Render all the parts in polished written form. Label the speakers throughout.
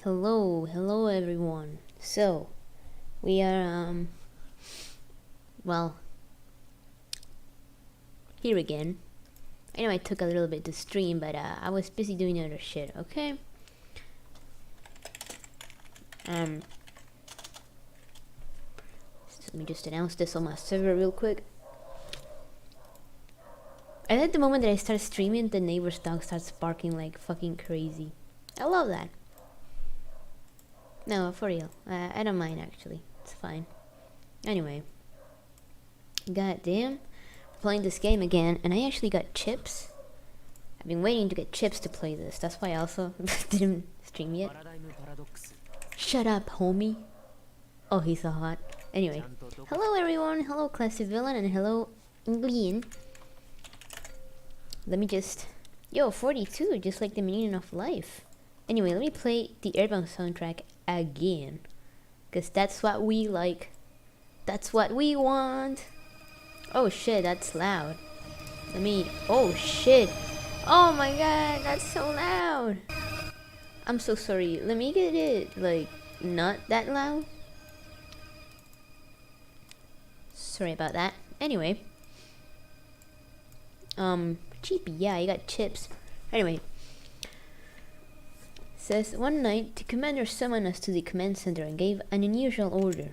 Speaker 1: Hello everyone. So, we are well, here again. I know I took a little bit to stream, but I was busy doing other shit, okay? So let me just announce this on my server real quick. And at the moment that I start streaming, the neighbor's dog starts barking like fucking crazy. I love that. No, for real. I don't mind actually. It's fine. Anyway. Goddamn. Playing this game again, and I actually got chips. I've been waiting to get chips to play this. That's why I also didn't stream yet. Shut up, homie. Oh, he's so hot. Anyway. Hello everyone. Hello Classy Villain, and hello Inglean. Let me just... Yo, 42, just like the meaning of life. Anyway, let me play the Airbound soundtrack again. Because that's what we like. That's what we want. Oh shit, that's loud. Let me... Oh shit. Oh my god, that's so loud. I'm so sorry. Let me get it, like, not that loud. Sorry about that. Anyway. Cheapy, yeah, I got chips. Anyway. Says, one night, the commander summoned us to the command center and gave an unusual order.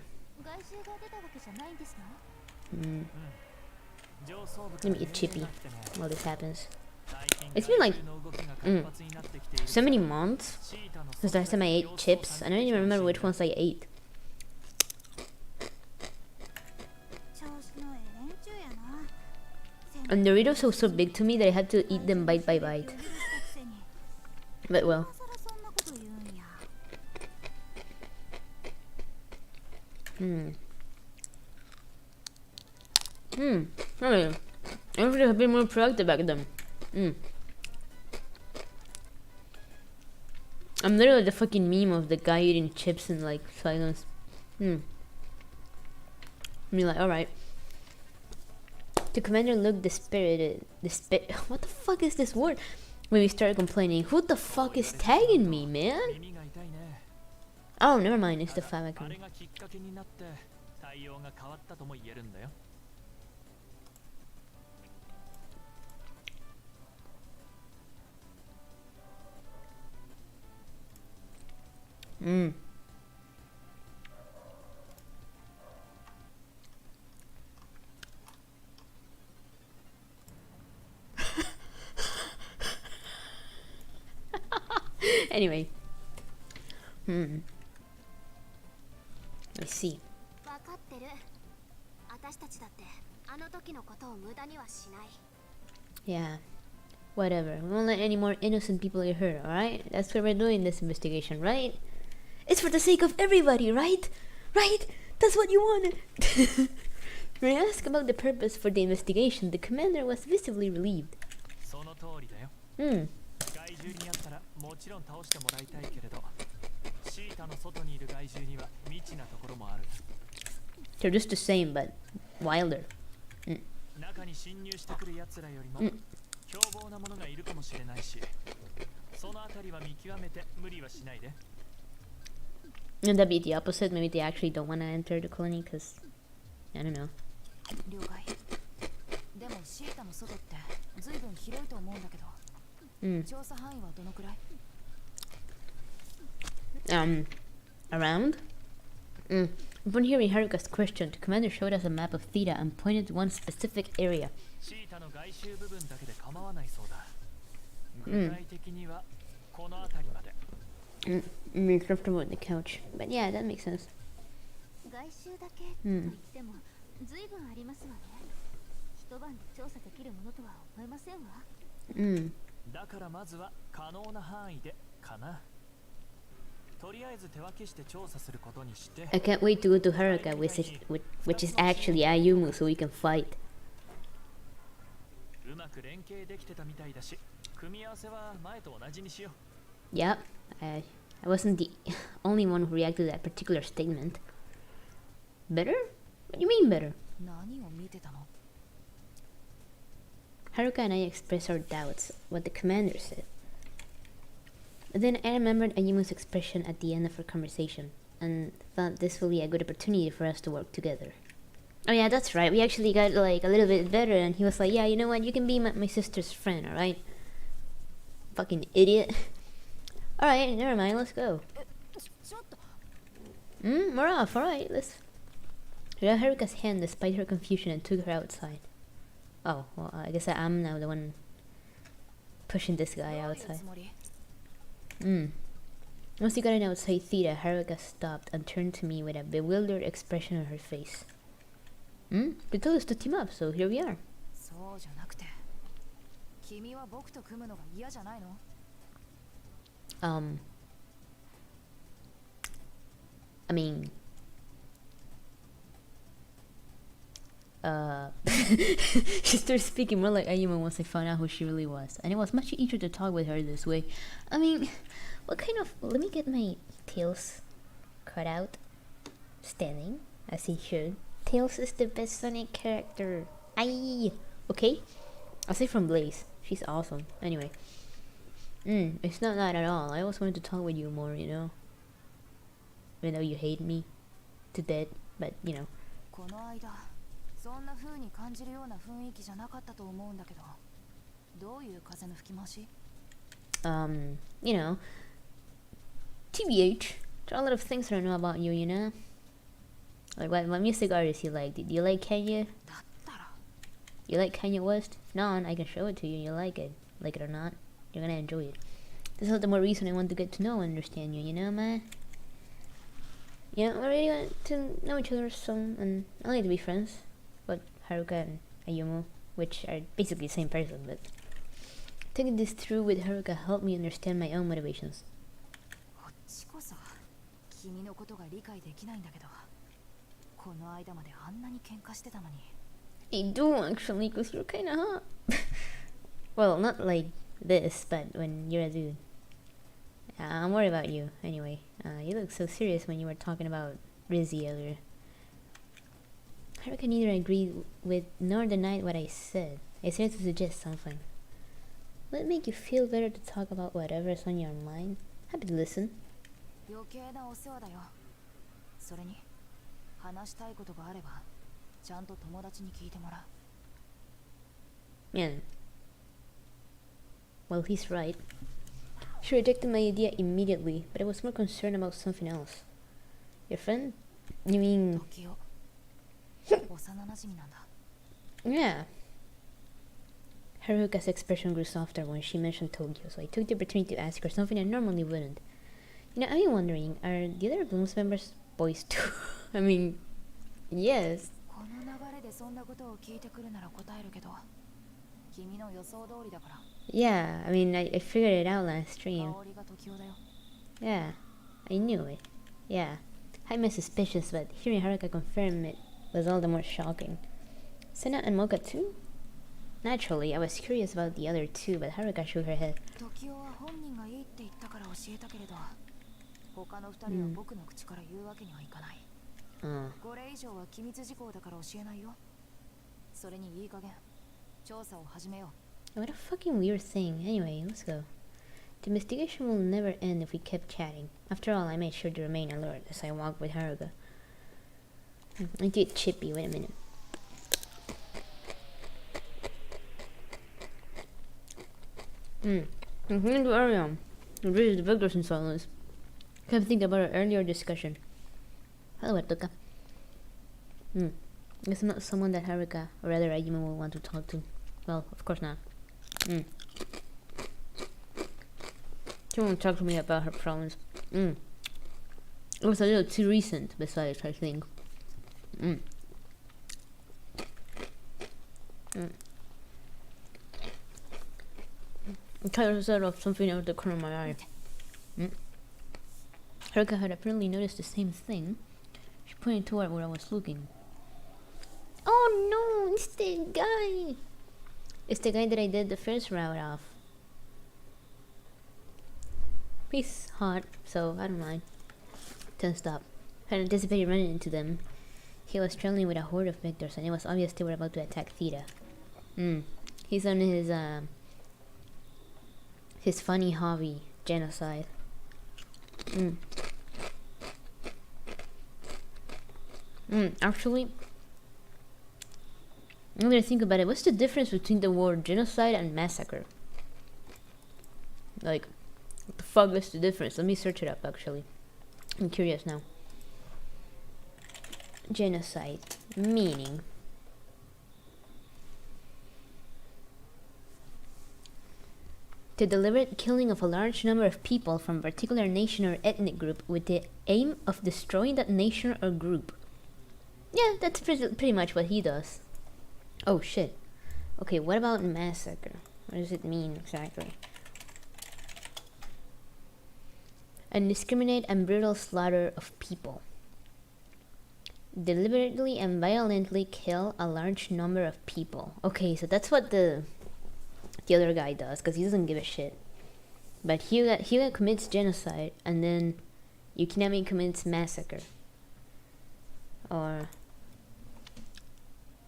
Speaker 1: Let me eat chippy while this happens. It's been like so many months since the last time I ate chips. I don't even remember which ones I ate. And the Doritos were so big to me that I had to eat them bite by bite. But well. Alright. I should have been more productive back then. I'm literally the fucking meme of the guy eating chips in like silence. I mean, like, alright. The commander looked dispirited. What the fuck is this word? When we started complaining, who the fuck is tagging me, man? Oh, never mind, it's the favicon. Anyway. Let's see. Yeah. Whatever. We won't let any more innocent people get hurt, alright? That's why we're doing this investigation, right? It's for the sake of everybody, right? Right? That's what you wanted. When I asked about the purpose for the investigation, the commander was visibly relieved. They're just the same, but wilder. And that'd be the opposite. Maybe they actually don't want to enter the colony because, I don't know. Around? Upon hearing Haruka's question, the commander showed us a map of Theta and pointed to one specific area. We're comfortable on the couch. But yeah, that makes sense. I can't wait to go to Haruka, which is actually Ayumu, so we can fight. Yep, I wasn't the only one who reacted to that particular statement. Better? What do you mean better? Haruka and I expressed our doubts, what the commander said. Then I remembered Ayumu's expression at the end of our conversation, and thought this would be a good opportunity for us to work together. Oh yeah, that's right. We actually got like a little bit better, and he was like, "Yeah, you know what? You can be my sister's friend, all right?" Fucking idiot. All right, never mind. Let's go. We're off. All right, let's. He grabbed Haruka's hand despite her confusion and took her outside. Oh, well, I guess I'm now the one pushing this guy outside. Once he got in outside Theta, Haruka stopped and turned to me with a bewildered expression on her face. They told us to team up, so here we are. I mean... she started speaking more like Ayuma once I found out who she really was, and it was much easier to talk with her this way. I mean, what kind of... Let me get my tails cut out. Standing, as he should. Tails is the best Sonic character. Aye! Okay? Aside from Blaze, she's awesome. Anyway. It's not that at all. I always wanted to talk with you more, you know? Even though you hate me to death, but, you know. You know, TBH, there are a lot of things I don't know about you, you know? Like what music artist you like? Did you like Kanye? You like Kanye West? No, I can show it to you. You like it or not, you're gonna enjoy it. This is all the more reason I want to get to know and understand you, you know, man? You know, I really want to know each other some, and I like to be friends. But Haruka and Ayumu, which are basically the same person, but taking this through with Haruka helped me understand my own motivations. I do actually, because you're kinda hot. Well, not like this, but when you're a dude. I'm worried about you, anyway. You looked so serious when you were talking about Rizzy earlier. Haruka neither agreed with nor denied what I said. I started to suggest something. Will it make you feel better to talk about whatever's on your mind? Happy to listen. Man. Well, he's right. She rejected my idea immediately, but I was more concerned about something else. Your friend? You mean... Yeah. Haruka's expression grew softer when she mentioned Tokyo, so I took the opportunity to ask her something I normally wouldn't. You know, I've been wondering, are the other Blooms members boys too? I mean, yes. Yeah, I mean, I figured it out last stream. Yeah, I knew it. Yeah, I had my suspicions, but hearing Haruka confirm it was all the more shocking. Sena and Mocha too? Naturally, I was curious about the other two, but Haruka shook her head. What a fucking weird thing. Anyway, let's go. The investigation will never end if we kept chatting. After all, I made sure to remain alert as I walked with Haruka. I get chippy. Wait a minute. According to Ariam, who raised the victors in silence, kept thinking about our earlier discussion. Hello, Atoka. Guess I'm not someone that Haruka, or rather Ayuma, will want to talk to. Well, of course not. She won't talk to me about her problems. It was a little too recent, besides, I think. I tried to set off something out of the corner of my eye. Haruka had apparently noticed the same thing. She pointed toward where I was looking. Oh no, it's the guy! It's the guy that I did the first route off. He's hot, so I don't mind. Don't stop. I had anticipated running into them. He was traveling with a horde of victors, and it was obvious they were about to attack Theta. He's on his funny hobby genocide. Actually, I'm gonna think about it. What's the difference between the word genocide and massacre? Like, what the fuck is the difference? Let me search it up, actually. I'm curious now. Genocide. Meaning. The deliberate killing of a large number of people from a particular nation or ethnic group with the aim of destroying that nation or group. Yeah, that's pretty much what he does. Oh shit. Okay, what about massacre? What does it mean exactly? Indiscriminate and brutal slaughter of people. Deliberately and violently kill a large number of people. Okay, so that's what the other guy does, because he doesn't give a shit. But Hyuga commits genocide, and then Yukinami commits massacre. Or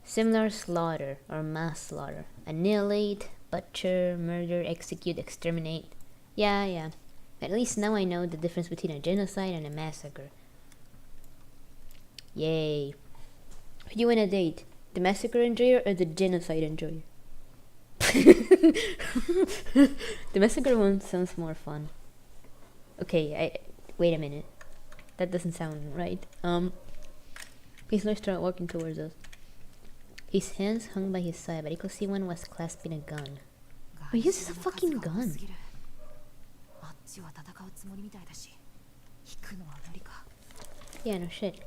Speaker 1: similar slaughter, or mass slaughter. Annihilate, butcher, murder, execute, exterminate. Yeah. At least now I know the difference between a genocide and a massacre. Yay. Who do you wanna date? The massacre enjoyer or the genocide enjoyer? The massacre one sounds more fun. Okay, wait a minute. That doesn't sound right. He's now start walking towards us. His hands hung by his side, but he could see one was clasping a gun. Oh, he uses a fucking gun. Yeah, no shit.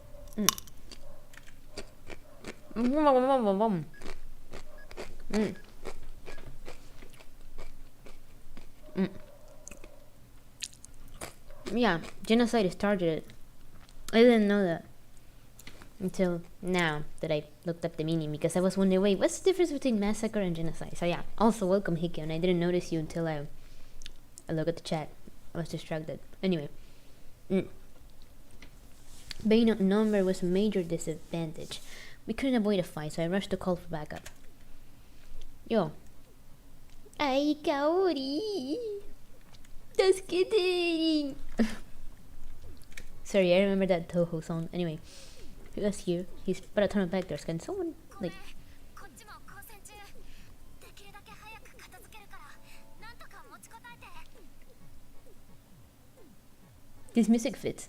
Speaker 1: Yeah, genocide is targeted. I didn't know that until now that I looked up the meaning, because I was wondering, wait, what's the difference between massacre and genocide? So yeah, also welcome Hikyo, I didn't notice you until I looked at the chat. I was distracted. Anyway. Being outnumbered was a major disadvantage. We couldn't avoid a fight, so I rushed to call for backup. Yo. Ai, Kaori. Tasukete. Sorry, I remember that Toho song. Anyway, he was here. He's put a ton of vectors. Can someone, like... This music fits.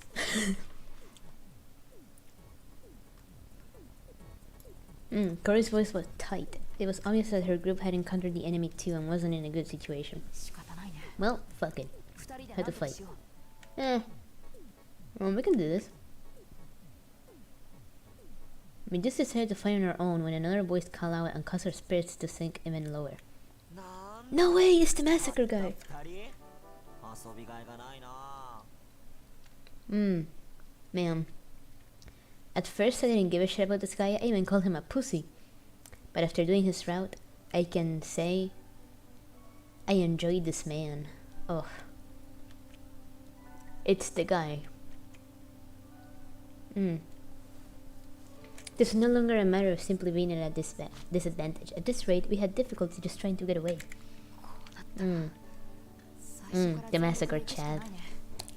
Speaker 1: Cory's voice was tight. It was obvious that her group had encountered the enemy too and wasn't in a good situation. Well, fuck it. Had to fight. Well, we can do this. We just decided to fight on our own when another voice called out and caused our spirits to sink even lower. No way, it's the massacre guy! Man. At first I didn't give a shit about this guy, I even called him a pussy. But after doing his route, I can say I enjoyed this man. Oh. It's the guy. This is no longer a matter of simply being at a disadvantage. At this rate, we had difficulty just trying to get away. The massacre Chad.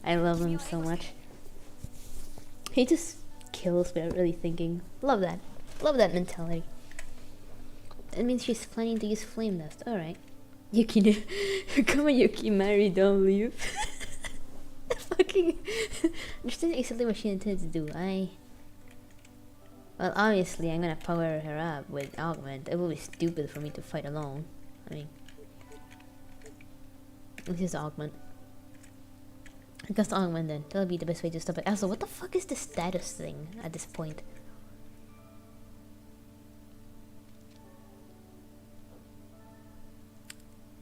Speaker 1: I love him so much. He just kills without really thinking. Love that. Love that mentality. That means she's planning to use flame dust. Alright. Yuki, come on Yuki, marry, don't leave. Fucking understand exactly what she intends to do. Well, obviously I'm gonna power her up with augment. It will be stupid for me to fight alone. I mean, this is augment. I guess augment then. That'll be the best way to stop it. Also, what the fuck is the status thing at this point?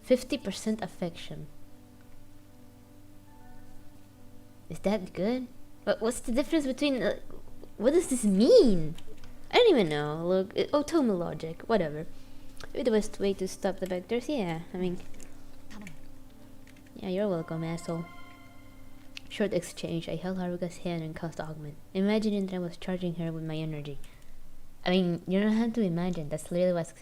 Speaker 1: %50 affection. Is that good? What's the difference between... what does this mean? I don't even know. Look, Otome logic. Whatever. Maybe the best way to stop the vectors? Yeah, I mean... Yeah, you're welcome, asshole. Short exchange. I held Haruka's hand and cast augment, imagining that I was charging her with my energy. I mean, you don't have to imagine. That's literally what's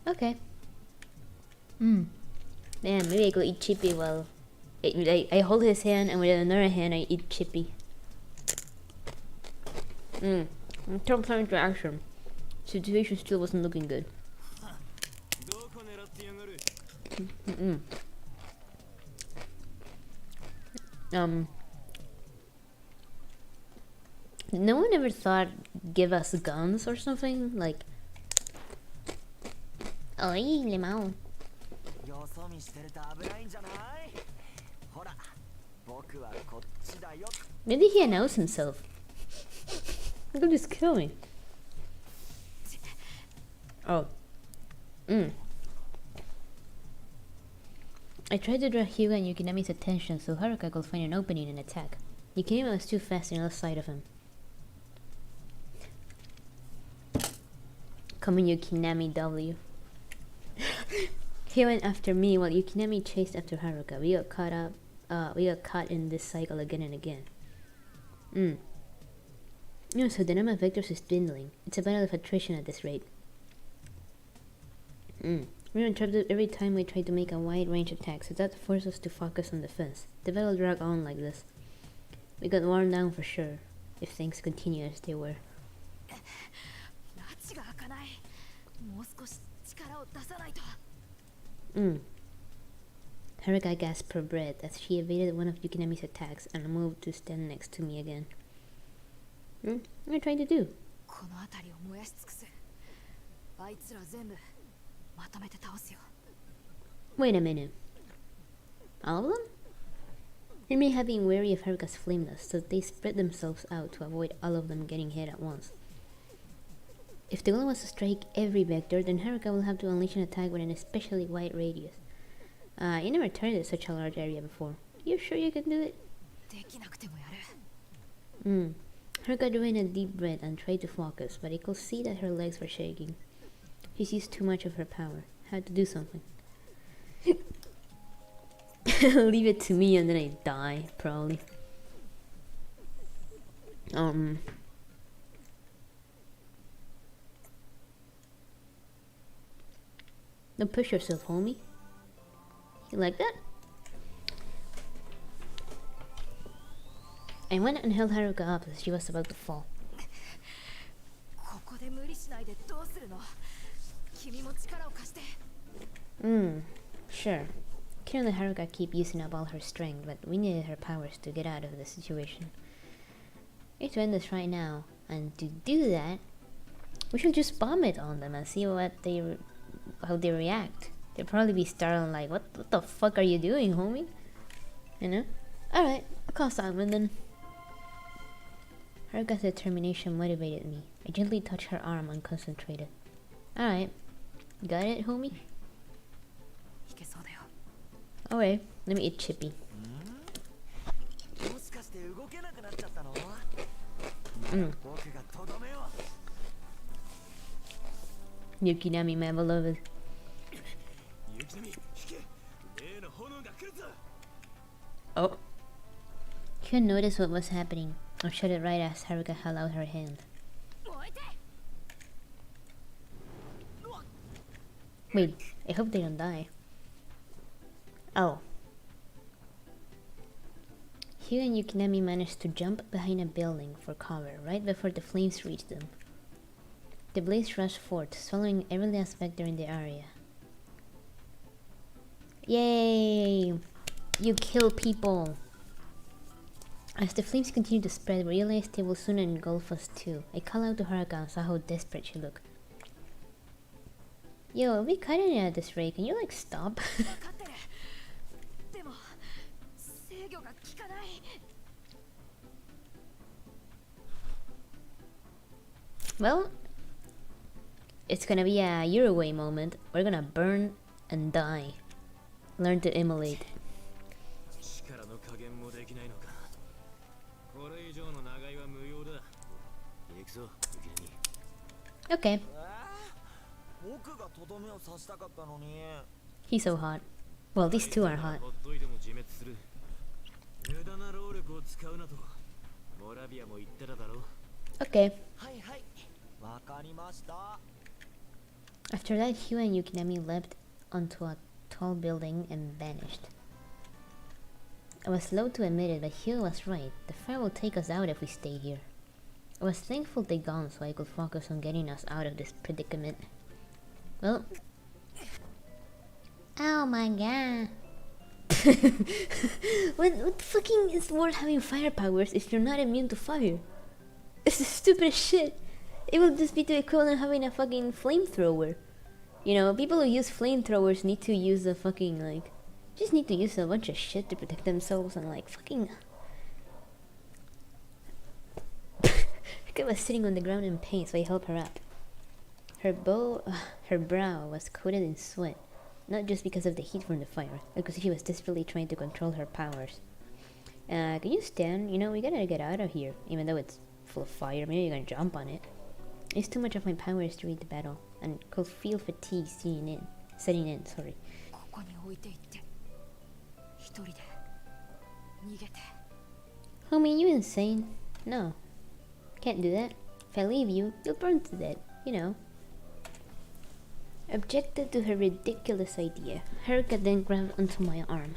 Speaker 1: Okay. Man, maybe I go eat Chippy while I hold his hand, and with another hand I eat Chippy. Turn plan into action. Situation still wasn't looking good. No one ever thought give us guns or something like. Oi, limao. Maybe he announced himself. He could just kill me. Oh. I tried to draw Hyuga and Yukinami's attention so Haruka could find an opening and attack. Yukinami was too fast on the other side of him. Come on, Yukinami W. He went after me while Yukinami chased after Haruka. We got caught in this cycle again and again. So the number of victors is dwindling. It's a battle of attrition at this rate. We're interrupted every time we try to make a wide range attack, so that forces us to focus on defense. The battle dragged on like this. We got worn down for sure, if things continue as they were. Haruka gasped for breath as she evaded one of Yukinami's attacks and moved to stand next to me again. What are you trying to do? Wait a minute. All of them? They may have been wary of Haruka's flame dust, so they spread themselves out to avoid all of them getting hit at once. If the goal was to strike every vector, then Haruka will have to unleash an attack with an especially wide radius. You never targeted such a large area before. You sure you can do it? Haruka drew in a deep breath and tried to focus, but I could see that her legs were shaking. She's used too much of her power. Had to do something. Leave it to me and then I die, probably. No, push yourself, homie. You like that? I went and held Haruka up as she was about to fall. Sure. Couldn't let Haruka keep using up all her strength, but we needed her powers to get out of the situation. We have to end this right now, and to do that, we should just bomb it on them and see how they react. They'll probably be startled like, what the fuck are you doing, homie? You know? Alright, I'll call Simon then. Haruka's determination motivated me. I gently touched her arm and concentrated. Alright. Got it, homie? Alright, let me eat Chippy. Yukinami, my beloved. Oh. He couldn't notice what was happening, or shut it right as Haruka held out her hand. Wait, I hope they don't die. Oh. Hugh and Yukinami managed to jump behind a building for cover right before the flames reached them. The blaze rushed forth, swallowing every last vector in the area. Yay! You kill people! As the flames continued to spread, we realized they will soon engulf us too. I called out to Haruka and saw how desperate she looked. Yo, we cutting it at this rate. Can you like stop? Well, it's gonna be a Uruguay moment. We're gonna burn and die. Learn to immolate. Okay. He's so hot. Well, these two are hot. Okay. After that, Hyo and Yukinami leapt onto a tall building and vanished. I was slow to admit it, but Hyo was right. The fire will take us out if we stay here. I was thankful they'd gone so I could focus on getting us out of this predicament. Well... Oh my god. What fucking is worth having fire powers if you're not immune to fire? It's the stupidest shit. It will just be the equivalent of having a fucking flamethrower. You know, people who use flamethrowers need to use a fucking, like... just need to use a bunch of shit to protect themselves and, like, fucking... Rika was sitting on the ground in pain, so I helped her up. Her brow was coated in sweat. Not just because of the heat from the fire, but because she was desperately trying to control her powers. Can you stand? You know, we gotta get out of here. Even though it's full of fire, maybe you're gonna jump on it. It's too much of my powers to read the battle, and could feel fatigue setting in, sorry. Homie, you insane? No. Can't do that. If I leave you, you'll burn to death, you know. Objected to her ridiculous idea. Haruka then grabbed onto my arm.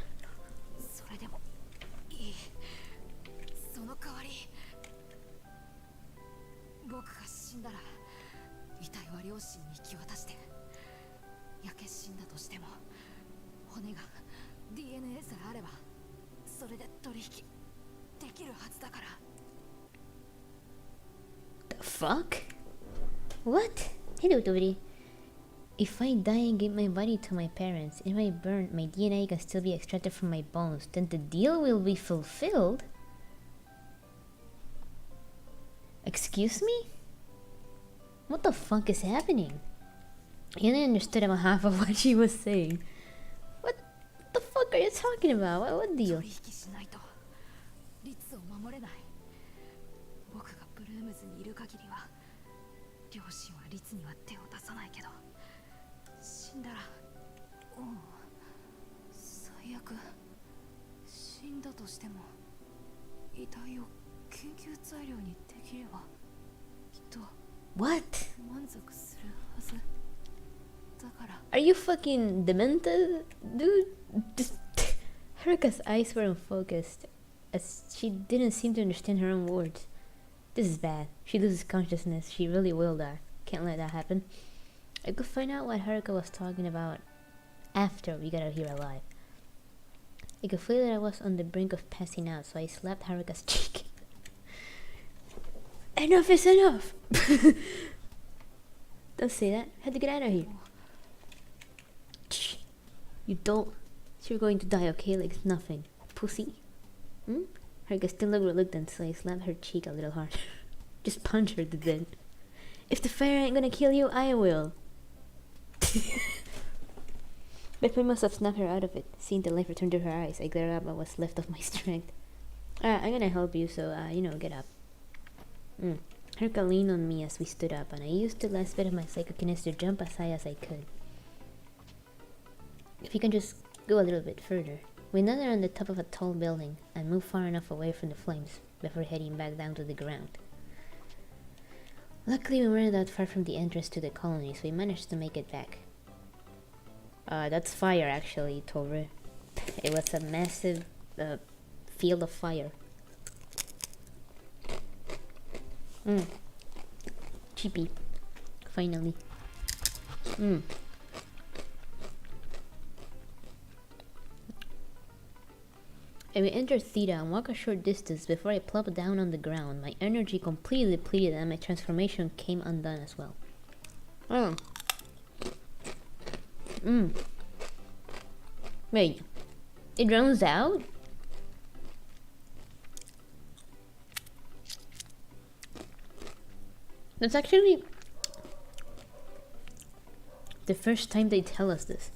Speaker 1: The fuck? What? Hello, Tori. If I die and give my body to my parents, if I burn, my DNA can still be extracted from my bones, then the deal will be fulfilled? Excuse me? What the fuck is happening? I only understood about half of what she was saying. What the fuck are you talking about? What deal? What? Are you fucking demented, dude? Just Haruka's eyes were unfocused, as she didn't seem to understand her own words. This is bad. She loses consciousness. She really will die. Can't let that happen. I could find out what Haruka was talking about after we got out here alive. I could feel that I was on the brink of passing out, so I slapped Haruka's cheek. Enough is enough! Don't say that. I had to get out of here. You don't. You're going to die, okay? Like it's nothing. Pussy. Hmm? Haruka still looked reluctant, so I slapped her cheek a little hard. Just punch her to death. If the fire ain't gonna kill you, I will. But I must have snapped her out of it. Seeing the light return to her eyes, I glared up at what's left of my strength. I'm gonna help you, so, you know, get up. Haruka leaned on me as we stood up, and I used the last bit of my psychokinesis to jump as high as I could. If you can just go a little bit further. We landed on the top of a tall building, and moved far enough away from the flames, before heading back down to the ground. Luckily we weren't that far from the entrance to the colony, so we managed to make it back. That's fire actually, Toru. It was a massive field of fire. Cheapy. Finally. And we entered Theta and walked a short distance before I plopped down on the ground. My energy completely depleted and my transformation came undone as well. Wait, it runs out? That's actually the first time they tell us this.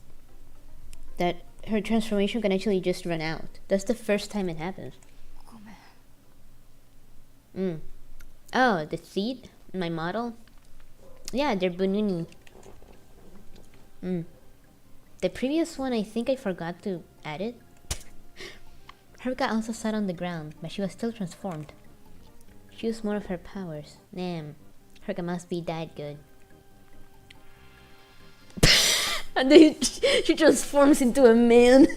Speaker 1: That her transformation can actually just run out. That's the first time it happens. Oh, the seed? My model? Yeah, they're Bununi. The previous one, I think I forgot to add it. Haruka also sat on the ground, but she was still transformed. She used more of her powers. Damn. Haruka must be that good. And then she transforms into a man.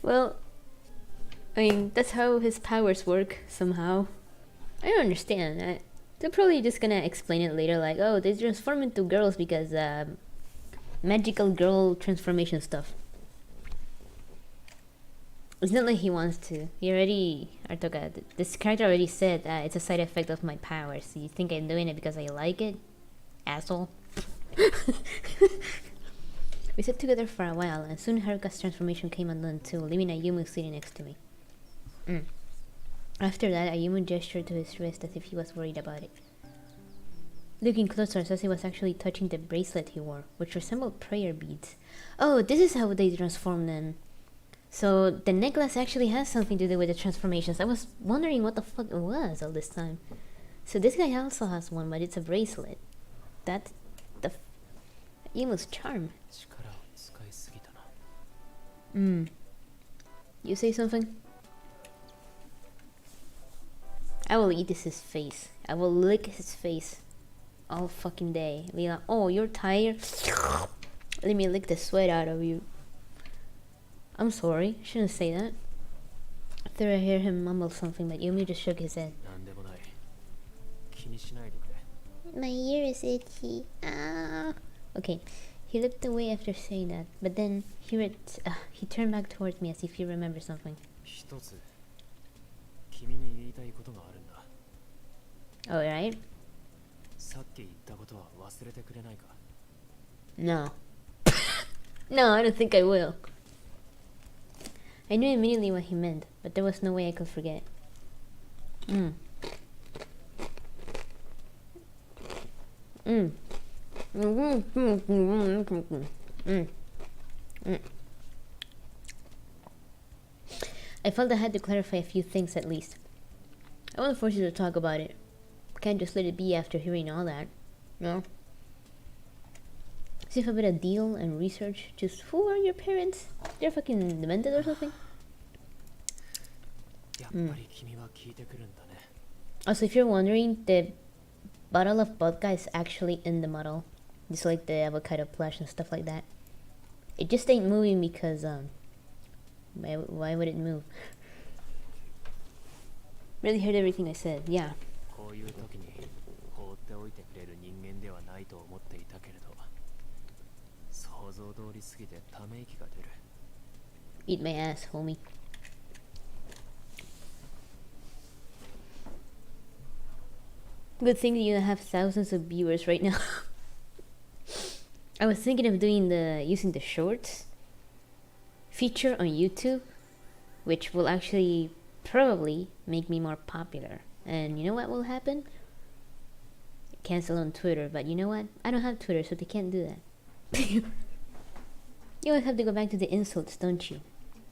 Speaker 1: Well, I mean, that's how his powers work, somehow. I don't understand. They're probably just gonna explain it later, like, oh, they transform into girls because, magical girl transformation stuff. It's not like he wants to. He already, Artoka, this character already said it's a side effect of my powers. So you think I'm doing it because I like it? Asshole. We sat together for a while, and soon Haruka's transformation came undone too, leaving Ayumu sitting next to me. After that, Ayumu gestured to his wrist as if he was worried about it. Looking closer, Sasuke was actually touching the bracelet he wore, which resembled prayer beads. Oh, this is how they transform then. So the necklace actually has something to do with the transformations. I was wondering what the fuck it was all this time. So this guy also has one, but it's a bracelet. That's the Ayumu's charm. You say something? I will eat his face. I will lick his face all fucking day. Be like, oh, you're tired? Let me lick the sweat out of you. I'm sorry, shouldn't say that. After I hear him mumble something, but Yumi just shook his head. My ear is itchy. Ah. Okay, he looked away after saying that, but then he turned back towards me as if he remembered something. Alright. No. No, I don't think I will. I knew immediately what he meant, but there was no way I could forget. I felt I had to clarify a few things at least. I won't force you to talk about it. Can't just let it be after hearing all that. No? As if a bit of deal and research. Just, who are your parents? They're fucking demented or something? Also, if you're wondering, the bottle of vodka is actually in the model. Just like the avocado plush and stuff like that. It just ain't moving because, why would it move? Really heard everything I said, yeah. Eat my ass, homie. Good thing you have thousands of viewers right now. I was thinking of doing using the shorts feature on YouTube, which will actually probably make me more popular. And you know what will happen? Cancel on Twitter, but you know what? I don't have Twitter, so they can't do that. You always have to go back to the insults, don't you?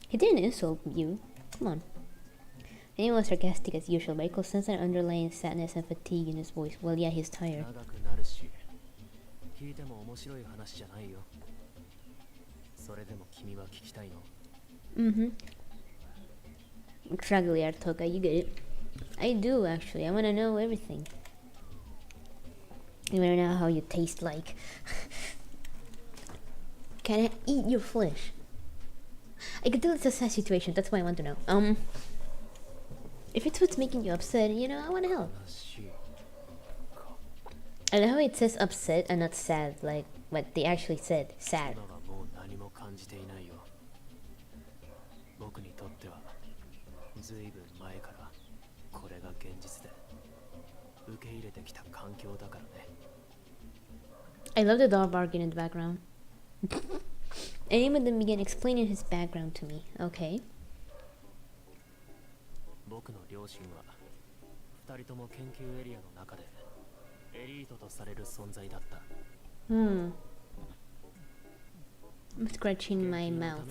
Speaker 1: He didn't insult you. Come on. And he was sarcastic as usual, but I could sense an underlying sadness and fatigue in his voice. Well, yeah, he's tired. Exactly, Artoka, you get it. I do, actually. I want to know everything. I want to know how you taste like. Can I eat your flesh? I can tell it's a sad situation, that's why I want to know. If it's what's making you upset, you know, I want to help. I love how it says upset and not sad, like what they actually said, sad. I love the dog barking in the background. And even then began explaining his background to me. Okay. I'm scratching my mouth.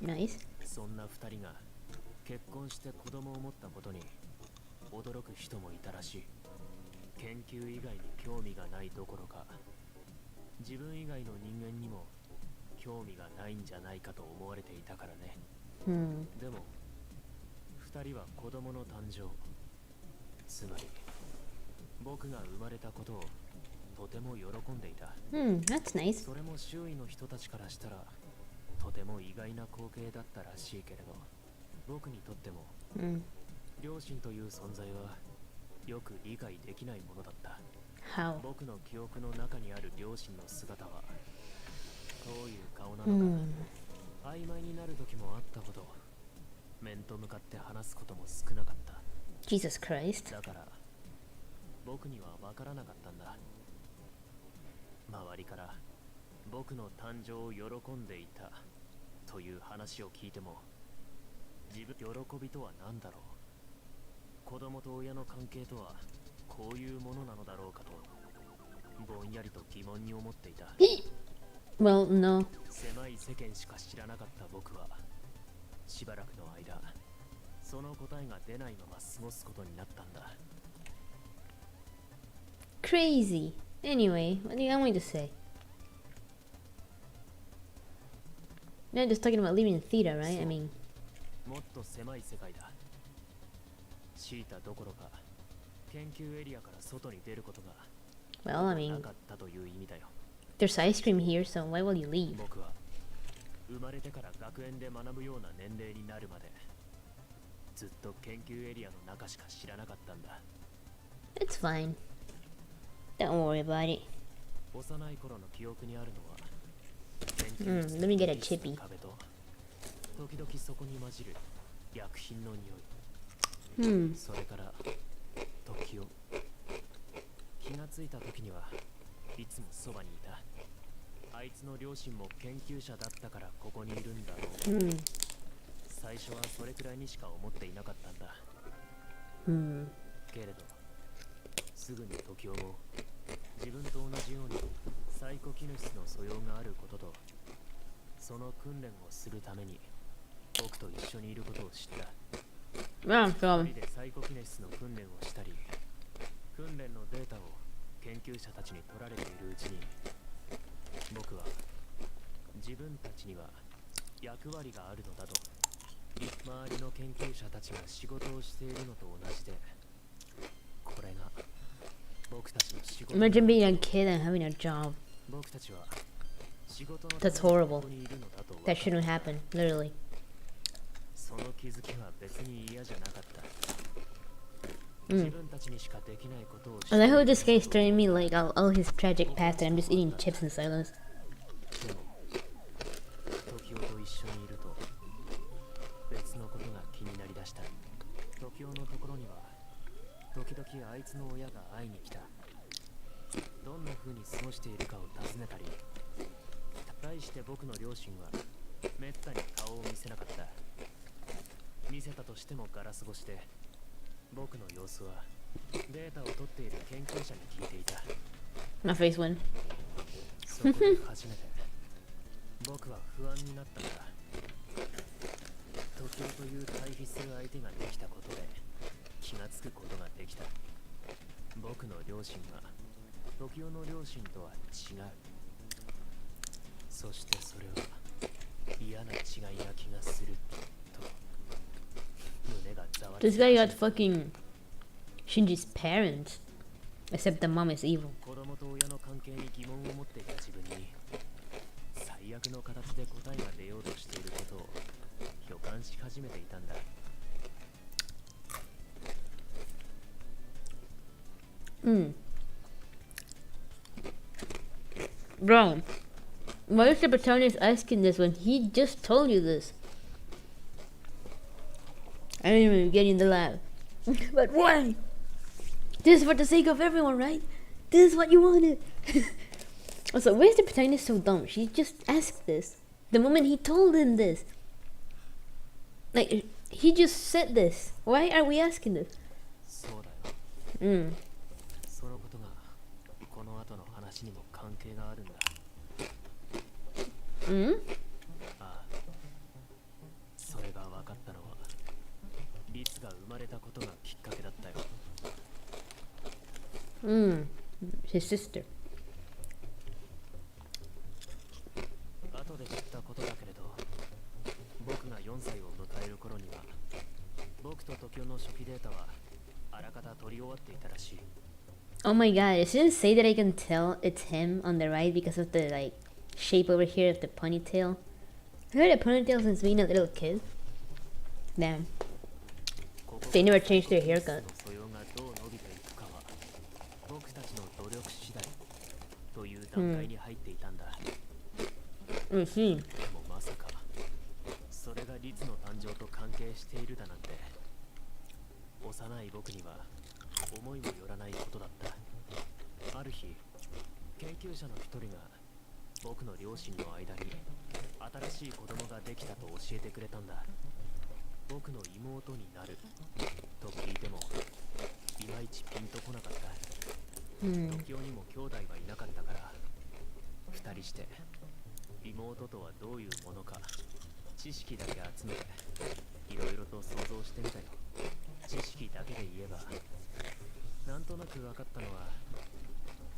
Speaker 1: Nice.
Speaker 2: 結婚して子供を持ったことに驚く人もいたらしい。研究以外に興味がないどころか自分以外の人間にも興味がないんじゃないかと思われていたからね。でも二人は子供の誕生、つまり僕が生まれたことをとても喜んでいた。
Speaker 1: That's nice.
Speaker 2: それも周囲の人たちからしたらとても意外な光景だったらしいけれど、僕にとっても、両親という存在はよく理解できないものだった。
Speaker 1: How?
Speaker 2: 僕の記憶の中にある両親の姿はどういう顔なのか、曖昧になる時もあったほど面と向かって話すことも少なかった。
Speaker 1: Jesus Christ.
Speaker 2: だから僕には分からなかったんだ。周りから僕の誕生を喜んでいたという話を聞いても、自分喜びとは何だろう、子供と親の関係とはこういうものなのだろうかとぼんやりと疑問に思っていた。
Speaker 1: Well, no.
Speaker 2: 狭い世間しか知らなかった僕はしばらくの間その答えが出ないまま過ごすことになったんだ。
Speaker 1: Crazy. Anyway, what do you want me to say? You're just talking about leaving theater, right? I mean,
Speaker 2: もっと狭い世界だ。シータどころか研究エリアから外に出ることが
Speaker 1: well, I
Speaker 2: な
Speaker 1: mean,
Speaker 2: かったという意味だよ。
Speaker 1: there's ice cream here, so why will you leave?
Speaker 2: 僕は生まれてから学園で学ぶような年齢になるまでずっと研究エリアの中しか知らなかったんだ。
Speaker 1: It's fine. Don't worry about it.
Speaker 2: 幼い頃の記憶にあるのは
Speaker 1: Let me get a chippy.
Speaker 2: 壁と時々そこに混じる薬品の匂い、それから時を気がついた時にはいつもそばにいた。あいつの両親も研究者だったからここにいるんだろう、最初はそれくらいにしか思っていなかったんだ、けれどすぐに時をも自分と同じようにサイコキネシスの素養があることとその訓練をするために僕と一緒にいることを知った。
Speaker 1: Yeah,
Speaker 2: 一
Speaker 1: so
Speaker 2: 人でサイコキネシスの訓練をしたり訓練のデータを研究者たちに取られているうちに僕は自分たちには役割があるのだと、周りの研究者たちが仕事をしているのと同じでこれが僕たちの仕事
Speaker 1: imagine being a kid and having a job.
Speaker 2: 僕たちは仕事の
Speaker 1: That's
Speaker 2: ために
Speaker 1: horrible.
Speaker 2: ここにいるのだと分か
Speaker 1: That
Speaker 2: った。
Speaker 1: shouldn't happen, literally.
Speaker 2: その気づきは別に嫌じゃなかった。自分たちにしかできないことをして
Speaker 1: I like how this guy's telling me like all his tragic past and I'm just eating chips in silence.
Speaker 2: でも時代と一緒にいると別のことが気になりだした。時代のところには時々あいつの親が会いに来た。どんな風に過ごしているかを尋ねたり、対して僕の両親はめったに顔を見せなかった。見せたとしてもガラス越しで僕の様子はデータを取っている研究者に聞いていた。
Speaker 1: My face went.
Speaker 2: そこで初めて僕は不安になったんだ。時代という対比する相手ができたことで気がつくことができた。僕の両親は時代の両親とは違う。そしてそれは嫌な違いな気がすると胸がざわつ
Speaker 1: This guy got fucking Shinji's parents. Except the mom is evil.
Speaker 2: 子供と親の関係に疑問を持っていた自分に最悪の形で答えが出ようとしていることを予感し始めていたんだ。
Speaker 1: Bro, why is the protagonist asking this when he just told you this? I don't even get in the lab. But why? This is for the sake of everyone, right? This is what you wanted. Also, why is the protagonist so dumb? She just asked this the moment he told him this. Like, he just said this. Why are we asking this?
Speaker 2: そうだよ。
Speaker 1: Mm.
Speaker 2: そのことがこの後の話にも関係があるんだ。
Speaker 1: Mm?
Speaker 2: ああ、それが分かったのはリツが生まれたことがきっかけだったよ。
Speaker 1: Mm. His sister.
Speaker 2: 終わっていたらしい。
Speaker 1: Oh my god, it shouldn't say that I can tell it's him on the right because of the like shape over here of the ponytail. I had a ponytail since being a little kid. Damn. They never changed their haircut.
Speaker 2: 素養がどう伸びていくかは僕たちの努力次第という段階に入っていたんだ。でもまさかそれが律の誕生と関係しているだなんて幼い僕には思いもよらないことだった。ある日研究者の一人が僕の両親の間に新しい子供ができたと教えてくれたんだ。僕の妹になると聞いてもいまいちピンとこなかった。時代にも兄弟はいなかったから二人して妹とはどういうものか知識だけ集めていろいろと想像してみたよ。知識だけで言えばなんとなく分かったのは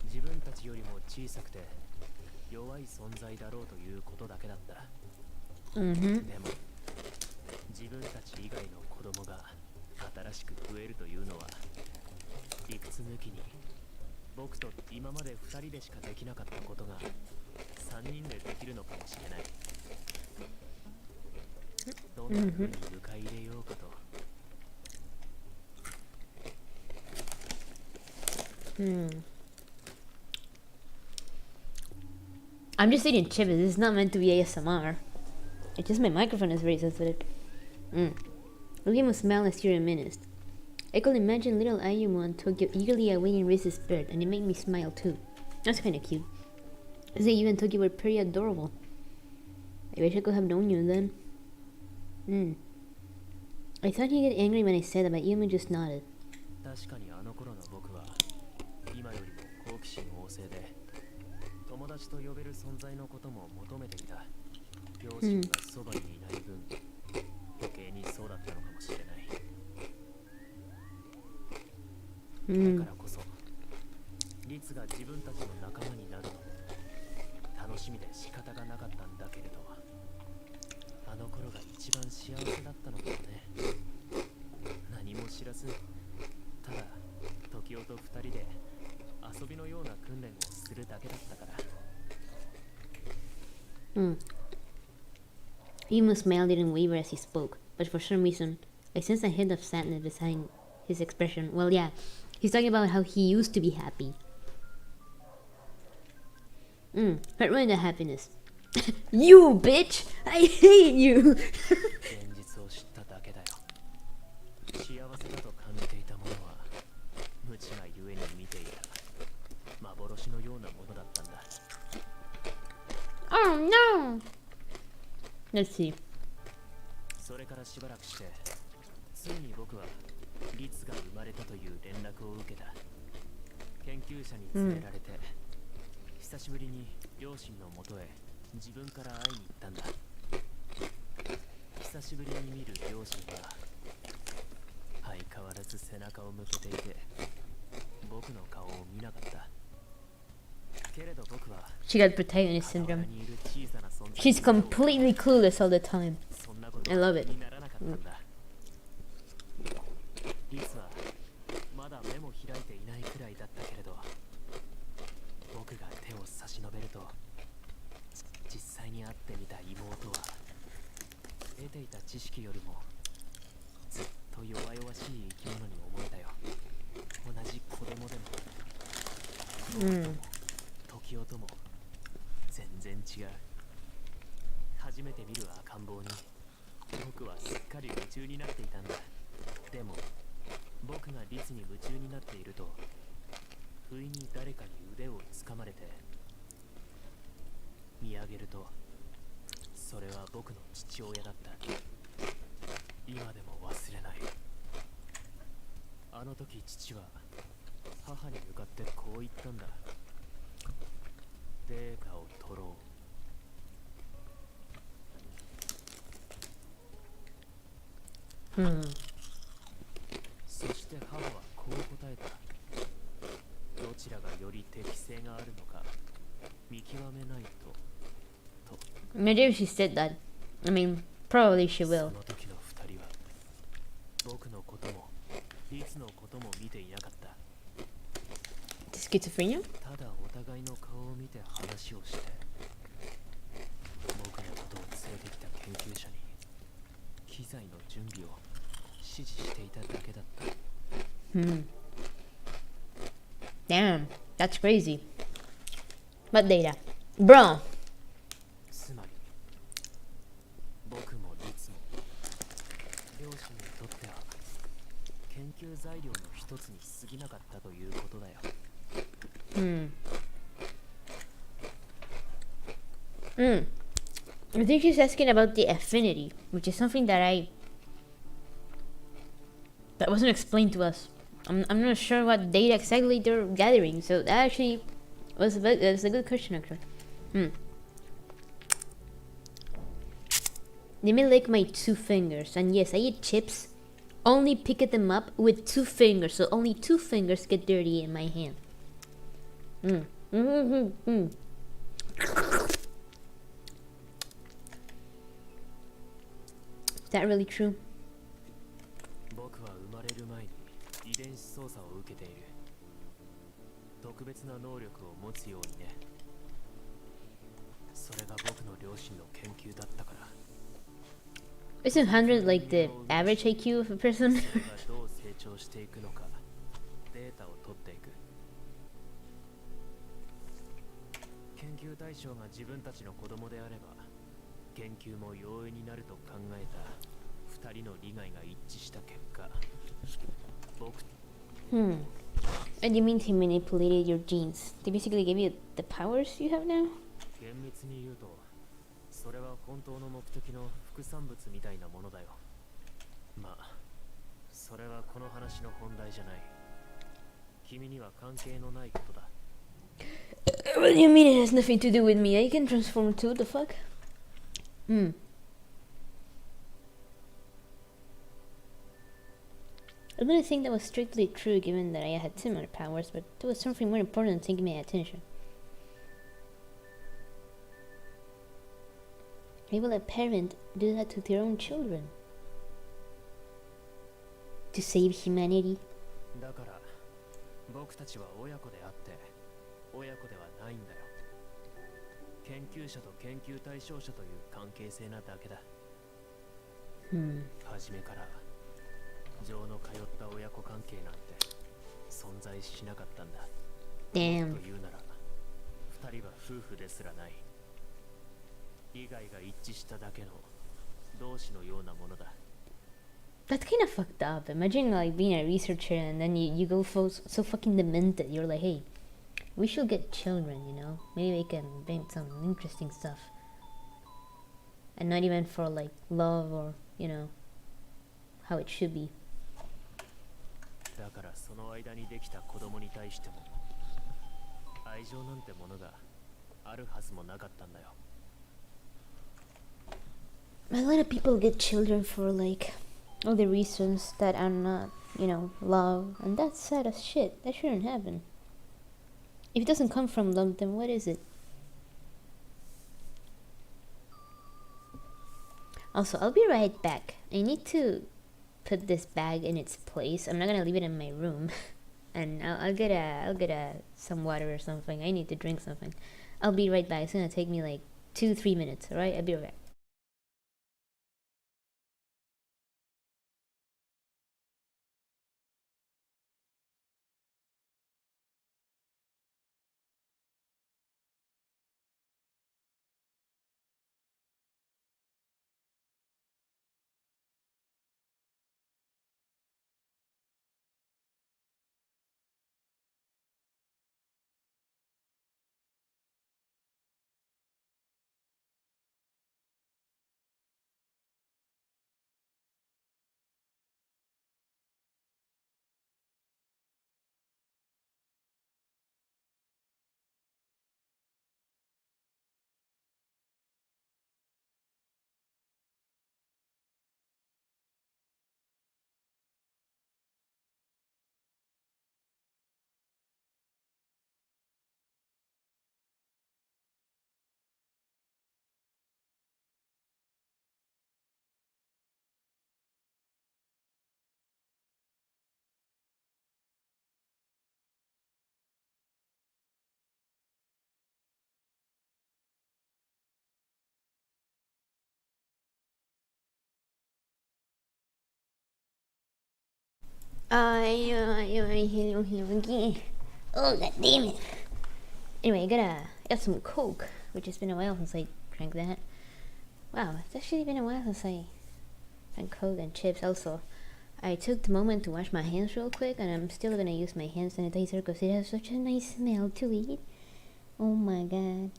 Speaker 2: 自分たちよりも小さくて弱い存在だろうということだけだった。でも自分たち以外の子供が新しく増えるというのは理屈抜きに僕と今まで2人でしかできなかったことが3人でできるのかもしれない。どんな風に迎え入れようかと。
Speaker 1: I'm just eating chips. This is not meant to be ASMR. It's just my microphone is very sensitive. Look must smell as you're a menace. I could imagine little Ayumu and Tokyo eagerly awaiting Riz's birth, and it made me smile too. That's kinda cute. I say you and Tokyo were pretty adorable. I wish I could have known you then. I thought he'd get angry when I said that, but Ayumu just nodded.
Speaker 2: 確かにあの頃の僕は今よりも好奇心旺盛で友達と呼べる存在のことも求めていた。両親がそばにいない分、余計にそうだったのかもしれない。だからこそ、リツが自分たちの仲間になるのも楽しみで仕方がなかったんだけれど、あの頃が一番幸せだったのかもね。何も知らず、ただ時雄と二人で遊びのような訓練をするだけだったから。
Speaker 1: Ayumu smile didn't waver as he spoke, but for some reason, I sensed a hint of sadness behind his expression. Well, yeah, he's talking about how he used to be happy. But ruin the happiness. You bitch! I hate you!
Speaker 2: 現実を知っただけだよ。幸せだと感じていたものは無知がゆえに見ていた幻のようなものだったんだ。
Speaker 1: Oh no! Let's see.
Speaker 2: それからしばらくしてついに僕はリツが生まれたという連絡を受けた。研究者に連れられて、久しぶりに両親のもとへ自分から会いに行ったんだ。久しぶりに見る両親は相変わらず背中を向けていて僕の顔を見なかった。けれど僕は
Speaker 1: She got protagonist syndrome. She's completely clueless all the time. I love it.
Speaker 2: リスはまだ目も開いていないくらいだったけれど、僕が手を差し伸べると実際に会ってみた妹は得ていた知識よりもずっと弱々しい生き物に思えたよ。同じ子供でも時雄とも全然違う。初めて見る赤ん坊に僕はすっかり夢中になっていたんだ。でも僕がリスに夢中になっていると不意に誰かに腕をつかまれて見上げるとそれは僕の父親だった。今でも忘れない。あの時父は母に向かってこう言ったんだ。データを取ろう。そして母はこう答えた。どちらがより適性があるのか見極めないと。
Speaker 1: Maybe if she said that. I mean, probably she will.
Speaker 2: その時の二人は僕のこともいつのことも見ていなかった。
Speaker 1: Schizophrenia?
Speaker 2: ただお互いの顔を見て話をして、僕のことを連れてきた研究者に機材の準備を指示していただけだった。
Speaker 1: Hmm. Damn, that's crazy. What data? Bro!
Speaker 2: つまり僕も律も両親にとっては研究材料の一つに過ぎなかったということだよ。
Speaker 1: I think she's asking about the affinity, which is something that wasn't explained to us. I'm not sure what data exactly they're gathering, so that actually was that's a good question actually. They may lick my 2 fingers, and yes, I eat chips. Only pick them up with 2 fingers, so only 2 fingers get dirty in my hand. Is that really true?
Speaker 2: 僕は生まれる前に遺伝子操作を受けている。特別な能力を持つようにね。それが僕の両親の研究だったから。
Speaker 1: Isn't 100 like the average IQ of a person?
Speaker 2: それがどう成長していくのかデータを取っていく。研究対象が自分たちの子供であれば研究も容易になると考えた2人の利害が一致した結果、僕
Speaker 1: And you mean he manipulated your genes? They basically gave you the powers you have now?
Speaker 2: 厳密に言うとそれは本当の目的の副産物みたいなものだよ。まあそれはこの話の本題じゃない。君には関係のないことだ。
Speaker 1: What do you mean it has nothing to do with me? I can transform too, the fuck? I didn't think that was strictly true given that I had similar powers, but there was something more important taking my attention. Why will a parent do that to their own children? To save humanity?
Speaker 2: だから僕たちは親子であって親子ではないんだよ。研究者と研究対象者という関係性なだけだ。初めから情の通った親子関係なんて存在しなかったんだ。
Speaker 1: Damn.
Speaker 2: というなら2人は夫婦ですらない。利害が一致しただけの同志のようなものだ。
Speaker 1: That's kind of fucked up. Imagine like being a researcher and then you go so fucking demented. You're like, hey, we should get children, you know? Maybe we can invent some interesting stuff. And not even for like love or, you know, how it should be.
Speaker 2: だからその間にできた子供に対しても愛情なんてものがあるはずもなかったんだよ。
Speaker 1: A lot of people get children for like all the reasons that are not, you know, love, and that's sad as shit. That shouldn't happen. If it doesn't come from love, then what is it? Also, I'll be right back. I need to put this bag in its place. I'm not gonna leave it in my room. And I'll get some water or something. I need to drink something. I'll be right back. It's gonna take me like 2-3 minutes. All right, I'll be right back. Hello again. Oh, god damn it. Anyway, I got some Coke, which has been a while since I drank that. Wow, it's actually been a while since I drank Coke and chips also. I took the moment to wash my hands real quick, and I'm still gonna use my hand sanitizer because it has such a nice smell to it. Oh my god.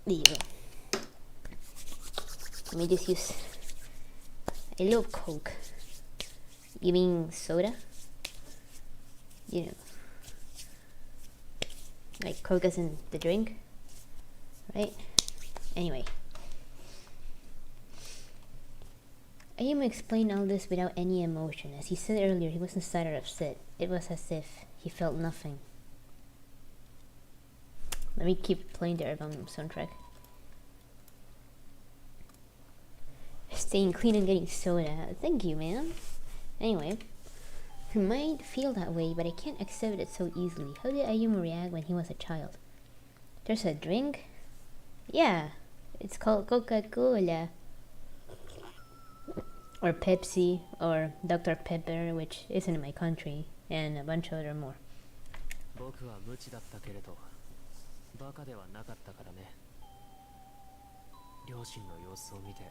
Speaker 1: There you go. Let me just use a little Coke. You mean soda? You know. Like Coke as in the drink? Right? Anyway. Ayumu explained all this without any emotion. As he said earlier, he wasn't sad or upset. It was as if he felt nothing. Let me keep playing the album soundtrack. Staying clean and getting soda. Thank you, man. Anyway, he might feel that way, but I can't accept it so easily. How did Ayumu react when he was a child? There's a drink? Yeah, it's called Coca-Cola. Or Pepsi, or Dr. Pepper, which isn't in my country, and a bunch of other more.
Speaker 2: 僕は無知だったけれど、バカではなかったからね。両親の様子を見て、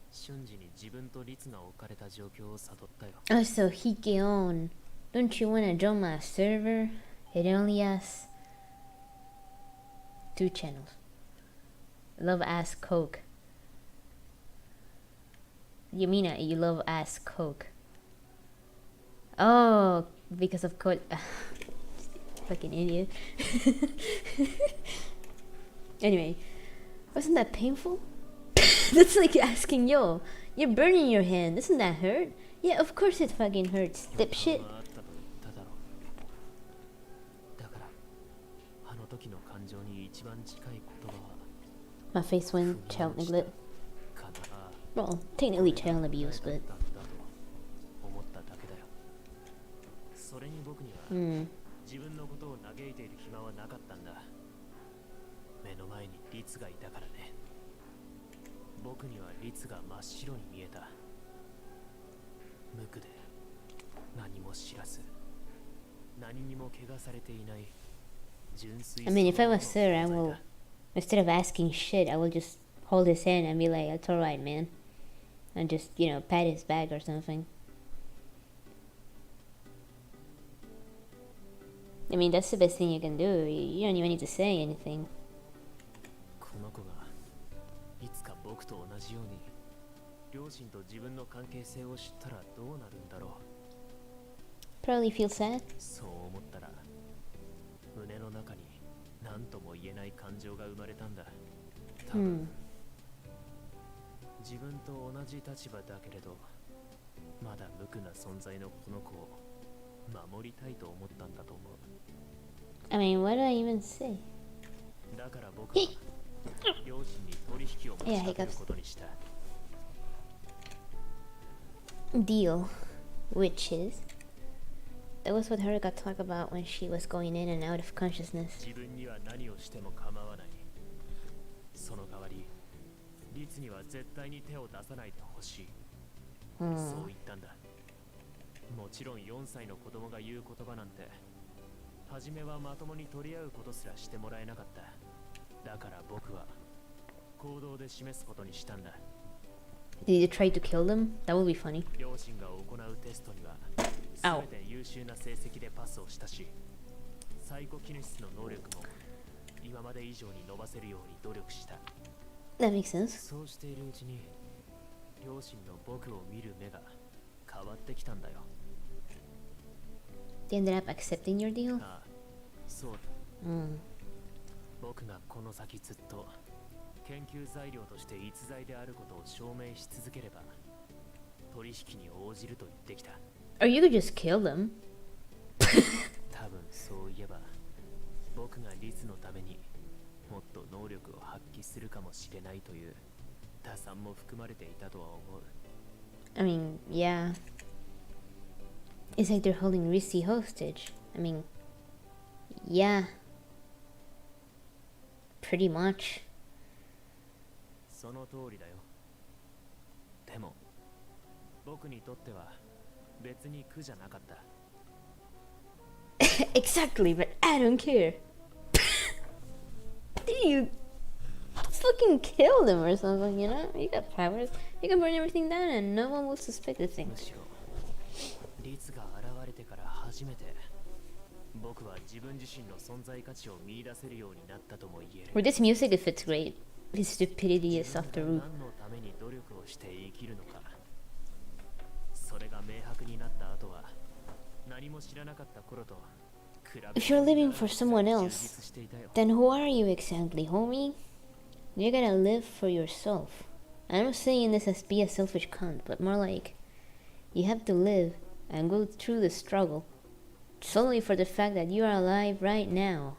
Speaker 2: 瞬時に自分と律が置かれた状況を悟ったよ。
Speaker 1: Oh, so Hikeon, don't you wanna join my server? It only has 2 channels. Love ass Coke. You mean you love ass Coke? Oh, because of Coke. Fucking idiot. Anyway, wasn't that painful? That's like asking, yo, you're burning your hand. Doesn't that hurt? Yeah, of course it fucking hurts, dipshit. My face went child neglect. Well, technically child abuse, but...
Speaker 2: それに僕には自分のことを嘆いている暇はなかったんだ。目の前に律がいたからね。僕には律が真っ白に見えた。無垢で何も知らず、何にも怪我されていない純粋。
Speaker 1: I mean, if I was Sir, I will, instead of asking shit, I will just hold his hand and be like, "It's alright, man," and just, you know, pat his back or something. I mean, that's the best thing you can do. You don't even need to say anything.
Speaker 2: この子がいつか僕と同じように両親と自分の関係性を知ったらどうなるんだろう。
Speaker 1: Probably feel sad.
Speaker 2: そう思ったら胸の中に何とも言えない感情が生まれたんだ。多分、自分と同じ立場だけれどまだ無垢な存在のこの子を守りたいと思ったんだと思う。
Speaker 1: I mean, what do I even say?
Speaker 2: だから僕は両親に取引を持ちかけることにした。
Speaker 1: Deal, which is that was what Haruka talked about when she was going in and out of consciousness.
Speaker 2: 自分には何をしても構わない。その代わり、律には絶対に手を出さないでほしい。そう言ったんだ。もちろん4歳の子供が言う言葉なんて、初めはまともに取り合うことすらしてもらえなかった。だから僕は行動で示すことにしたんだ。
Speaker 1: Did you try to kill them? That would be funny.
Speaker 2: 両親が行うテストには全て優秀な成績でパスをしたし、サイコキネシスの能力も今まで以上に伸ばせるように努力した。
Speaker 1: That makes sense.
Speaker 2: そうしているうちに両親の僕を見る目が変わってきたんだよ。
Speaker 1: They ended up accepting your deal?
Speaker 2: ああ、そうだ。僕がこの先ずっと研究材料として逸材であることを証明し続ければ取引に応じると言ってきた。
Speaker 1: Or you could just kill them.
Speaker 2: 多分そういえば僕が律のためにもっと能力を発揮するかもしれないという打算も含まれていたとは思う。
Speaker 1: I mean, yeah. It's like they're holding Rissy hostage. I mean, yeah. Pretty much.
Speaker 2: その通りだよ。でも僕にとっては別に苦じゃなかった。
Speaker 1: Exactly, but I don't care. Did you fucking kill them or something, you know? You got powers. You can burn everything down and no one will suspect a thing.
Speaker 2: むしろ律が現れてから初めて僕は自分自身の存在価値を見出せるようになったとも言える。
Speaker 1: With this music, it fits great. His stupidity is off the roof.
Speaker 2: 何のために努力をして生きるのか。それが明白になった後は何も知らなかった頃と比べ
Speaker 1: If you're living for someone else, then who are you exactly, homie? You gotta live for yourself. I'm not saying this as be a selfish cunt, but more like you have to live and go through the struggle solely for the fact that you are alive right now.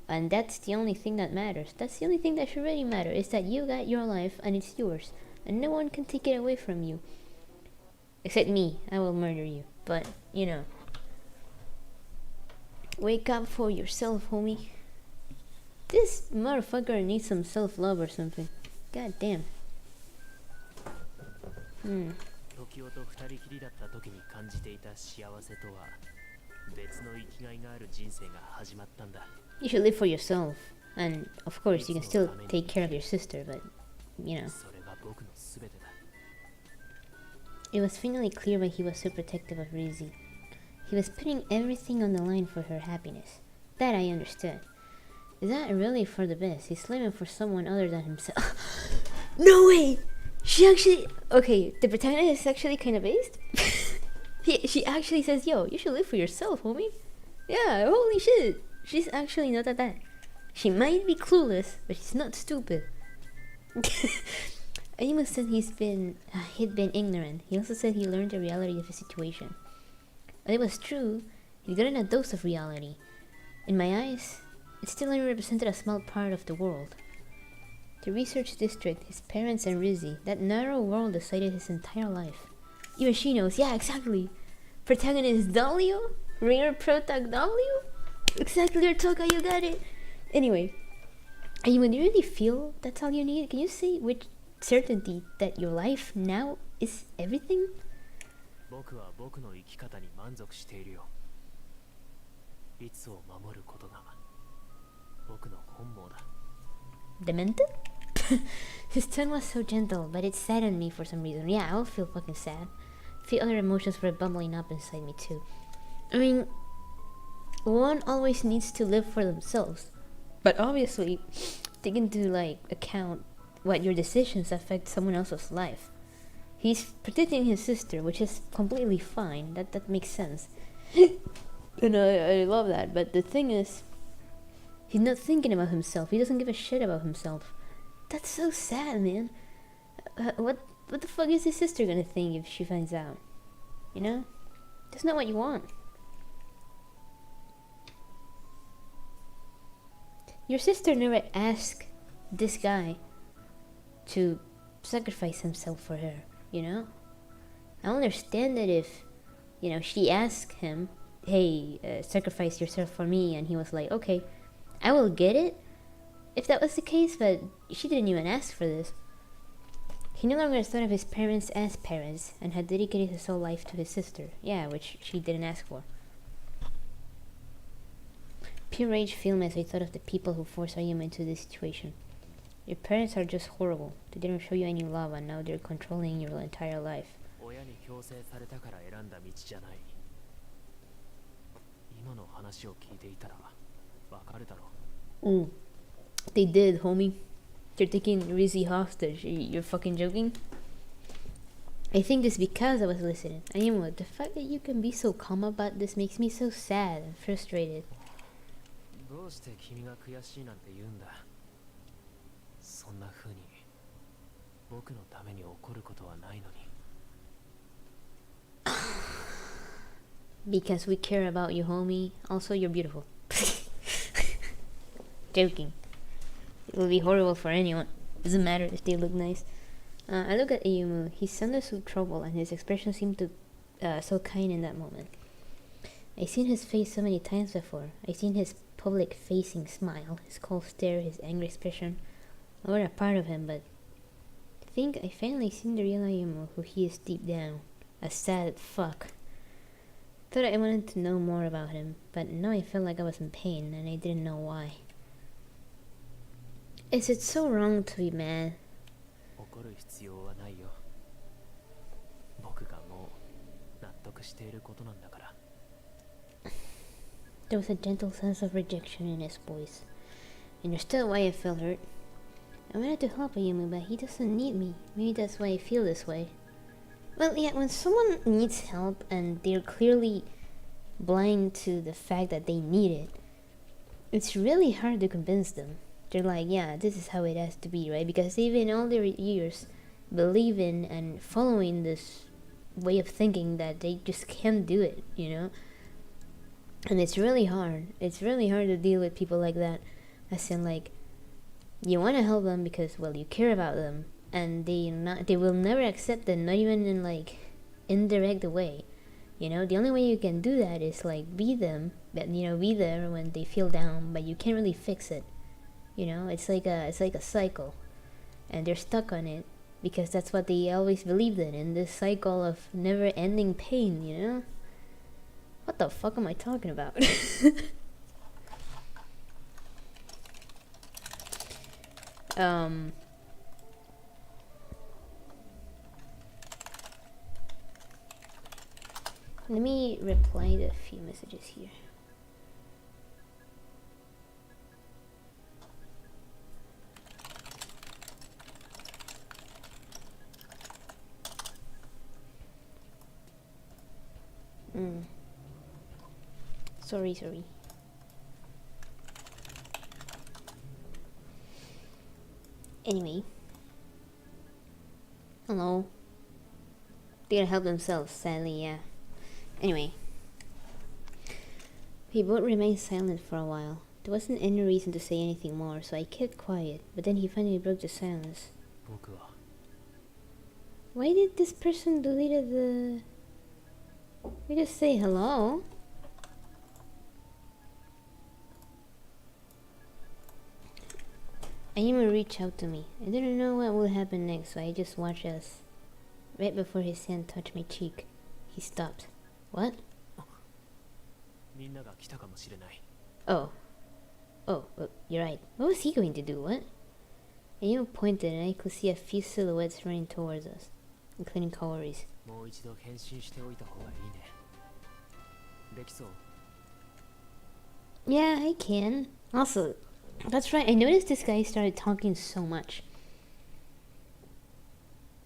Speaker 1: And that's the only thing that matters. That's the only thing that should really matter, is that you got your life and it's yours. And no one can take it away from you. Except me. I will murder you. But, you know. Wake up for yourself, homie. This motherfucker needs some self-love or something. God damn.
Speaker 2: 時代と二人きりだった時に感じていた幸せとは別の生きがいがある人生が始まったんだ。
Speaker 1: You should live for yourself. And, of course, you can still take care of your sister, but, you know.
Speaker 2: それが僕の全てだ。
Speaker 1: It was finally clear why he was so protective of Rizzy. He was putting everything on the line for her happiness. That I understood. Is that really for the best? He's living for someone other than himself. No way! She actually... Okay, the protagonist is actually kind of based. She actually says, yo, you should live for yourself, homie. Yeah, holy shit. She's actually not that bad. She might be clueless, but she's not stupid. Ayumu said he'd been ignorant. He also said he learned the reality of the situation. But it was true. He'd gotten a dose of reality. In my eyes, it still only represented a small part of the world. The research district, his parents and Rizzy, that narrow world decided his entire life. Even she knows, yeah, exactly. Protagonist W? Rare protag W? Exactly, Toka, you got it. Anyway, Ayumu, do you really feel that's all you need? Can you say with certainty that your life now is everything?
Speaker 2: 僕は僕の生き方に満足しているよ。いつを守ることが僕の本望だ。
Speaker 1: Demented? His tone was so gentle, but it saddened me for some reason. Yeah, I would feel fucking sad. I feel other emotions were bubbling up inside me too. I mean, one always needs to live for themselves. But obviously, take into account what your decisions affect someone else's life. He's protecting his sister, which is completely fine. That makes sense. And I love that. But the thing is, he's not thinking about himself. He doesn't give a shit about himself. That's so sad, man. What the fuck is his sister gonna think if she finds out? You know? That's not what you want. Your sister never asked this guy to sacrifice himself for her, you know? I understand that if, you know, she asked him, hey, sacrifice yourself for me, and he was like, okay, I will get it, if that was the case, but she didn't even ask for this. He no longer thought of his parents as parents, and had dedicated his whole life to his sister, yeah, which she didn't ask for. Pure rage filled me as I thought of the people who forced Ayumu into this situation. Your parents are just horrible. They didn't show you any love, and now they're controlling your entire life.
Speaker 2: 親に強制されたから選んだ道じゃない。今の話を聞いていたらわかるだろう。
Speaker 1: They did, homie. You're taking Rizzy hostage. You're fucking joking? I think this because I was listening. Ayumu, the fact that you can be so calm about this makes me so sad and frustrated.
Speaker 2: どうして君が悔しいなんて言うんだ。そんな風に僕のために怒ることはないのに。
Speaker 1: Because we care about you, homie. Also, you're beautiful. Joking. It would be horrible for anyone. Doesn't matter if they look nice. I look at Ayumu. He sounded so troubled, and his expression seemed to so kind in that moment. I've seen his face so many times before. I've seen his public-facing smile, his cold stare, his angry expression. All were a part of him, but think I finally seen the real Ayumu, who he is deep down. A sad fuck. Thought I wanted to know more about him, but now I felt like I was in pain and I didn't know why. Is it so wrong to be mad?
Speaker 2: 怒る必要はないよ。僕がもう納得していることなんだから。
Speaker 1: There was a gentle sense of rejection in his voice. I understood why I felt hurt. I wanted to help Ayumu, but he doesn't need me. Maybe that's why I feel this way. Well, yeah, when someone needs help and they're clearly blind to the fact that they need it, it's really hard to convince them. They're like, yeah, this is how it has to be, right? Because they've been all their years believing and following this way of thinking that they just can't do it, you know? And it's really hard. It's really hard to deal with people like that. As in, like, you want to help them because, well, you care about them, and they will never accept it, not even in like indirect way, you know. The only way you can do that is like be them, but you know, be there when they feel down, but you can't really fix it, you know. It's like a cycle, and they're stuck on it because that's what they always believed in this cycle of never ending pain, you know. What the fuck am I talking about? Let me reply to a few messages here. Sorry. Anyway. Hello. They gotta help themselves, sadly, yeah. Anyway. We both remained silent for a while. There wasn't any reason to say anything more, so I kept quiet, but then he finally broke the silence. Why did this person delete the... We just say hello? Ayumu reached out to me. I didn't know what would happen next, so I just watched as... Right before his hand touched my cheek, he stopped. What? Oh, you're right. What was he going to do? What? Ayumu pointed and I could see a few silhouettes running towards us, including Kaori's. Yeah, I can. Also, that's right, I noticed this guy started talking so much.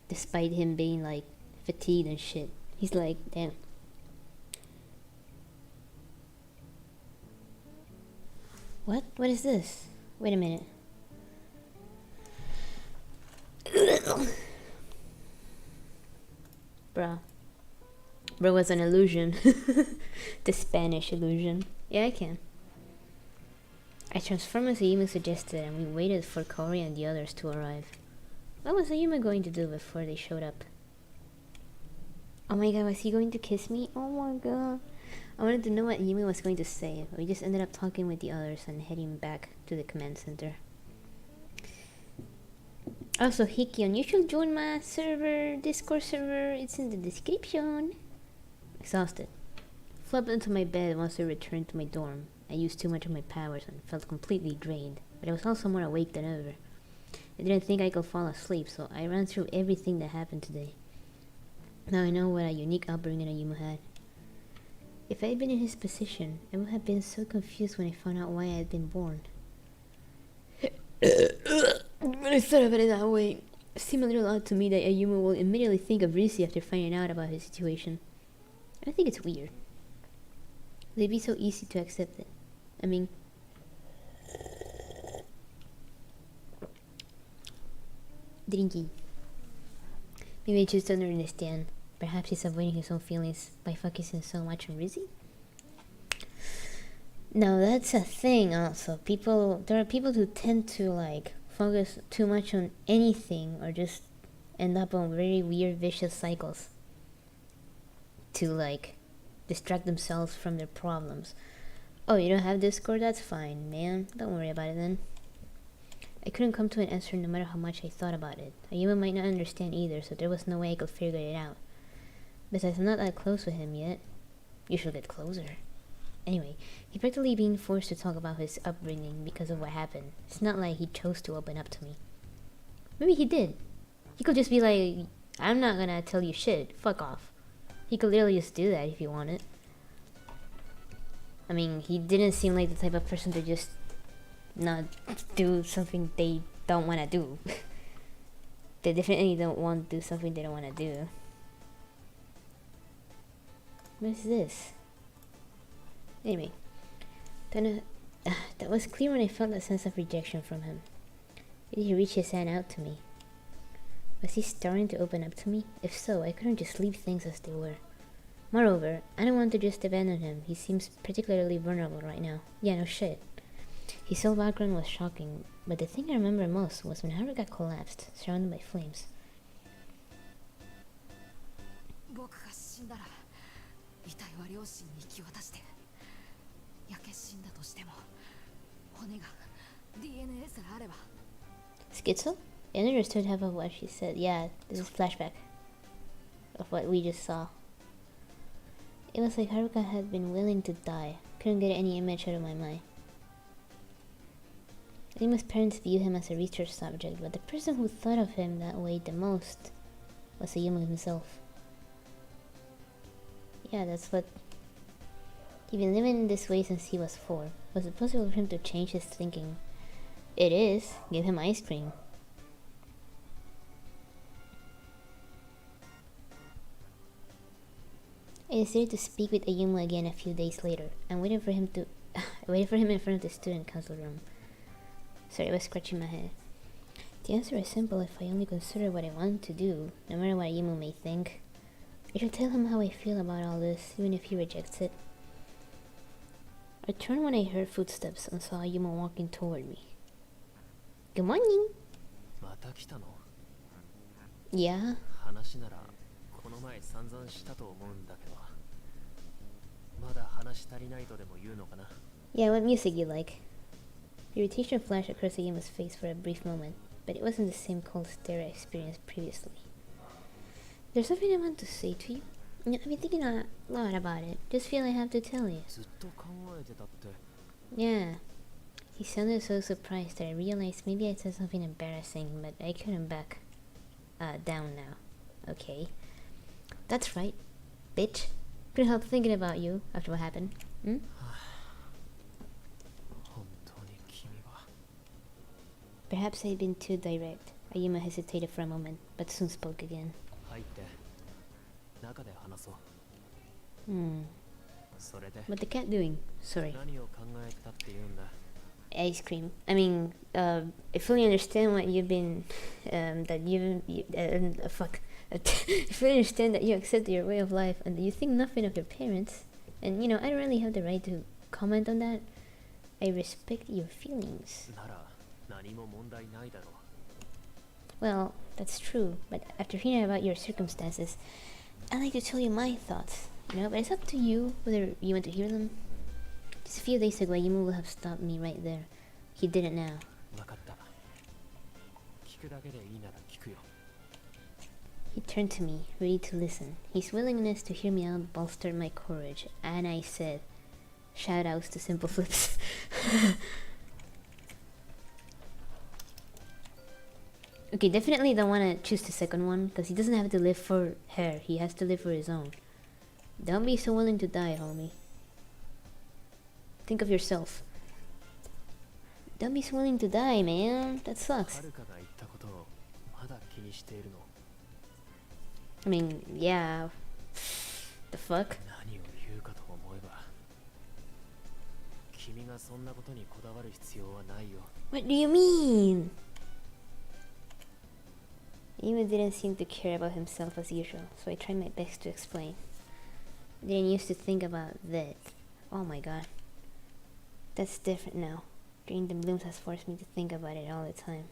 Speaker 1: Despite him being like fatigued and shit. He's like, damn. What? What is this? Wait a minute. Bruh. Bro was an illusion. The Spanish illusion. Yeah, I can. I transformed as Ayumu suggested and we waited for Kaori and the others to arrive. What was Ayumu going to do before they showed up? Oh my god, was he going to kiss me? Oh my god. I wanted to know what Ayumu was going to say, but we just ended up talking with the others and heading back to the command center. Also, Hikion, you should join my server, Discord server, it's in the description. Exhausted. Flopped into my bed once I returned to my dorm. I used too much of my powers and felt completely drained, but I was also more awake than ever. I didn't think I could fall asleep, so I ran through everything that happened today. Now I know what a unique upbringing Ayumu had. If I had been in his position, I would have been so confused when I found out why I had been born. When I thought about it that way, it seemed a little odd to me that Ayumu will immediately think of Rishi after finding out about his situation. I think it's weird. It'd be so easy to accept it. I mean... Drinky. Maybe I just don't understand. Perhaps he's avoiding his own feelings by focusing so much on Rizzy? No, that's a thing also. There are people who tend to like focus too much on anything or just end up on very weird vicious cycles to like distract themselves from their problems. Oh, you don't have Discord? That's fine, man. Don't worry about it then. I couldn't come to an answer no matter how much I thought about it. Ayuma might not understand either, so there was no way I could figure it out. Besides, I'm not that close with him yet. You should get closer. Anyway, he practically being forced to talk about his upbringing because of what happened. It's not like he chose to open up to me. Maybe he did. He could just be like, I'm not gonna tell you shit. Fuck off. He could literally just do that if he wanted. I mean, he didn't seem like the type of person to just not do something they don't want to do. They definitely don't want to do something they don't want to do. What is this? Anyway, then that was clear when I felt that sense of rejection from him. Did he reach his hand out to me? Was he starting to open up to me? If so, I couldn't just leave things as they were. Moreover, I don't want to just abandon him. He seems particularly vulnerable right now. Yeah, no shit. His whole background was shocking, but the thing I remember most was when Haruka collapsed, surrounded by flames. Schizo? I understood half of what she said. Yeah, this is flashback of what we just saw. It was like Haruka had been willing to die. Couldn't get any image out of my mind. Ayuma's parents view him as a research subject, but the person who thought of him that way the most was Ayuma himself. Yeah, that's what... He'd been living this way since he was 4. Was it possible for him to change his thinking? It is. Give him ice cream. I decided to speak with Ayuma again a few days later. I waited for him in front of the student council room. Sorry, I was scratching my head. The answer is simple if I only consider what I want to do, no matter what Ayuma may think. I should tell him how I feel about all this, even if he rejects it. I turned when I heard footsteps and saw Ayuma walking toward me. Good morning! Yeah? Yeah, what music you like? Irritation flashed across Ayuma's face for a brief moment, but it wasn't the same cold stare I experienced previously. There's something I want to say to you. I've been thinking a lot about it. Just feel I have to tell you. Yeah. He sounded so surprised that I realized maybe I said something embarrassing, but I couldn't back down now. Okay. That's right, bitch. Couldn't help thinking about you after what happened. Hmm? Perhaps I'd been too direct. Ayuma hesitated for a moment, but soon spoke again. What the cat doing? Sorry. Ice cream. I mean, I fully understand what you've been, fuck. I fully understand that you accept your way of life and that you think nothing of your parents. And, I don't really have the right to comment on that. I respect your feelings. Well, that's true, but after hearing about your circumstances, I'd like to tell you my thoughts, but it's up to you whether you want to hear them. Just a few days ago, Ayuma would have stopped me right there. He didn't now. He turned to me, ready to listen. His willingness to hear me out bolstered my courage, and I said, shoutouts to Simple Flips. Okay, definitely don't want to choose the second one, because he doesn't have to live for her. He has to live for his own. Don't be so willing to die, homie. Think of yourself. Don't be so willing to die, man. That sucks. I mean, yeah. The fuck? What do you mean? Ayuma didn't seem to care about himself as usual, so I tried my best to explain. I didn't used to think about that. Oh my god. That's different now. Green the Blooms has forced me to think about it all the time.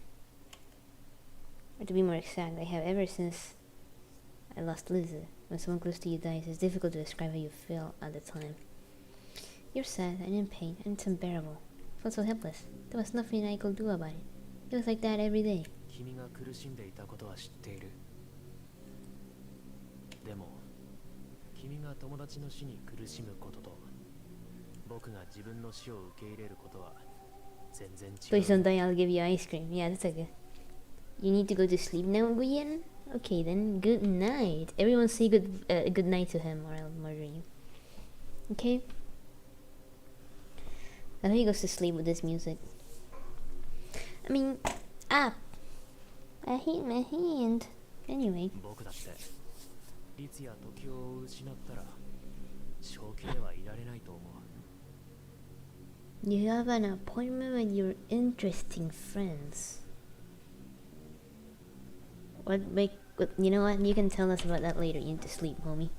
Speaker 1: Or to be more exact, I have ever since I lost Lizzie. When someone close to you dies, it's difficult to describe how you feel at the time. You're sad and in pain, and it's unbearable. I felt so helpless. There was nothing I could do about it. It was like that every day.
Speaker 2: 君が苦しんでいたことは知っている。でも君が友達の死に苦しむことと僕が自分の死を受け入れることは全然違う。
Speaker 1: Please don't die, I'll give you ice cream. Yeah, that's okay. You need to go to sleep now, Guyen? Okay then, good night. Everyone say good night to him or I'll murder you. Okay? I hope he goes to sleep with this music. I mean, I hate my hand. Anyway.
Speaker 2: 僕だって律や時を失ったら正気ではいられないと思う。
Speaker 1: You have an appointment with your interesting friends. You know what? You can tell us about that later. You need to sleep, homie.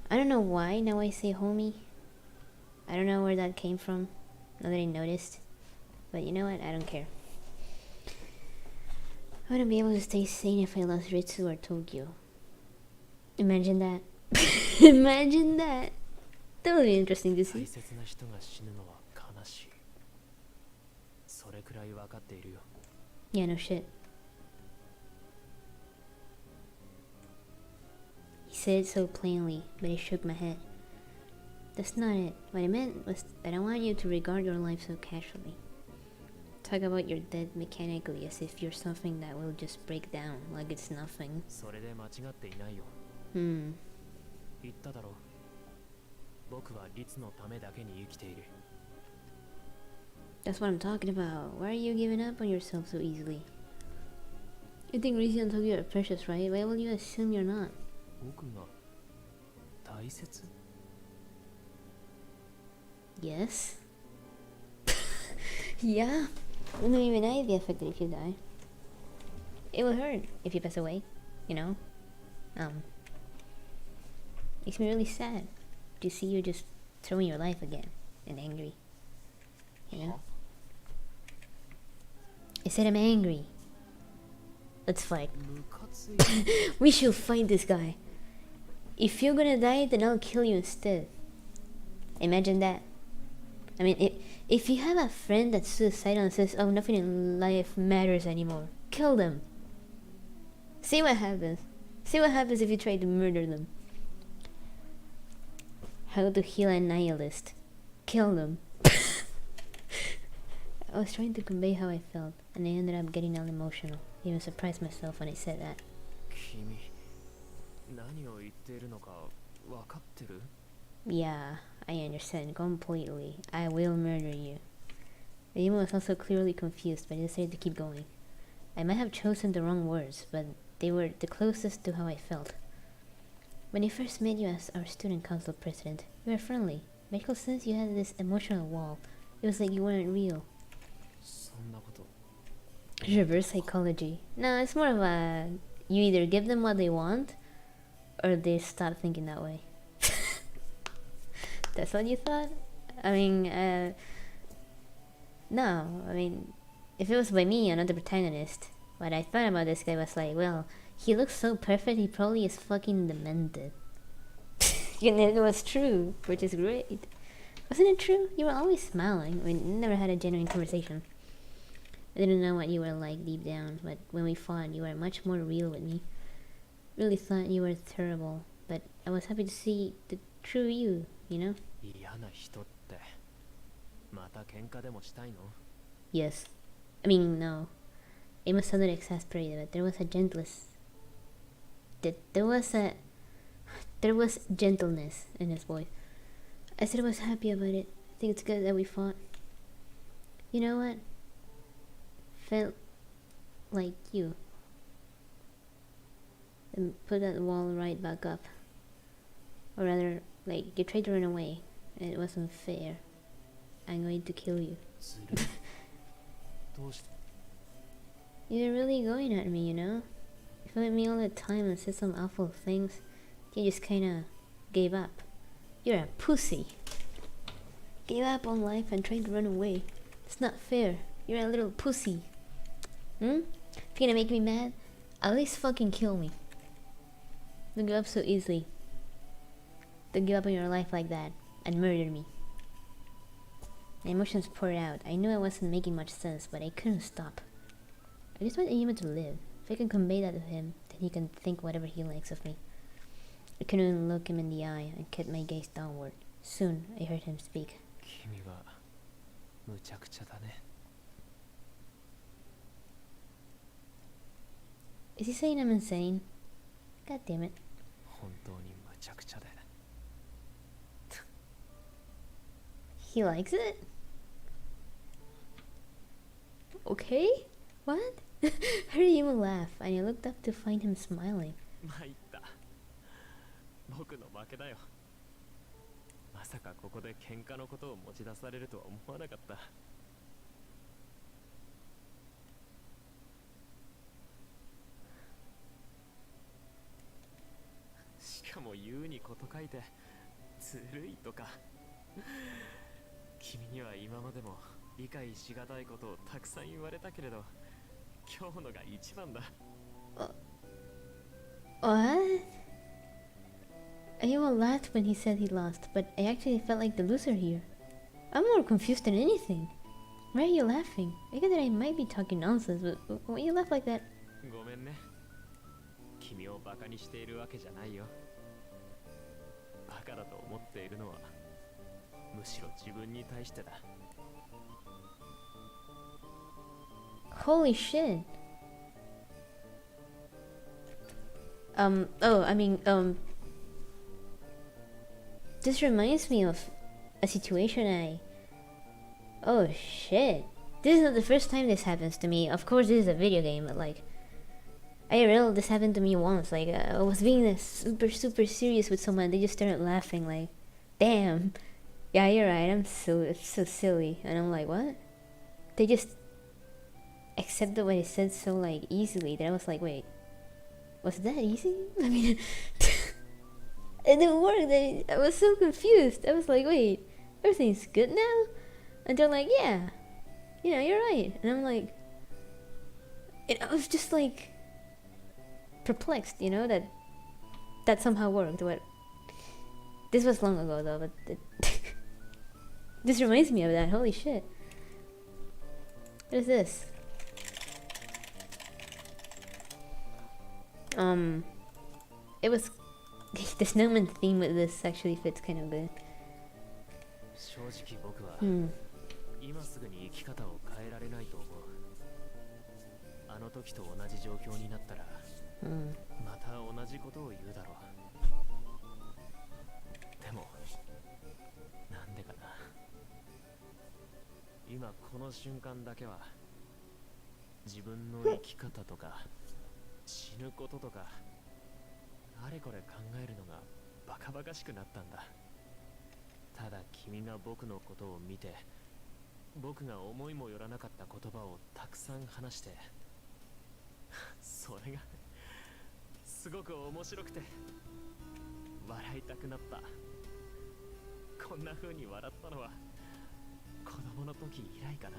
Speaker 1: I don't know why now I say homie. I don't know where that came from. Now that I noticed. But you know what? I don't care. I wouldn't be able to stay sane if I lost Ritsu or Tokyo. Imagine that. Imagine that. That would be interesting to see.
Speaker 2: 大切な人が死ぬのは悲しい。それくらい分かっているよ。
Speaker 1: Yeah, no shit. He said it so plainly, but I shook my head. That's not it. What I meant was that I want you to regard your life so casually. Talk about your death mechanically as if you're something that will just break down, like it's nothing.
Speaker 2: それで間違っていないよ。
Speaker 1: Hmm.
Speaker 2: 言っただろう。僕は律のためだけに生きている。
Speaker 1: That's what I'm talking about. Why are you giving up on yourself so easily? You think Rizu and Tokyo are precious, right? Why will you assume you're not?
Speaker 2: 僕が大切？
Speaker 1: Yes. Yeah. No, even I'd be affected if you die. It will hurt if you pass away, you know? Makes me really sad to see you just throwing your life again and angry. You know? I said I'm angry. Let's fight.
Speaker 2: ムカついて
Speaker 1: We should fight this guy. If you're gonna die, then I'll kill you instead. Imagine that. I mean, if you have a friend that's suicidal and says, oh, nothing in life matters anymore, kill them. See what happens. See what happens if you try to murder them. How to heal a nihilist. Kill them. I was trying to convey how I felt, and I ended up getting all emotional. I even surprised myself when I said that.
Speaker 2: 君何を言っているのか分かってる？
Speaker 1: Yeah, I understand completely. I will murder you. The demon was also clearly confused, but I decided to keep going. I might have chosen the wrong words, but they were the closest to how I felt. When I first met you as our student council president, you were friendly. Medical sense you had this emotional wall. It was like you weren't real.
Speaker 2: そんなこと。
Speaker 1: Reverse psychology. No, it's more of a you either give them what they want or they stop thinking that way. That's what you thought? I mean, no. I mean, if it was by me, another protagonist, what I thought about this guy was like, well, he looks so perfect, he probably is fucking demented. And it was true, which is great. Wasn't it true? You were always smiling. We never had a genuine conversation. I didn't know what you were like deep down, but when we fought, you were much more real with me. Really thought you were terrible, but I was happy to see the true you, you know?
Speaker 2: 嫌な人ってまた喧嘩でもしたいの？
Speaker 1: Yes. I mean, no. It must sound exasperated, but there was a there was gentleness in his voice. I said I was happy about it. I think it's good that we fought. You know what? Felt like you. And put that wall right back up. Or rather, like, you tried to run away, and it wasn't fair. I'm going to kill you.
Speaker 2: ずるい。どうして？
Speaker 1: You're really going at me, you know? You fell at me all the time and said some awful things. You just kinda gave up. You're a pussy. Gave up on life and tried to run away. It's not fair. You're a little pussy. Hmm? If you're gonna make me mad, at least fucking kill me. Don't give up so easily. Don't give up on your life like that and murder me. My emotions poured out. I knew I wasn't making much sense, but I couldn't stop. I just want Ayuma to live. If I can convey that to him, then he can think whatever he likes of me. I couldn't even look him in the eye and kept my gaze downward. Soon, I heard him speak.
Speaker 2: 君はむちゃくちゃだね。
Speaker 1: Is he saying I'm insane? God damn it.
Speaker 2: 本当にむちゃくちゃで。
Speaker 1: He likes it? Okay? What? I heard Ayuma laugh, and I looked up to find him smiling.
Speaker 2: 参った。僕の負けだよ。まさかここで喧嘩のことを持ち出されるとは思わなかった。しかも言うにこと書いてずるいとか。君には今までも理解しがたいことをたくさん言われたけれど、今日のが一番だ。
Speaker 1: What? Ayuma laughed when he said he lost, but I actually felt like the loser here. I'm more confused than anything. Why are you laughing? I get that I might be talking nonsense, but why you laugh like that?
Speaker 2: ごめんね。君をバカにしているわけじゃないよ。バカだと思っているのはむしろ自分に対してだ。
Speaker 1: Holy shit. This reminds me of a situation Oh shit. This is not the first time this happens to me. Of course this is a video game, but like IRL, this happened to me once. Like I was being super serious with someone, they just started laughing like, damn. Yeah, you're right, it's so silly. And I'm like, what? They just accepted what I said so like easily that I was like, wait, was that easy? I mean, it didn't work. I was so confused. I was like, wait, everything's good now? And they're like, yeah, you know, you're right. And I'm like, I was just like perplexed, you know, that somehow worked. What? This was long ago though, but this reminds me of that. Holy shit. What is this? It was the snowman theme with this actually fits kind of good.
Speaker 2: 正直僕は今すぐに生き方を変えられないと思う。あの時と同じ状況になったらまた同じことを言うだろう。でもなんでかな。今この瞬間だけは自分の生き方とか死ぬこととかあれこれ考えるのがバカバカしくなったんだ。ただ君が僕のことを見て、僕が思いもよらなかった言葉をたくさん話して、それがすごく面白くて笑いたくなった。こんな風に笑ったのは子供の時以来かな。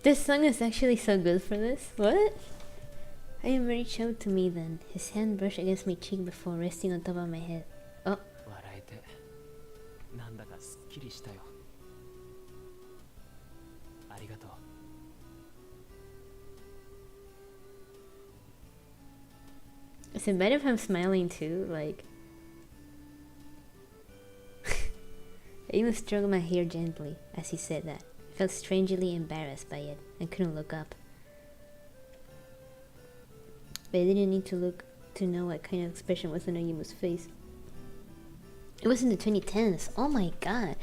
Speaker 1: This song is actually so good for this. What? I am very choked to me then. His hand brushed against my cheek before resting on top of my head. Oh.
Speaker 2: 笑えてなんだかすっきりしたよ。ありがとう。
Speaker 1: Is it better if I'm smiling too? Like I even stroked my hair gently as he said that. I felt strangely embarrassed by it and couldn't look up. But I didn't need to look to know what kind of expression was on Ayuma's face. It was in the 2010s. Oh my god.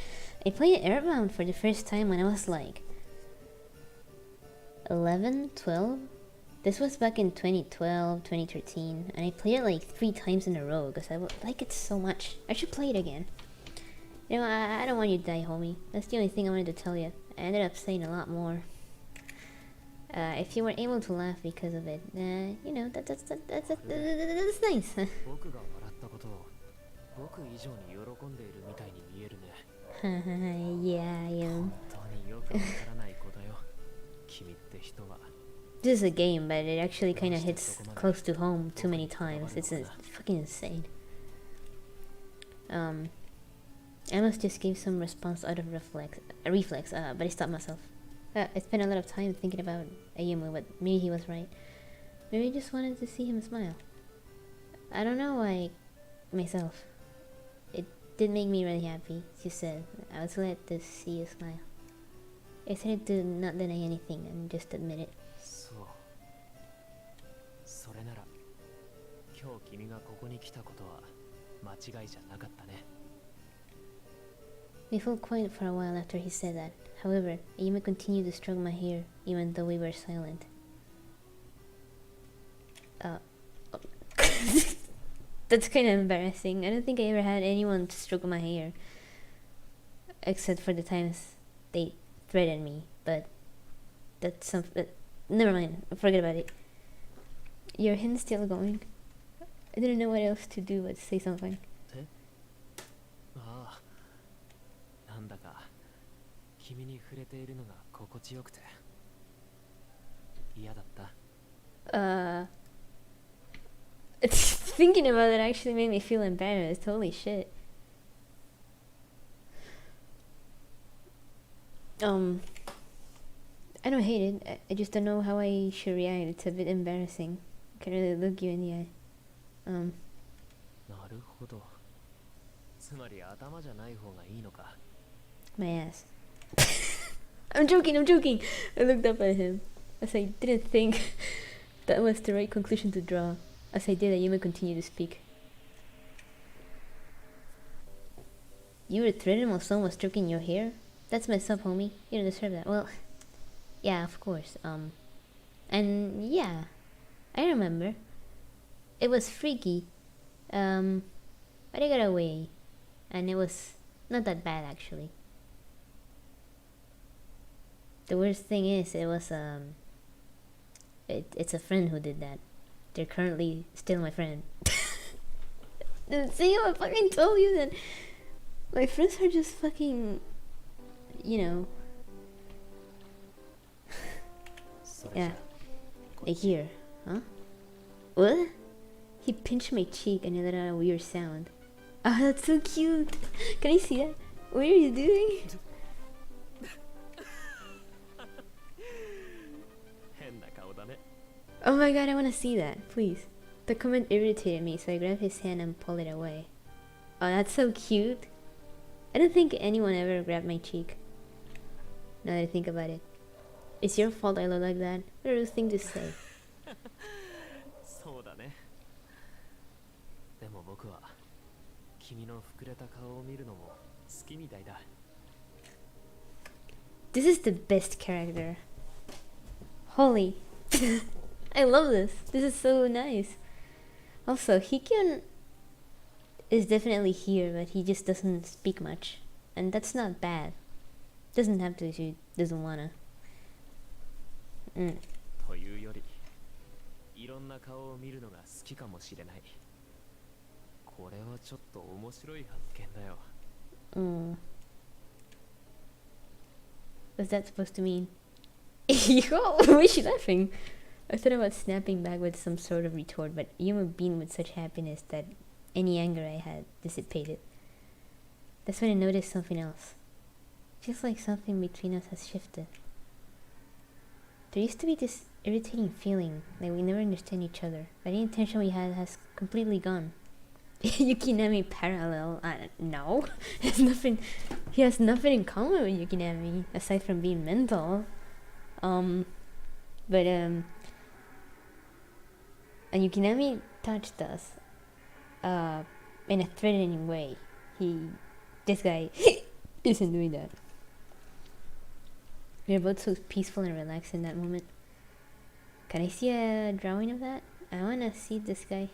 Speaker 1: I played Airbound for the first time when I was like 11, 12? This was back in 2012, 2013, and I played it like 3 times in a row because I like it so much. I should play it again. You know, I don't want you to die, homie. That's the only thing I wanted to tell you. I ended up saying a lot more. If you weren't able to laugh because of it, you know, that's nice.
Speaker 2: 僕が笑ったことを僕以上に喜んでいるみたいに見えるね。
Speaker 1: Yeah, I am.
Speaker 2: 本当によくわからない子だよ。君って人は。
Speaker 1: This is a game, but it actually kind of hits close to home too many times. It's fucking insane. I must just give some response out of reflex, but I stopped myself. I spent a lot of time thinking about Ayumu, but maybe he was right. Maybe I just wanted to see him smile. I don't know why myself. It did make me really happy, she said. I was glad to see you smile. I decided to not deny anything and just admit it.
Speaker 2: そう。それなら、今日君がここに来たことは間違いじゃなかったね。
Speaker 1: We felt quiet for a while after he said that. However, Ayumu continued to stroke my hair, even though we were silent. That's kind of embarrassing. I don't think I ever had anyone stroke my hair. Except for the times they threatened me. But that's something... never mind. Forget about it. Your hand's still going. I didn't know what else to do but say something.
Speaker 2: ああ、なんだか君に触れているのが心地よくて嫌だった。
Speaker 1: Thinking about it actually made me feel embarrassed. Holy shit. I don't hate it. I just don't know how I should react. It's a bit embarrassing. I can't really look you in the eye.
Speaker 2: なるほど。つまり頭じゃない方がいいのか。
Speaker 1: My ass. I'm joking. I looked up at him as I didn't think that was the right conclusion to draw. As I did, Ayumu continued to speak. You were threatened while someone was stroking your hair? That's messed up, homie. You don't deserve that. Well, yeah, of course. And yeah, I remember. It was freaky. But I got away. And it was not that bad, actually. The worst thing is, it was, it's a friend who did that. They're currently still my friend. See, I fucking told you that my friends are just fucking, you know. Yeah. Like here, huh? What? He pinched my cheek and he let out a weird sound. Oh, that's so cute. Can I see that? What are you doing? Oh my god, I want to see that, please. The comment irritated me, so I grabbed his hand and pulled it away. Oh, that's so cute. I don't think anyone ever grabbed my cheek. Now that I think about it. It's your fault I look like that. What a rude thing to say.
Speaker 2: そうだね。でも僕は君の膨れた顔を見るのも好きみたいだ。
Speaker 1: This is the best character. Holy. I love this. This is so nice. Also, Hikyun is definitely here, but he just doesn't speak much. And that's not bad. Doesn't have to if he doesn't wanna.
Speaker 2: というより、いろんな顔を見るのが好きかもしれない。これはちょっと面白い発見だよ。
Speaker 1: What's that supposed to mean? Yo, why is she laughing? I thought about snapping back with some sort of retort, but Yuma beamed with such happiness that any anger I had dissipated. That's when I noticed something else. Feels like something between us has shifted. There used to be this irritating feeling that we never understand each other, but any intention we had has completely gone. Yukinami parallel? No. He has nothing in common with Yukinami, aside from being mental. And Yukinami touched us in a threatening way. This guy isn't doing that. We were both so peaceful and relaxed in that moment. Can I see a drawing of that? I wanna see this guy.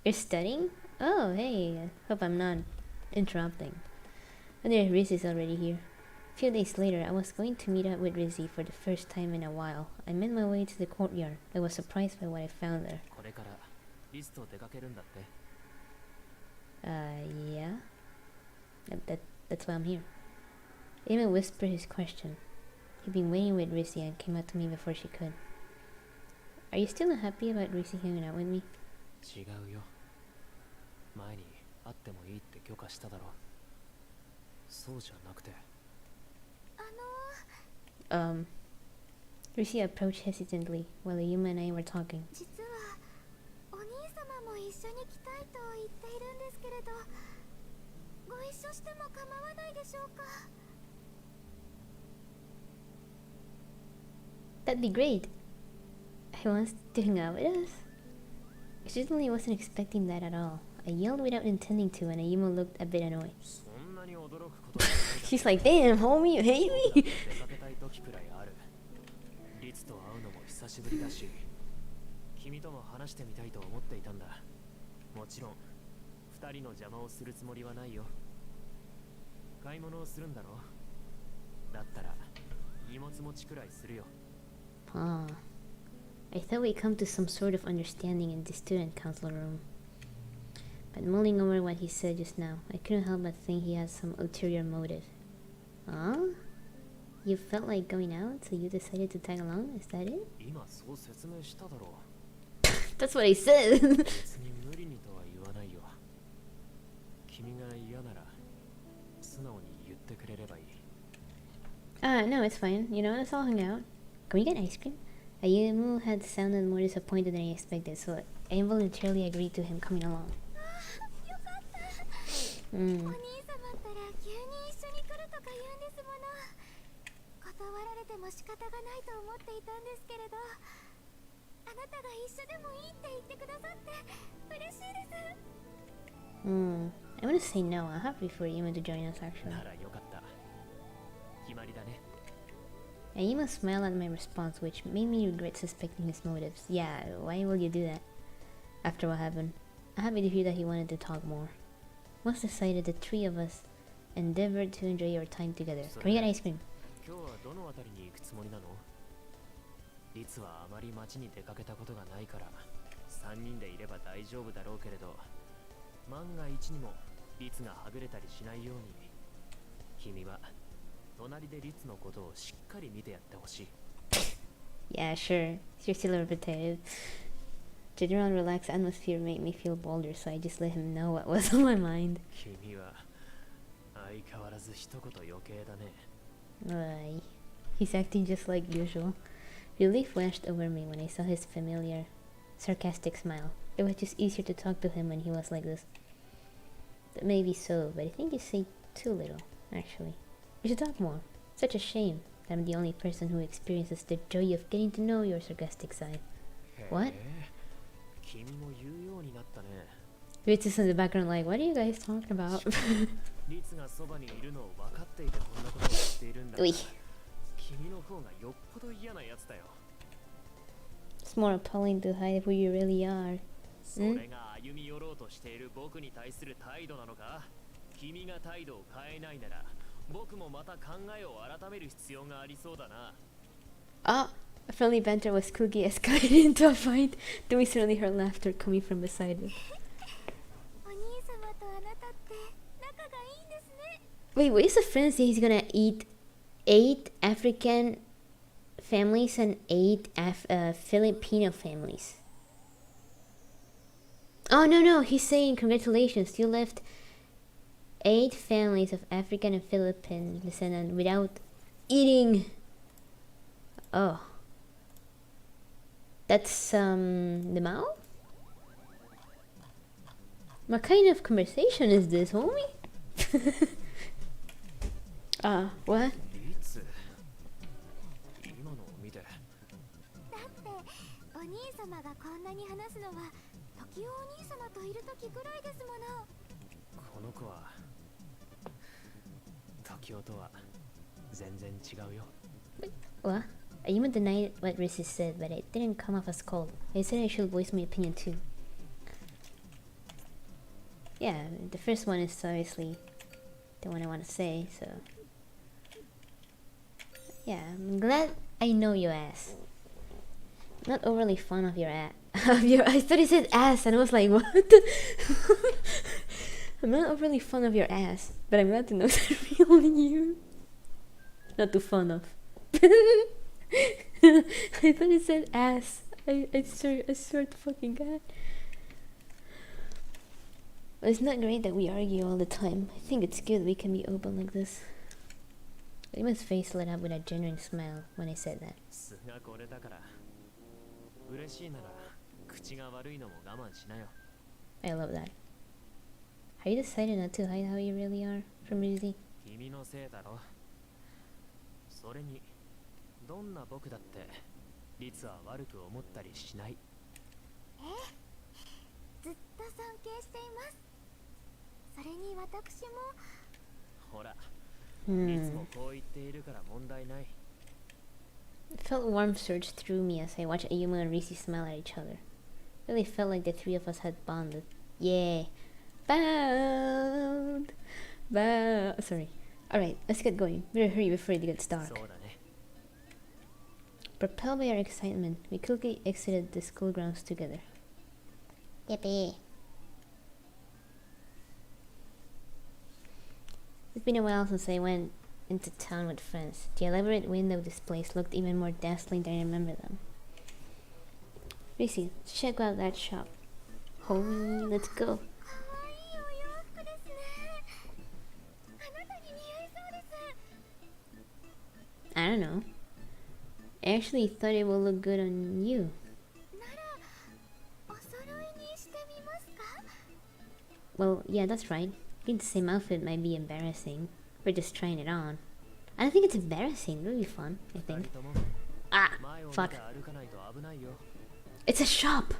Speaker 1: You're studying? Oh, hey, I hope I'm not interrupting. And there, Riz is already here. A few days later, I was going to meet up with Rizzy for the first time in a while. I made my way to the courtyard. I was surprised by what I found there. Yeah? That's why I'm here. Amy whispered his question. He'd been waiting with Rizzy and came up to me before she could. Are you still not happy about Rizzy hanging out with me?
Speaker 2: 違うよ。前に会ってもいいって許可しただろ。そうじゃなくて。
Speaker 1: Rishi approached hesitantly while Yuma and I were talking.
Speaker 3: 実はお兄様も一緒に来たいと言っているんですけれど、ご一緒しても構わないでしょうか。
Speaker 1: That'd be great. He wants to hang out with us? I certainly wasn't expecting that at all. I yelled without intending to, and Ayumu looked a bit annoyed.
Speaker 2: そんなに驚くことじゃないだろう。
Speaker 1: She's like, damn, homie, you hate
Speaker 2: 出
Speaker 1: me?
Speaker 2: かけたい時くらいある。リツと会うのも久しぶりだし、君とも話してみたいと思っていたんだ。もちろん二人の邪魔をするつもりはないよ。買い物をするんだろう。だったら荷物持ちくらいするよ。
Speaker 1: Ah. I thought we'd come to some sort of understanding in the student council room. But mulling over what he said just now, I couldn't help but think he had some ulterior motive. Huh? You felt like going out, so you decided to tag along? Is that it?
Speaker 2: 今そう説明しただろ
Speaker 1: That's what I said!
Speaker 2: う。別に無理にとは言わないよ。君が嫌なら素直に言ってくれればいい。
Speaker 1: No, it's fine. You know, let's all hang out. Can we get ice cream? Ayumu had sounded more disappointed than I expected, so I involuntarily agreed to him coming along.
Speaker 3: よかった。お
Speaker 1: Mm.
Speaker 3: 兄様ったら急に一緒に来るとか言うんですもの。断られても仕方がないと思っていたんですけれど、あなたが一緒でもいいって言ってくださって嬉しいです。
Speaker 1: I want to say no. I'm happy for Ayumu to join us, actually.
Speaker 2: ならよかった。決まりだね。
Speaker 1: Ayumu smiled at my response, which made me regret suspecting his motives. Yeah, why will you do that? After what happened, I'm happy to hear that he wanted to talk more. Once decided, the three of us endeavored to enjoy our time together. Can we get ice cream?
Speaker 2: 今日はどのあたりに行くつもりなの？リツはあまり街に出かけたことがないから3人でいれば大丈夫だろうけれど、万が一にもリツがはぐれたりしないように君は隣でリツのことをしっかり見てやってほしい。
Speaker 1: Yeah, sure. You're still repetitive. The general relaxed atmosphere made me feel bolder, so I just let him know what was on my mind.
Speaker 2: 君は相変わらず一言余計だね。
Speaker 1: Aye. He's acting just like usual. Relief washed over me when I saw his familiar, sarcastic smile. It was just easier to talk to him when he was like this. That may be so, but I think you say too little, actually. We should talk more. Such a shame that I'm the only person who experiences the joy of getting to know your sarcastic side. What?
Speaker 2: へえ、君も言うようになったね。
Speaker 1: Ritsu's in the background like, what are you guys talking about?
Speaker 2: リツがそばにいるのを分かっていてこんなことを言っているんだから、
Speaker 1: Ui.
Speaker 2: 君の方がよっぽど嫌なやつだよ。
Speaker 1: It's more appalling to hide who you really are.
Speaker 2: それが歩み寄ろうとしている僕に対する態度なのか？君が態度を変えないなら僕もまた考えを改める必要がありそうだな。
Speaker 1: Ah! A friendly banter was quickly escalated into a fight. Then we suddenly heard laughter coming from beside us.
Speaker 3: お兄様とあなたって仲がいいんですね。
Speaker 1: Wait, what is the friend say he's gonna eat 8 African families and 8 Filipino families? Oh, no, he's saying congratulations, you left 8 families of African and Philippine descendant without eating. Oh. That's, the Mao? What kind of conversation is this, homie? What?
Speaker 2: リツ、今のを見て。
Speaker 3: だってお兄様がこんなに話すのは時お兄様といる時ぐらいですもの。
Speaker 2: この子は時雄とは全然違うよ。
Speaker 1: What? Ayuma denied what Rishi said, but it didn't come off as cold. I said I should voice my opinion too. Yeah, the first one is obviously the one I want to say, so... Yeah, I'm glad I know your ass. Not overly fond of your ass. I thought he said ass, and I was like, what? I'm not overly fond of your ass, but I'm glad to know that real you. Not too fond of. I thought it said ass. I swear to fucking God. But it's not great that we argue all the time. I think it's good we can be open like this. Rima's face lit up with a genuine smile when I said that.
Speaker 2: 素がこれだから嬉しいなら口が悪いのも我慢しなよ
Speaker 1: I love that. Have you decided not to hide how you really are from Rizzy?
Speaker 2: 君のせいだろそれにどんな僕だって律は悪く思ったりしない
Speaker 3: ずっと尊敬していますそれに私も
Speaker 2: ほら律
Speaker 1: Hmm.
Speaker 2: もこう言っているから問題ない
Speaker 1: It felt warm surge through me as I watched Ayuma and Rizzy smile at each other. Really felt like the three of us had bonded. Yeah. Bound. Bound. Sorry. Alright, let's get going. Better hurry before it gets
Speaker 2: そう
Speaker 1: dark.
Speaker 2: だね
Speaker 1: Propelled by our excitement, we quickly exited the school grounds together. Yippee. It's been a while since I went into town with friends. The elaborate window displays looked even more dazzling than I remember them. Rizzy, let's check out that shop. Homie, let's go.
Speaker 3: かわいいお洋服ですねあなたに似合いそうです
Speaker 1: I don't know. I actually thought it would look good on you.
Speaker 3: ならお揃いにしてみますか
Speaker 1: Well, yeah, that's right. I think the same outfit might be embarrassing. We're just trying it on. I don't think it's embarrassing. It'll be fun, I
Speaker 2: 二
Speaker 1: think.
Speaker 2: 人とも
Speaker 1: Ah,
Speaker 2: 前を見て
Speaker 1: fuck.
Speaker 2: 歩かないと危ないよ
Speaker 1: It's a shop!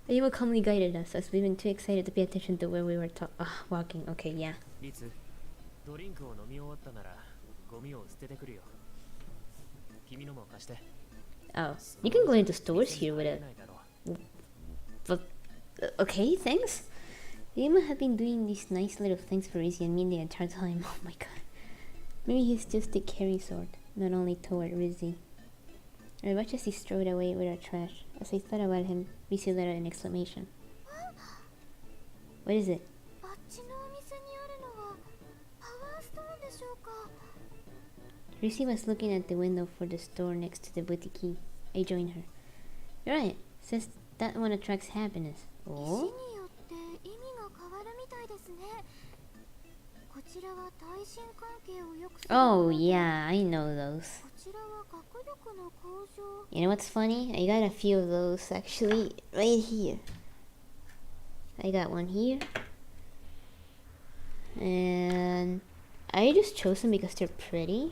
Speaker 1: Ayuma calmly guided us as we've been too excited to pay attention to where we were walking. Okay, yeah.
Speaker 2: 律ドリンクを飲み終わったならゴミを捨ててくるよ君のも貸して
Speaker 1: Oh, you can go into stores here with
Speaker 2: 入れ
Speaker 1: it.
Speaker 2: ないだろ
Speaker 1: But, okay, thanks. Ayuma had been doing these nice little things for Rizzy and me the entire time. Oh my god. Maybe he's just a carry sort, not only toward Rizzy. I watched as he strode away with our trash. As I thought about him, Rizzy let out an exclamation. What is it?
Speaker 3: あっちのお店にあるのはパワーストーンでしょうか
Speaker 1: Rizzy was looking at the window for the store next to the boutique. I joined her. You're right. Says that one attracts happiness.
Speaker 3: 石
Speaker 1: Oh?
Speaker 3: によって意味が変わるみたいですねこちらは対人関係を良くする
Speaker 1: Oh,
Speaker 3: もので
Speaker 1: yeah, I know those.
Speaker 3: こちらは学力の向上
Speaker 1: You know what's funny? I got a few of those actually right here. I got one here. And I just chose them because they're pretty.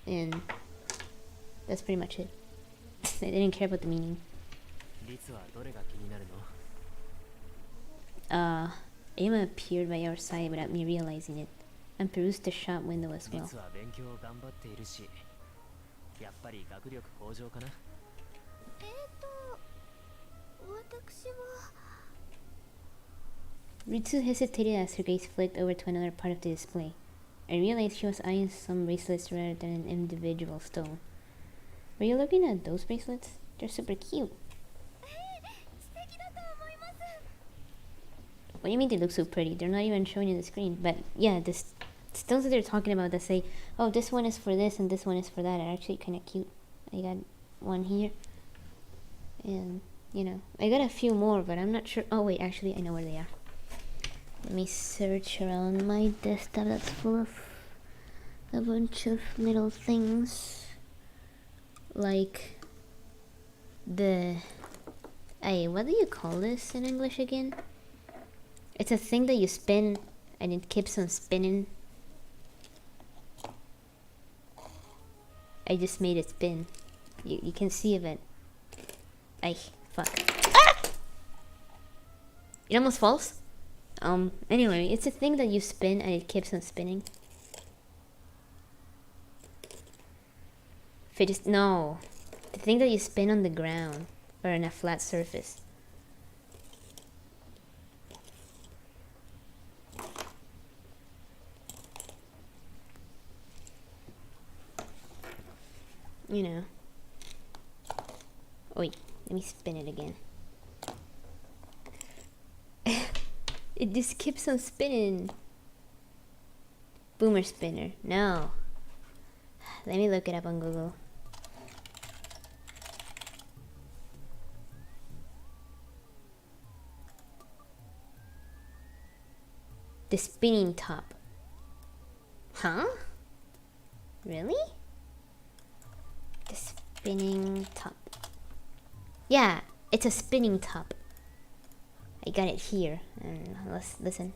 Speaker 1: And that's pretty much it. I didn't care about the meaning.
Speaker 2: 律はどれが気になるの
Speaker 1: Emma appeared by our side without me realizing it, and perused the shop window as well.
Speaker 2: 律は勉強を頑張っているしやっぱり学力向上かな
Speaker 3: 私は
Speaker 1: Ritsu hesitated as her gaze flicked over to another part of the display. I realized she was eyeing some bracelets rather than an individual stone. Were you looking at those bracelets? They're super cute.
Speaker 3: 素敵だと思います
Speaker 1: What do you mean they look so pretty? They're not even showing you the screen. But yeah, the stones that they're talking about that say, oh, this one is for this and this one is for that are actually kind of cute. I got one here. And, you know, I got a few more, but I'm not sure. Oh, wait, actually, I know where they are. Let me search around my desktop that's full of a bunch of little things. Like the... Hey, what do you call this in English again? It's a thing that you spin and it keeps on spinning. I just made it spin. You can see it. Ay, fuck. Ah! It almost falls. Anyway, it's a thing that you spin and it keeps on spinning. If it is, no. The thing that you spin on the ground or on a flat surface. You know. Oh, wait, let me spin it again. It just keeps on spinning. Boomer spinner. No. Let me look it up on Google. The spinning top. Huh? Really? The spinning top. Yeah, it's a spinning top. I got it here. And let's listen.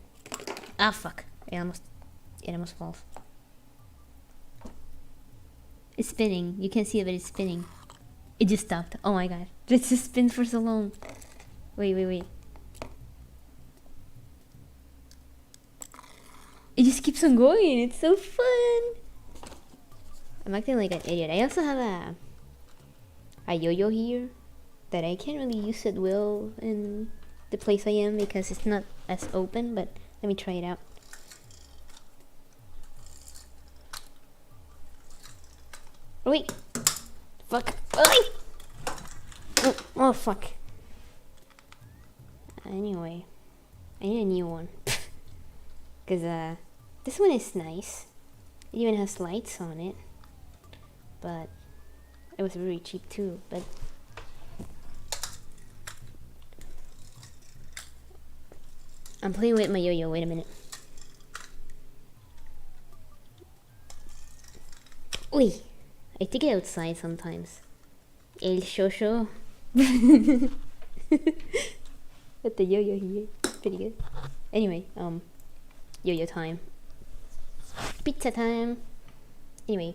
Speaker 1: Ah, fuck. It almost falls. It's spinning. You can't see it, but it's spinning. It just stopped. Oh my god. It just spins for so long. Wait. It just keeps on going. It's so fun. I'm acting like an idiot. I also have a yo-yo here that I can't really use it well in the place I am because it's not as open, but let me try it out. Oh, wait. Fuck. Oh, fuck. Anyway, I need a new one. Because this one is nice. It even has lights on it. But it was very cheap too. But I'm playing with my yo-yo. Wait a minute. Oi! I take it outside sometimes. El shosho. With the yo-yo here. Pretty good. Anyway, yo-yo time. Pizza time. Anyway.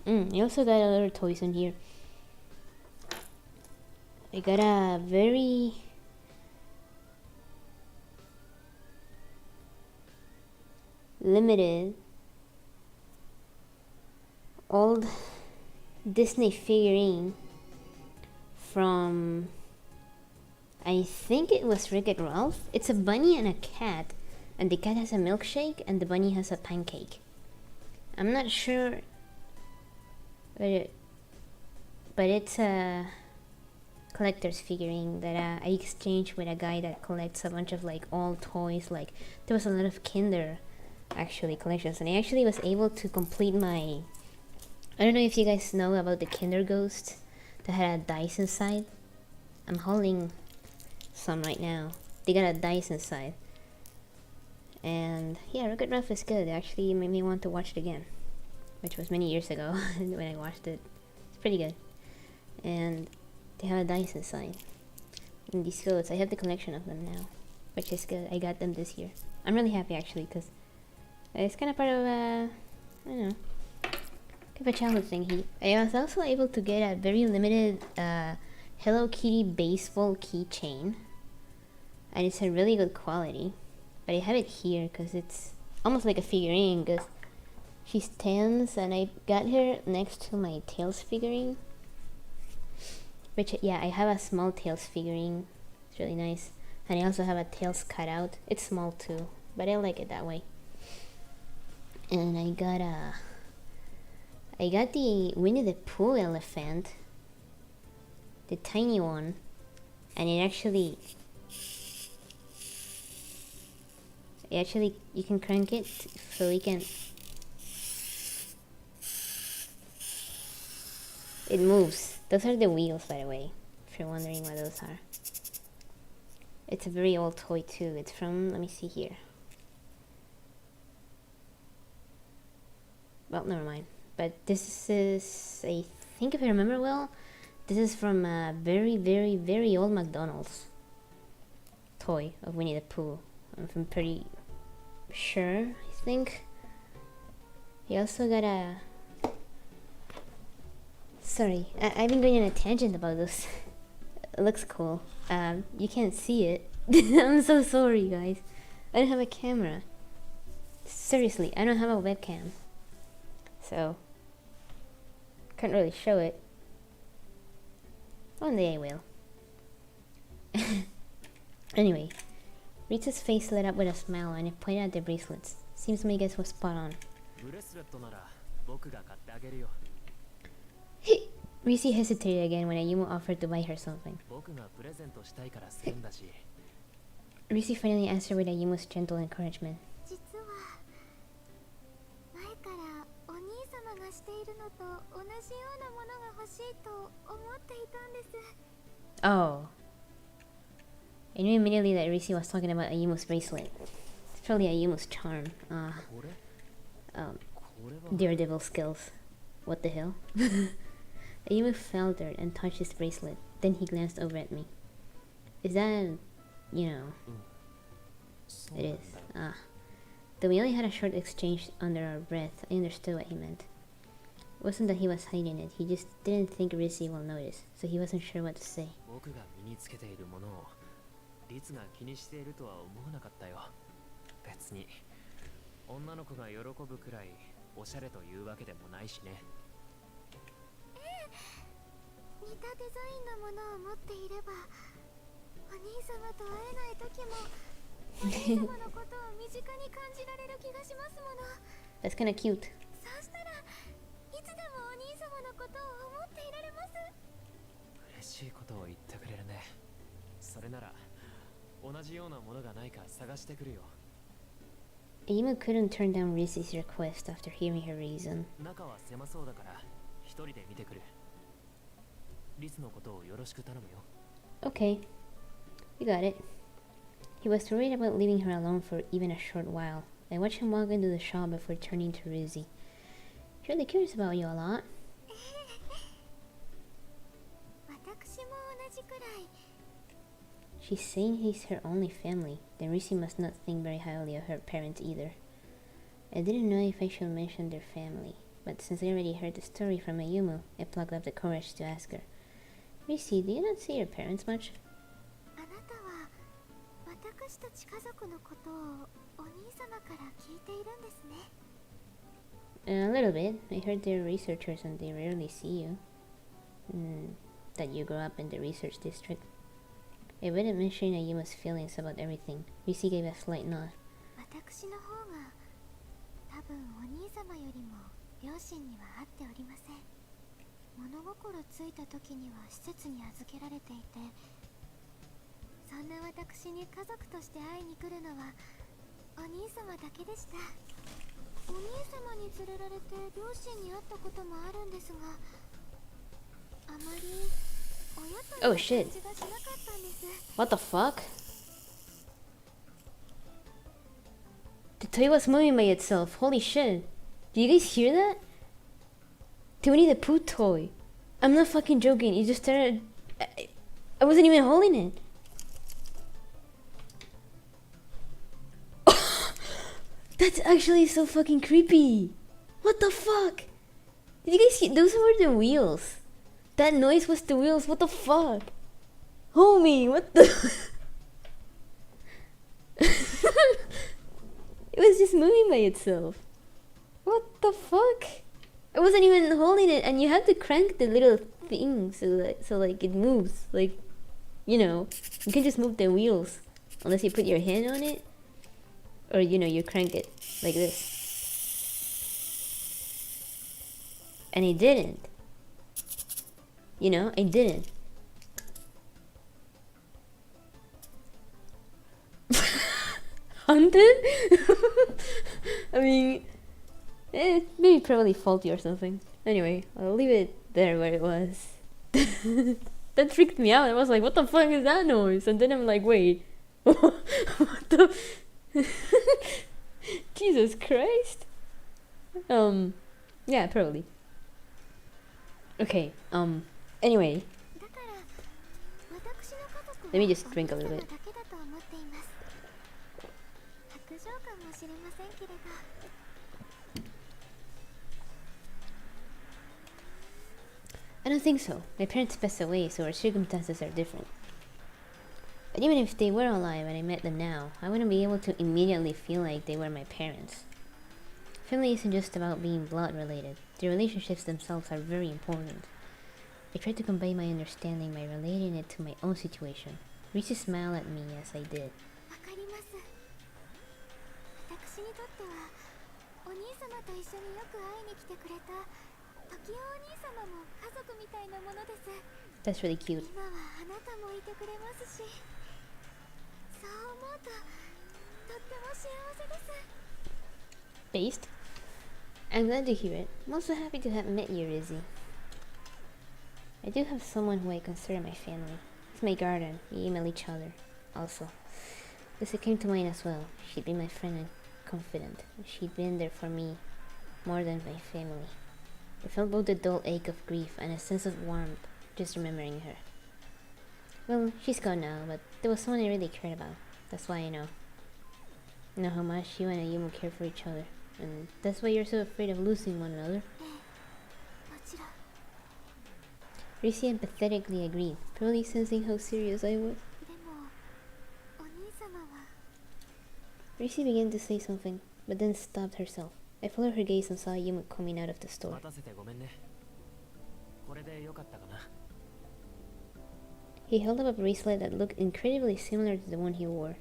Speaker 1: I also got other toys in here. I got a very limited old Disney figurine from, I think it was Wreck-It Ralph. It's a bunny and a cat, and the cat has a milkshake and the bunny has a pancake. I'm not sure, but it's a collector's figurine that I exchanged with a guy that collects a bunch of like old toys. Like there was a lot of Kinder actually collections, and I actually was able to complete my, I don't know if you guys know about the Kinder Ghost that had a dice inside. I'm holding some right now. They got a dice inside. And yeah, Wreck-It Ralph is good. It actually made me want to watch it again, which was many years ago when I watched it. It's pretty good. And they have a dice inside. And these goats, I have the collection of them now, which is good. I got them this year. I'm really happy actually, because it's kind of part of I don't know, kind of a childhood thing. I was also able to get a very limited Hello Kitty baseball keychain, and it's a really good quality. But I have it here because it's almost like a figurine, because she stands, and I got her next to my Tails figurine. Which, yeah, I have a small Tails figurine. It's really nice. And I also have a Tails cutout. It's small too, but I like it that way. And I got the Winnie the Pooh elephant, the tiny one, and it actually you can crank it so we can, it moves. Those are the wheels, by the way, if you're wondering what those are. It's a very old toy too. It's from, let me see here. Well, never mind. But this is, I think if I remember well, this is from a very, very, very old McDonald's toy of Winnie the Pooh. I'm pretty sure, I think. He also got a... Sorry, I've been going on a tangent about this. It looks cool. You can't see it. I'm so sorry, guys. I don't have a camera. Seriously, I don't have a webcam. So, can't really show it. One day I will. Anyway, Rita's face lit up with a smile and it pointed at the bracelets. Seems my guess was spot on. Risi hesitated again when Ayumu offered to buy her something. Risi finally answered with Ayumu's gentle encouragement. Oh. I knew immediately that Risi was talking about Ayumu's bracelet. probably Ayumu's charm.
Speaker 2: これ
Speaker 1: Um,
Speaker 2: これは
Speaker 1: Daredevil skills. What the hell? Ayumu faltered and touched his bracelet. Then he glanced over at me. Is that, you know?
Speaker 2: そう
Speaker 1: It
Speaker 2: なん
Speaker 1: is.
Speaker 2: だ
Speaker 1: Though we only had a short exchange under our breath, I understood what he meant. It wasn't that he was hiding it, he just didn't think Rizzy will notice, so he wasn't sure what to say.
Speaker 2: 僕が身につけているものをリツが気にしているとは思わなかったよ。別に女の子が喜ぶくらいおしゃれというわけでもないしね。
Speaker 3: 似たデザインのものを持っていれば、お兄様と会えない時もお兄様のことを身近に感じられる気がしますもの。
Speaker 1: That's kinda cute.
Speaker 3: そうしたらいつでもお兄様のことを思っていられます。
Speaker 2: 嬉しいことを言ってくれるね。それなら同じようなものがないか探してくるよ。
Speaker 1: Ayumu couldn't turn down Rizzy's request after hearing her reason.
Speaker 2: 中は狭そうだから一人で見てくる。リツのことをよろしく頼むよ。
Speaker 1: Okay, you got it. He was worried about leaving her alone for even a short while. I watched him walk into the shop before turning to Rizzy. He's really curious about you a lot.
Speaker 3: 私も同じくらい。
Speaker 1: She's saying he's her only family. Then Rizzy must not think very highly of her parents either. I didn't know if I should mention their family, but since I already heard the story from Ayumu, I plucked up the courage to ask her. Rizzy, do you not see your parents much?
Speaker 3: あなたは私たち家族のことをお兄様から聞いているんですね。
Speaker 1: A little bit. I heard they're researchers and they rarely see you. That you grew up in the research district. I wouldn't mention Ayuma's feelings about everything. Rizzy gave a slight nod.
Speaker 3: 私の方が多分お兄様よりも両親には会っておりません。物心ついた時には施設に預けられていて、そんな私に家族として会いに来るのはお兄様だけでした。お兄様に連れられて両親に会ったこともあるんですが、あまり親と
Speaker 1: Oh
Speaker 3: いう
Speaker 1: shit.
Speaker 3: 感じがしなかったんです。
Speaker 1: What the fuck? The toy was moving by itself. Holy shit. Do you guys hear that? The Winnie the Pooh toy. I'm not fucking joking. It just started. I wasn't even holding it. That's actually so fucking creepy. What the fuck? Did you guys see? Those were the wheels. That noise was the wheels. What the fuck? Homie, what the? It was just moving by itself. What the fuck? I wasn't even holding it, and you have to crank the little thing so like it moves. Like, you know, you can just move the wheels unless you put your hand on it, or you know, you crank it like this. And it didn't. You know, it didn't. Haunted? I mean, maybe probably faulty or something. Anyway, I'll leave it there where it was. That freaked me out. I was like, what the fuck is that noise? And then I'm like, wait. What the... Jesus Christ. Yeah, probably. Okay, anyway. Let me just drink a little bit. I don't think so. My parents passed away, so our circumstances are different. But even if they were alive and I met them now, I wouldn't be able to immediately feel like they were my parents. Family isn't just about being blood related. The relationships themselves are very important. I tried to convey my understanding by relating it to my own situation. Rizzy smiled at me as I did.
Speaker 3: わかります。私にとってはお兄様と一緒によく会いに来てくれた時代お兄様も家族みたいなものです。
Speaker 1: That's really cute.
Speaker 3: 今はあなたもいてくれますし、そう思うととっても幸せです。
Speaker 1: Based? I'm glad to hear it. I'm also happy to have met you, Rizzy. I do have someone who I consider my family. It's my garden. We email each other. Also, This it came to mind as well. She'd been my friend and confidant. She'd been there for me more than my family. I felt both the dull ache of grief and a sense of warmth just remembering her. Well, she's gone now, but there was someone I really cared about. That's why I know. I know how much you and Ayumu care for each other. And that's why you're so afraid of losing one another.
Speaker 3: もちろん
Speaker 1: Risi empathetically agreed, probably sensing how serious I was.
Speaker 3: でもお兄様は
Speaker 1: Risi began to say something, but then stopped herself. I followed her gaze and saw Ayumu coming out of the store.
Speaker 2: 待たせてごめんね。これでよかったかな。
Speaker 1: He held up a bracelet that looked incredibly similar to the one he wore.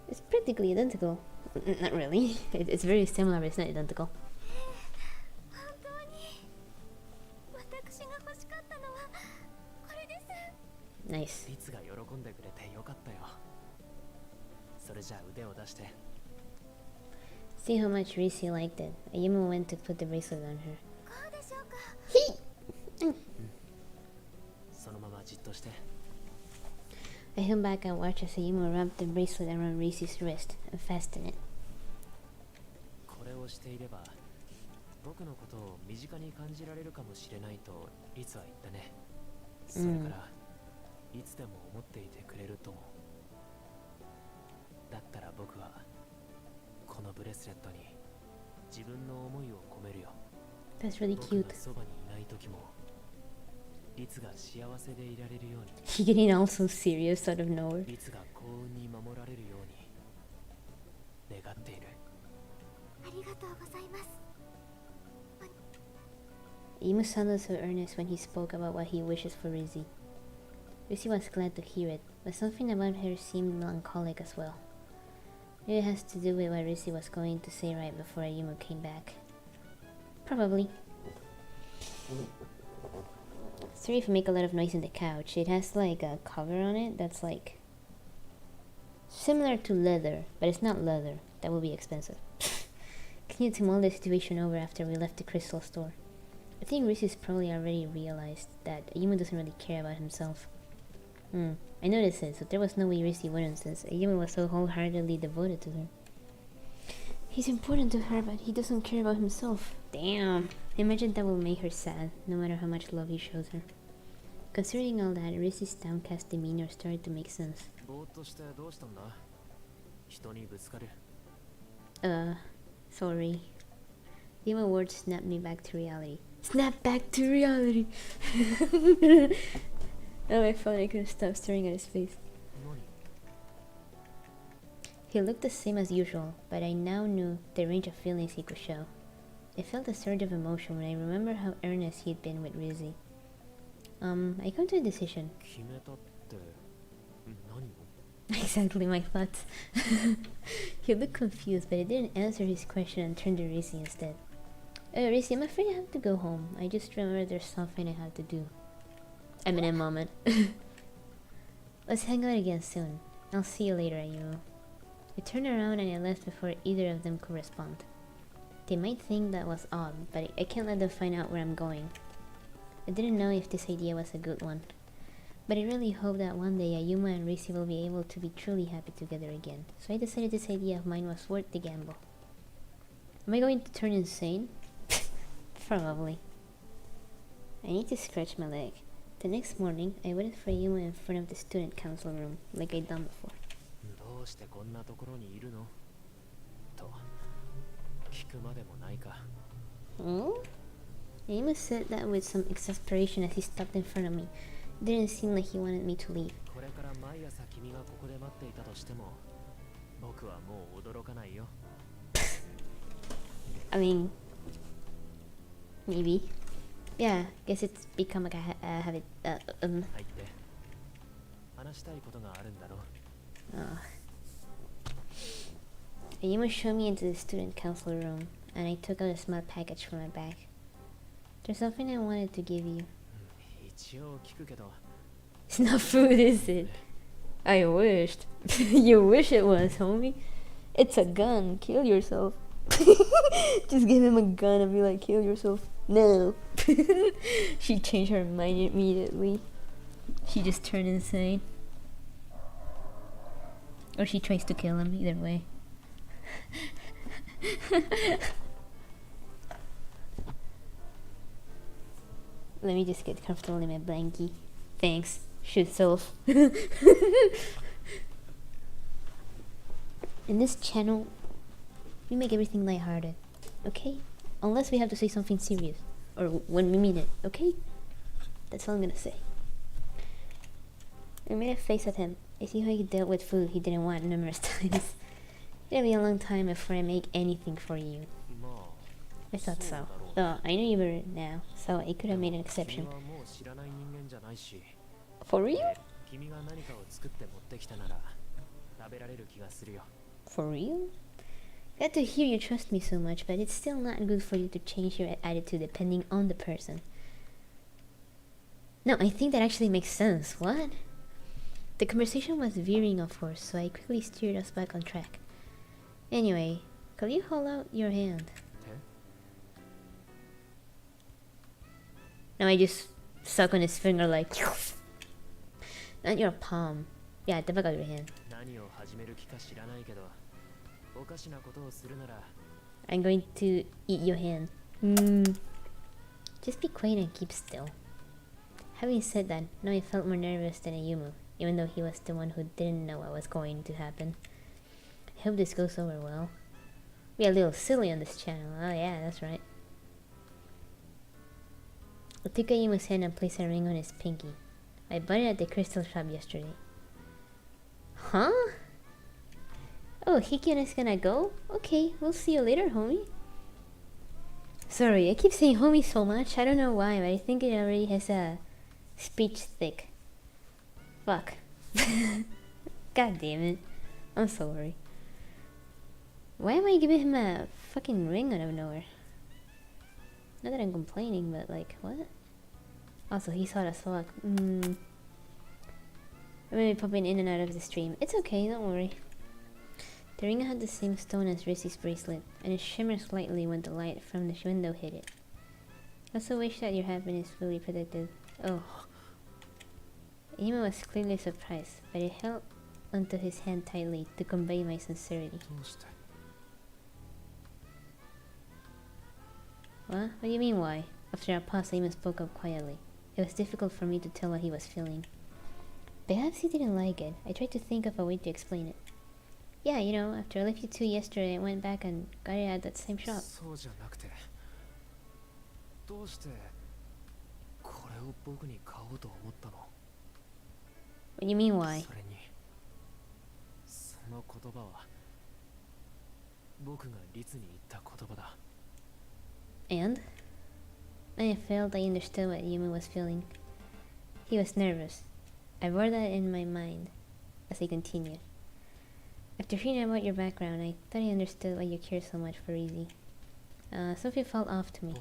Speaker 1: It's practically identical. Not really. It's very similar, but it's not identical.
Speaker 3: 本当に私が欲しかったのはこれです
Speaker 1: Nice.
Speaker 2: リツが喜んでくれてよかったよ。それじゃあ腕を出して。
Speaker 1: Seeing how much Risi liked it, Ayumu went to put the bracelet on her.
Speaker 3: こうでしょうか
Speaker 2: そのままじっとして。
Speaker 1: I held back and watched as Ayumu wrapped the bracelet around Risi's wrist and fastened it.
Speaker 2: これをしていれば僕のことを身近に感じられるかもしれないとリツは言ったね。それからいつでも思っていてくれるとも。だったら僕はこのブレスレットに自分の思いを込めるよ。
Speaker 1: That's really
Speaker 2: 僕
Speaker 1: cute.
Speaker 2: がそばにいない時もリツが幸せでいられるように、
Speaker 1: He getting all so serious out of nowhere.
Speaker 2: リツが幸運に守られるように願っている。
Speaker 3: ありがとうございます
Speaker 1: Ayumu sounded so earnest when he spoke about what he wishes for Risi. Risi was glad to hear it, but something about her seemed melancholic as well. Maybe it has to do with what Risi was going to say right before Ayumu came back. Probably. Sorry if I make a lot of noise in the couch. It has like a cover on it that's like similar to leather, but it's not leather. That would be expensive. Continued to mull the situation over after we left the crystal store. I think Risi's probably already realized that Ayumu doesn't really care about himself. I noticed it, so there was no way Risi wouldn't, since Ayumu was so wholeheartedly devoted to her. He's important to her, but he doesn't care about himself. Damn. I imagine that will make her sad, no matter how much love he shows her. Considering all that, Risi's downcast demeanor started to make sense.
Speaker 2: ぼーっとしてどうしたんだ？人にぶつかる。
Speaker 1: Sorry. The Ayumu words snapped me back to reality. Snap back to reality! Oh, I felt I couldn't stop staring at his face.
Speaker 2: 何？
Speaker 1: He looked the same as usual, but I now knew the range of feelings he could show. I felt a surge of emotion when I remembered how earnest he had been with Rizzy. I come to a decision.
Speaker 2: 決めたって何を？
Speaker 1: Exactly my thoughts. He looked confused, but I didn't answer his question and turned to Rizzy instead. Rizzy, I'm afraid I have to go home. I just remembered there's something I have to do. Eminem moment. Let's hang out again soon. I'll see you later, Ayumu. I turned around and I left before either of them could respond. They might think that was odd, but I can't let them find out where I'm going. I didn't know if this idea was a good one, but I really hope that one day Ayumu and Risi will be able to be truly happy together again, so I decided this idea of mine was worth the gamble. Am I going to turn insane? Probably. I need to stretch my leg. The next morning, I waited for Ayumu in front of the student council room, like I'd done before.
Speaker 2: どうしてこんなところにいるの？と聞くまでもないか。
Speaker 1: Ayumu said that with some exasperation as he stopped in front of me. It didn't seem like he wanted me to leave.
Speaker 2: これから毎朝君がここで待っていたとしても、僕はもう驚かないよ。
Speaker 1: I mean, maybe. Yeah, guess it's become like a habit.
Speaker 2: 入って話したいことがあるんだろう。
Speaker 1: Ayumu showed me into the student council room, and I took out a small package from my bag. There's something I wanted to give you.
Speaker 2: 一応聞くけど、
Speaker 1: It's not food, is it? I wished. You wish it was, homie. It's a gun. Kill yourself. Just give him a gun and be like, kill yourself. No. She changed her mind immediately. She just turned insane. Or she tries to kill him, either way. Let me just get comfortable in my blankie. Thanks. Shoot self. In this channel, we make everything lighthearted, okay? Unless we have to say something serious. Or when we mean it, okay? That's all I'm gonna say. I made a face at him. I see how he dealt with food he didn't want numerous times. It'll be a long time before I make anything for you. I thought so. Though I knew you were now, so I could have made an exception. For real? For real? Glad to hear you trust me so much, but it's still not good for you to change your attitude depending on the person. No, I think that actually makes sense. What? The conversation was veering off course, so I quickly steered us back on track. Anyway, could you hold out your hand? Now I just suck on his finger like... Not your palm. Yeah, at the back of your hand. I'm going to eat your hand. Just be quiet and keep still. Having said that, now I felt more nervous than Ayumu, even though he was the one who didn't know what was going to happen. I hope this goes over well. Be a little silly on this channel. Oh yeah, that's right. I took Ayumu's hand and placed a ring on his pinky. I bought it at the crystal shop yesterday. Huh? Oh, Hiki and I's gonna go? Okay, we'll see you later, homie. Sorry, I keep saying homie so much. I don't know why, but I think it already has a speech thick. Fuck. God damn it. I'm sorry. Why am I giving him a fucking ring out of nowhere? Not that I'm complaining, but like, what? Also, he saw the slug. I'm gonna be popping in and out of the stream. It's okay, don't worry. The ring had the same stone as Rissy's bracelet, and it shimmered slightly when the light from the window hit it. I also wish that your happiness fully protected. Oh. Ima was clearly surprised, but I held onto his hand tightly to convey my sincerity. What? What do you mean, why? After a pause, Ima spoke up quietly. It was difficult for me to tell what he was feeling. Perhaps he didn't like it. I tried to think of a way to explain it. Yeah, you know, after I left you two yesterday, I went back and got it at that same shop. What do you mean, why? And? I felt I understood what Yumi was feeling. He was nervous. I bore that in my mind as I continued. After hearing about your background, I thought I understood why you care so much for Izzy. Something felt off to me.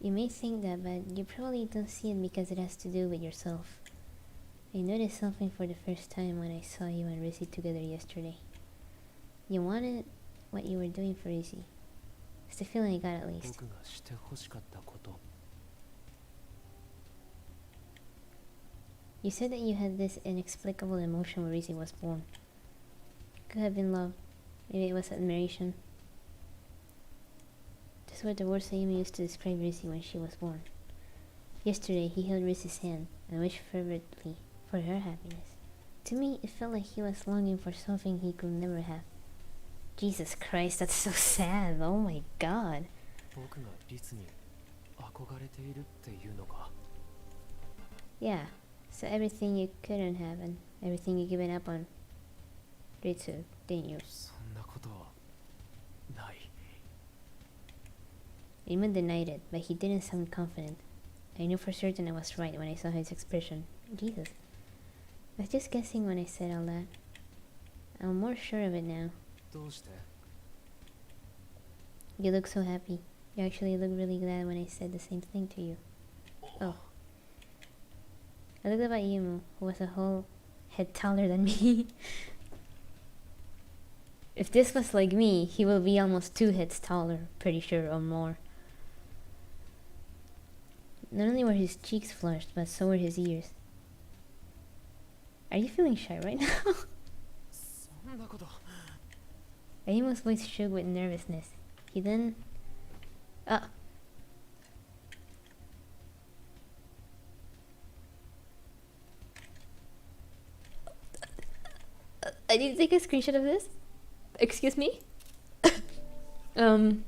Speaker 1: You may think that, but you probably don't see it because it has to do with yourself. I noticed something for the first time when I saw you and Rizzy together yesterday. You wanted what you were doing for Izzy. It's the feeling I got, at least. You said that you had this inexplicable emotion where Izzy was born. Could have been love. Maybe it was admiration. These were the words Amy used to describe Rizzy when she was born. Yesterday, he held Rizzy's hand and wished fervently for her happiness. To me, it felt like he was longing for something he could never have. Jesus Christ, that's so sad. Oh my god. Yeah, so everything you couldn't have and everything you given up on Ritsu, didn't you? Raymond denied it, but he didn't sound confident. I knew for certain I was right when I saw his expression. Jesus. I was just guessing when I said all that. I'm more sure of it now. You look so happy. You actually look really glad when I said the same thing to you. Oh. I looked up at Yumu, who was a whole head taller than me. If this was like me, he will be almost 2 heads taller, pretty sure, or more. Not only were his cheeks flushed, but so were his ears. Are you feeling shy right now?
Speaker 2: そんなこと。
Speaker 1: Aima's voice shook with nervousness. He then... Ah! I need to take a screenshot of this. Excuse me? Damn.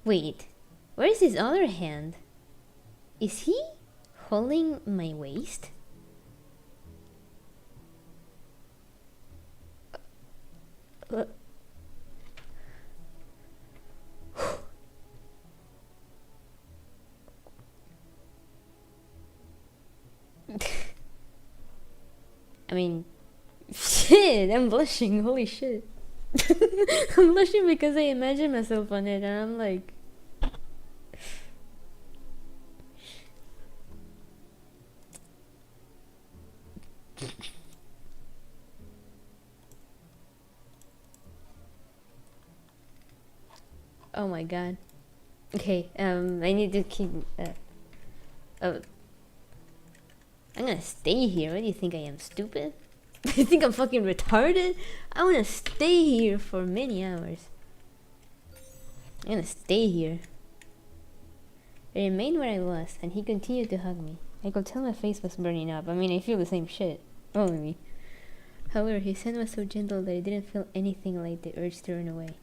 Speaker 1: Wait, where's his other hand? Is he holding my waist? I mean, shit, I'm blushing, holy shit. I'm blushing because I imagine myself on it and I'm like... Oh my god. Okay, I need to keep... I'm gonna stay here. What do you think I am, stupid? You think I'm fucking retarded? I wanna stay here for many hours. I'm gonna stay here. I remained where I was, and he continued to hug me. I could tell my face was burning up. I mean, I feel the same shit. Only me. However, his hand was so gentle that I didn't feel anything like the urge to run away.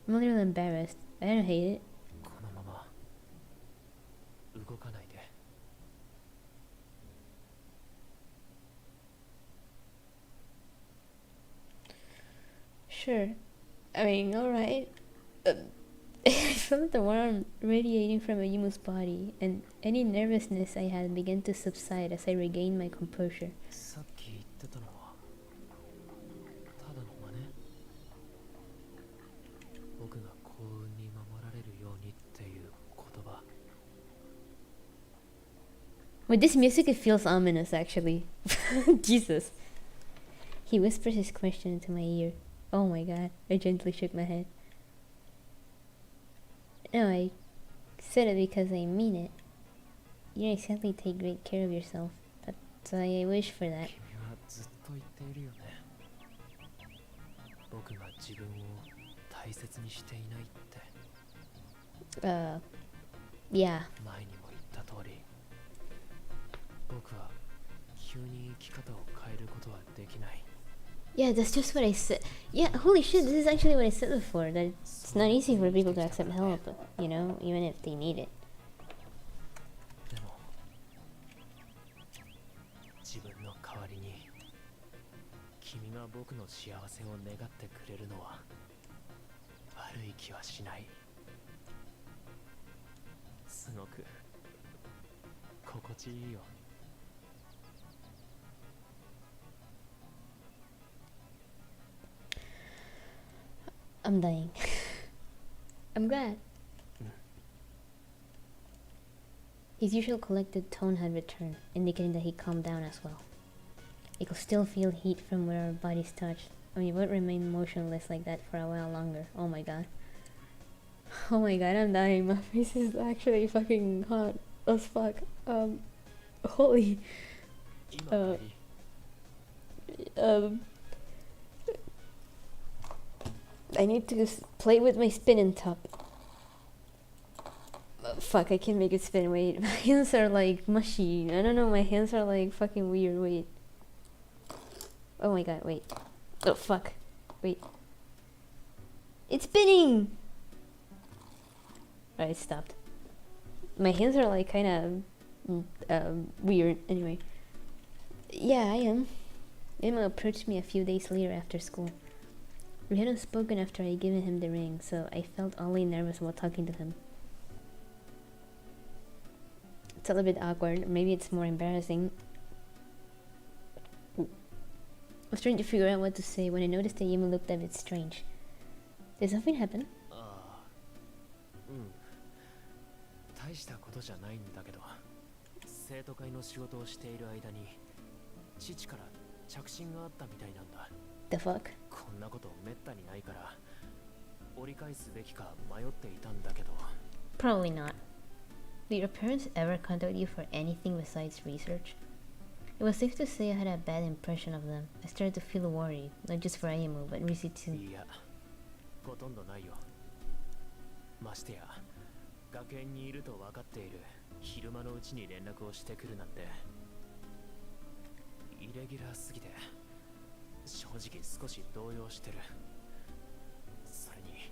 Speaker 1: I'm a little embarrassed. I don't hate it.
Speaker 2: このまま動かないで。
Speaker 1: Sure. I mean, alright. I felt the warmth radiating from Ayumu's body, and any nervousness I had began to subside as I regained my composure.
Speaker 2: さっき言ってたのはただの真似。僕が幸運に守られるようにっていう言葉。
Speaker 1: With this music, it feels ominous, actually. Jesus. He whispered his question into my ear. Oh my god. I gently shook my head. No, I said it because I mean it. You don't exactly take great care of yourself. That's why I wish for that.
Speaker 2: 君はずっと言っているよね。僕が自分を大切にしていないって。
Speaker 1: Yeah.
Speaker 2: 前にも言った通り、僕は急に生き方を変えることはできない。
Speaker 1: Yeah, that's just what I said. Yeah, holy shit, this is actually what I said before. That it's not easy for people to accept help, you know, even if they need it.
Speaker 2: でも自分の代わりに君が僕の幸せを願ってくれるのは悪い気はしない。すごく心地いいよ。
Speaker 1: I'm dying. I'm glad. His usual collected tone had returned, indicating that he calmed down as well. I could still feel heat from where our bodies touched, and we both remained motionless like that for a while longer. Oh my god. Oh my god, I'm dying. My face is actually fucking hot as fuck. Holy. I need to play with my spinning top. Fuck, I can't make it spin. Wait, my hands are like mushy. I don't know, my hands are like fucking weird. Wait. Oh my god, wait. Oh fuck. Wait. It's spinning! Alright, it stopped. My hands are like kinda weird. Anyway. Yeah, I am. Emma approached me a few days later after school. We hadn't spoken after I'd given him the ring, so I felt oddly nervous while talking to him. It's a little bit awkward, maybe it's more embarrassing. I was trying to figure out what to say when I noticed that Yuma looked a bit strange. Did something happen?
Speaker 2: ああ、うん。大したことじゃないんだけど、生徒会の仕事をしている間に父から着信があったみたいなんだ。
Speaker 1: The fuck?
Speaker 2: こんなことめったにないから折り返すべきか迷っていたんだけど。
Speaker 1: Probably not. Did your parents ever contact you for anything besides research? It was safe to say I had a bad impression of them. I started to feel worried, not just for Ayumu, but Risi too.
Speaker 2: いや、ほとんどないよ。ましてや学園にいると分かっている昼間のうちに連絡をしてくるなんてイレギュラーすぎて正直少し動揺してる。それに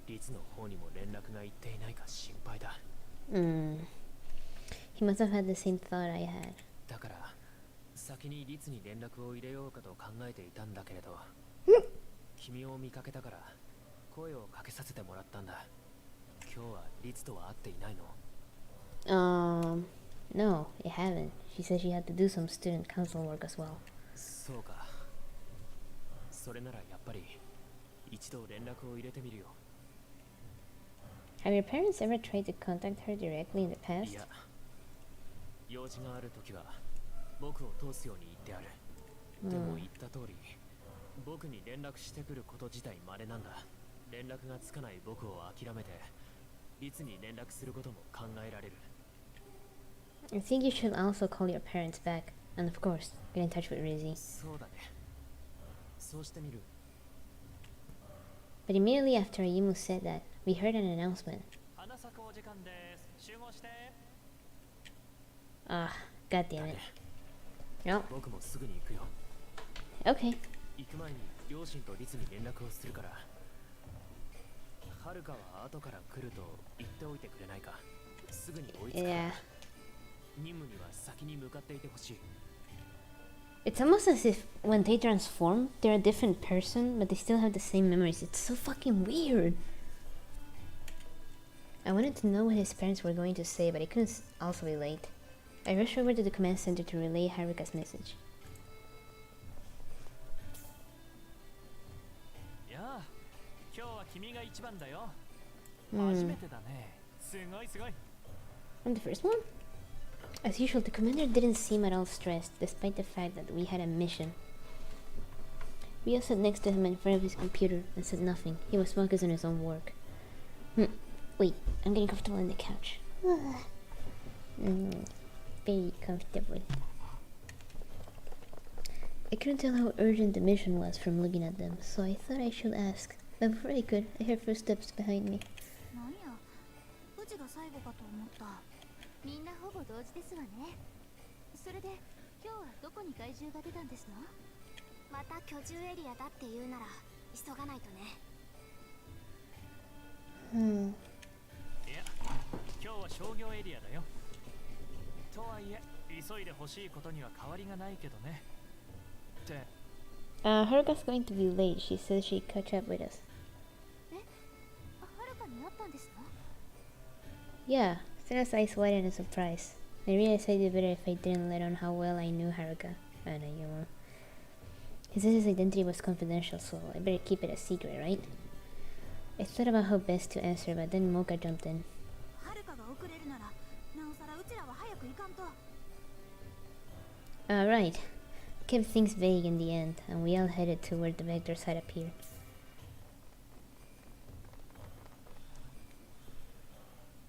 Speaker 2: 律の方にも連絡が行っていないか心配だ。
Speaker 1: He must have had the same thought I had.
Speaker 2: だから先に律に連絡を入れようかと考えていたんだけれど君を見かけたから声をかけさせてもらったんだ。今日は律とは会っていないの？
Speaker 1: No, I haven't. She said she had to do some student council work as well.
Speaker 2: そうか。それならやっぱり一度連絡を入れてみるよ。
Speaker 1: Have your parents ever tried to contact her directly in the
Speaker 2: い
Speaker 1: past?
Speaker 2: や、用事があるときは僕を通すように言ってある。でも言った通り、僕に連絡してくること自体稀なんだ。連絡がつかない僕を諦めて、律に連絡することも考えられる。
Speaker 1: I think you should also call your parents back, and of course, get in touch with Rizzy.
Speaker 2: そうだね。そうしてみる。
Speaker 1: But immediately after Ayumu said that, we heard an announcement.
Speaker 2: 花咲くお時間です。集合して。
Speaker 1: Ah, god damn it. No,
Speaker 2: 僕もすぐに行くよ。
Speaker 1: okay.
Speaker 2: 行く前に両親と律に連絡をするから。はるかは後から来ると言っておいてくれないか。すぐに追いつくから。
Speaker 1: Yeah.
Speaker 2: 任務には先に向かっていてほしい。
Speaker 1: It's almost as if when they transform, they're a different person, but they still have the same memories. It's so fucking weird. I wanted to know what his parents were going to say, but I couldn't also be late. I rushed over to the command center to relay Haruka's message.
Speaker 2: いやあ、今日は君が一番だよ。
Speaker 1: Hmm.
Speaker 2: 初めてだね。すごいすごい。
Speaker 1: I'm the first one? As usual, the commander didn't seem at all stressed, despite the fact that we had a mission. We all sat next to him in front of his computer and said nothing. He was focused on his own work. Wait, I'm getting comfortable on the couch. Very comfortable. I couldn't tell how urgent the mission was from looking at them, so I thought I should ask. But before I could, I heard footsteps behind me.
Speaker 3: 何や、うちが最後かと思った。みんなほぼ同時ですわね。それで今日はどこに怪獣が出たんですの？また居住エリアだって言うなら急がないとね。
Speaker 2: いや、今日は商業エリアだよ。とはいえ、急いで欲しいことには変わりがないけどね。って、
Speaker 1: Haruka's going to be late. She says she'd catch up with us.
Speaker 3: え、はるかに会ったんですの？
Speaker 1: Yeah, Sena's eyes widened in surprise. I realized I'd do better if I didn't let on how well I knew Haruka. And Ayumu. He says his identity was confidential, so I better keep it a secret, right? I thought about how best to answer, but then Mocha jumped in.
Speaker 3: はるかが遅れるなら、なおさらうちらは早く行かんと。
Speaker 1: Right. Kept things vague in the end, and we all headed to where the vectors had appeared.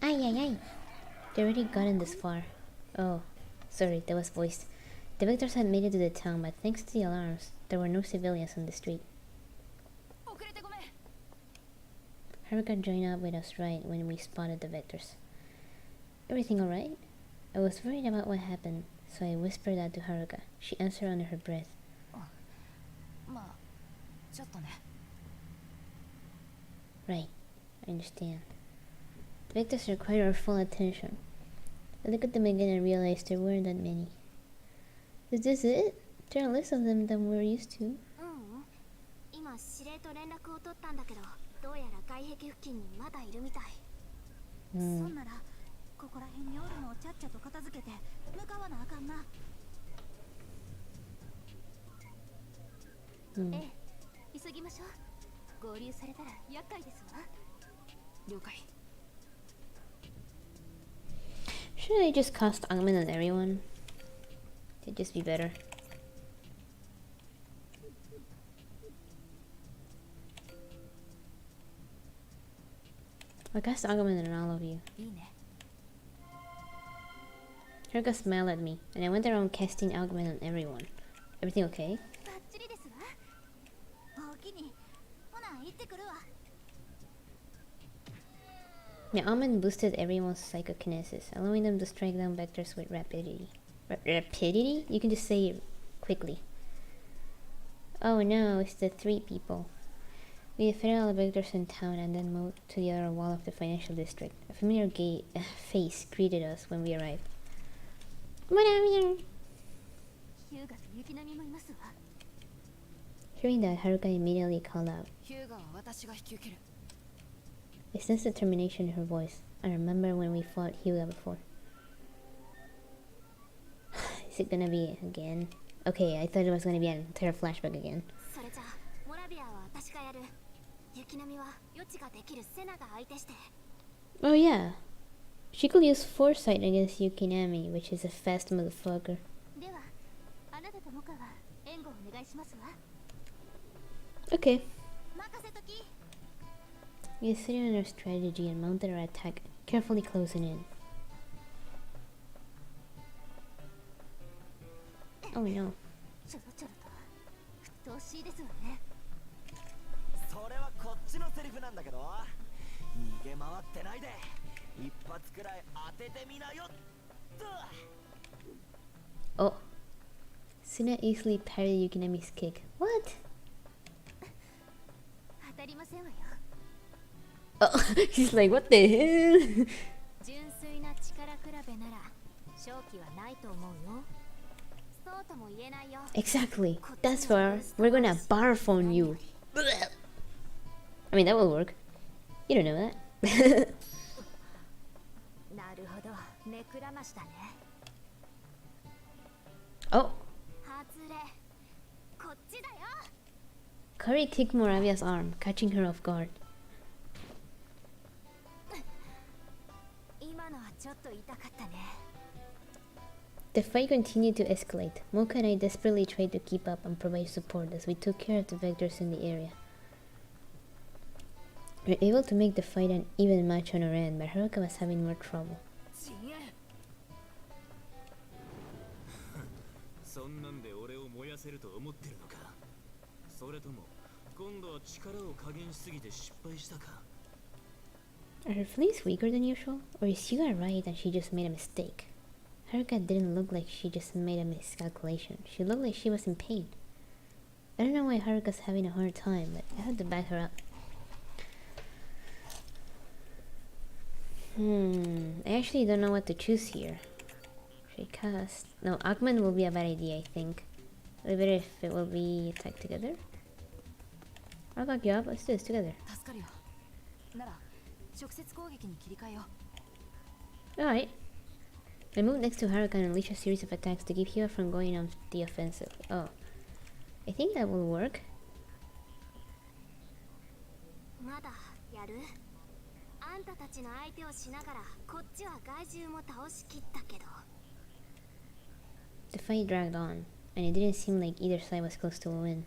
Speaker 1: Ay, ay, ay. They already gotten this far. Oh, sorry, that was voiced. The vectors had made it to the town, but thanks to the alarms, there were no civilians on the street.
Speaker 3: 遅れてごめん。
Speaker 1: Haruka joined up with us right when we spotted the vectors. Everything alright? I was worried about what happened, so I whispered that to Haruka. She answered under her breath.
Speaker 3: まあ、ちょっとね。
Speaker 1: Right, I understand. The vectors require our full attention. I looked at them again and realized there weren't that many. Is this it? There are less of them than we're used to.
Speaker 3: 今司令と連絡を取ったんだけど、どうやら外壁付近にまだいるみたい。そんならここら辺におるのをちゃっちゃと片付けて向かわなあかんな。ええ、急ぎましょう。合流されたら厄介ですわ。了解。
Speaker 1: Should I just cast Augment on everyone? It'd just be better. I cast Augment on all of you. Haruka smiled at me, and I went around casting Augment on everyone. Everything okay? My Augment boosted everyone's psychokinesis, allowing them to strike down vectors with rapidity. Rapidity? You can just say it quickly. Oh no, it's the 3 people. We defeated all the vectors in town and then moved to the other wall of the financial district. A familiar face greeted us when we arrived. Hearing that, Haruka immediately called out. I sensed determination in her voice. I remember when we fought Hyuga before. Is it gonna be again? Okay, I thought it was gonna be an entire flashback again. Oh yeah. She could use foresight against Yukinami, which is a fast motherfucker. Okay. We decided on our strategy and mounted our attack, carefully closing in. Oh no.
Speaker 4: それはこっちのセリフなんだけど、逃げ回ってないで一発くらい当ててみなよっと。
Speaker 1: Oh. Suna easily parried Yukinami's kick. What? Oh, he's like, what the hell? Exactly. That's where we're gonna barf on you. I mean, that will work. You don't know that. Oh. Kari kicked Moravia's arm, catching her off guard. The fight continued to escalate. Mocha and I desperately tried to keep up and provide support as we took care of the vectors in the area. We were able to make the fight an even match on our end, but Haruka was having more trouble. Are her fleas weaker than usual? Or is Hyuga right and she just made a mistake? Haruka didn't look like she just made a miscalculation. She looked like she was in pain. I don't know why Haruka's having a hard time, but I had to back her up. I actually don't know what to choose here. Should I cast? No, Augment will be a bad idea, I think. It'll be better if it will be attacked together. I'll back you up. Let's do this together. Alright. I moved next to Haruka and unleashed a series of attacks to keep Hyuga from going on the offensive. Oh. I think that will work. The fight dragged on, and it didn't seem like either side was close to a win.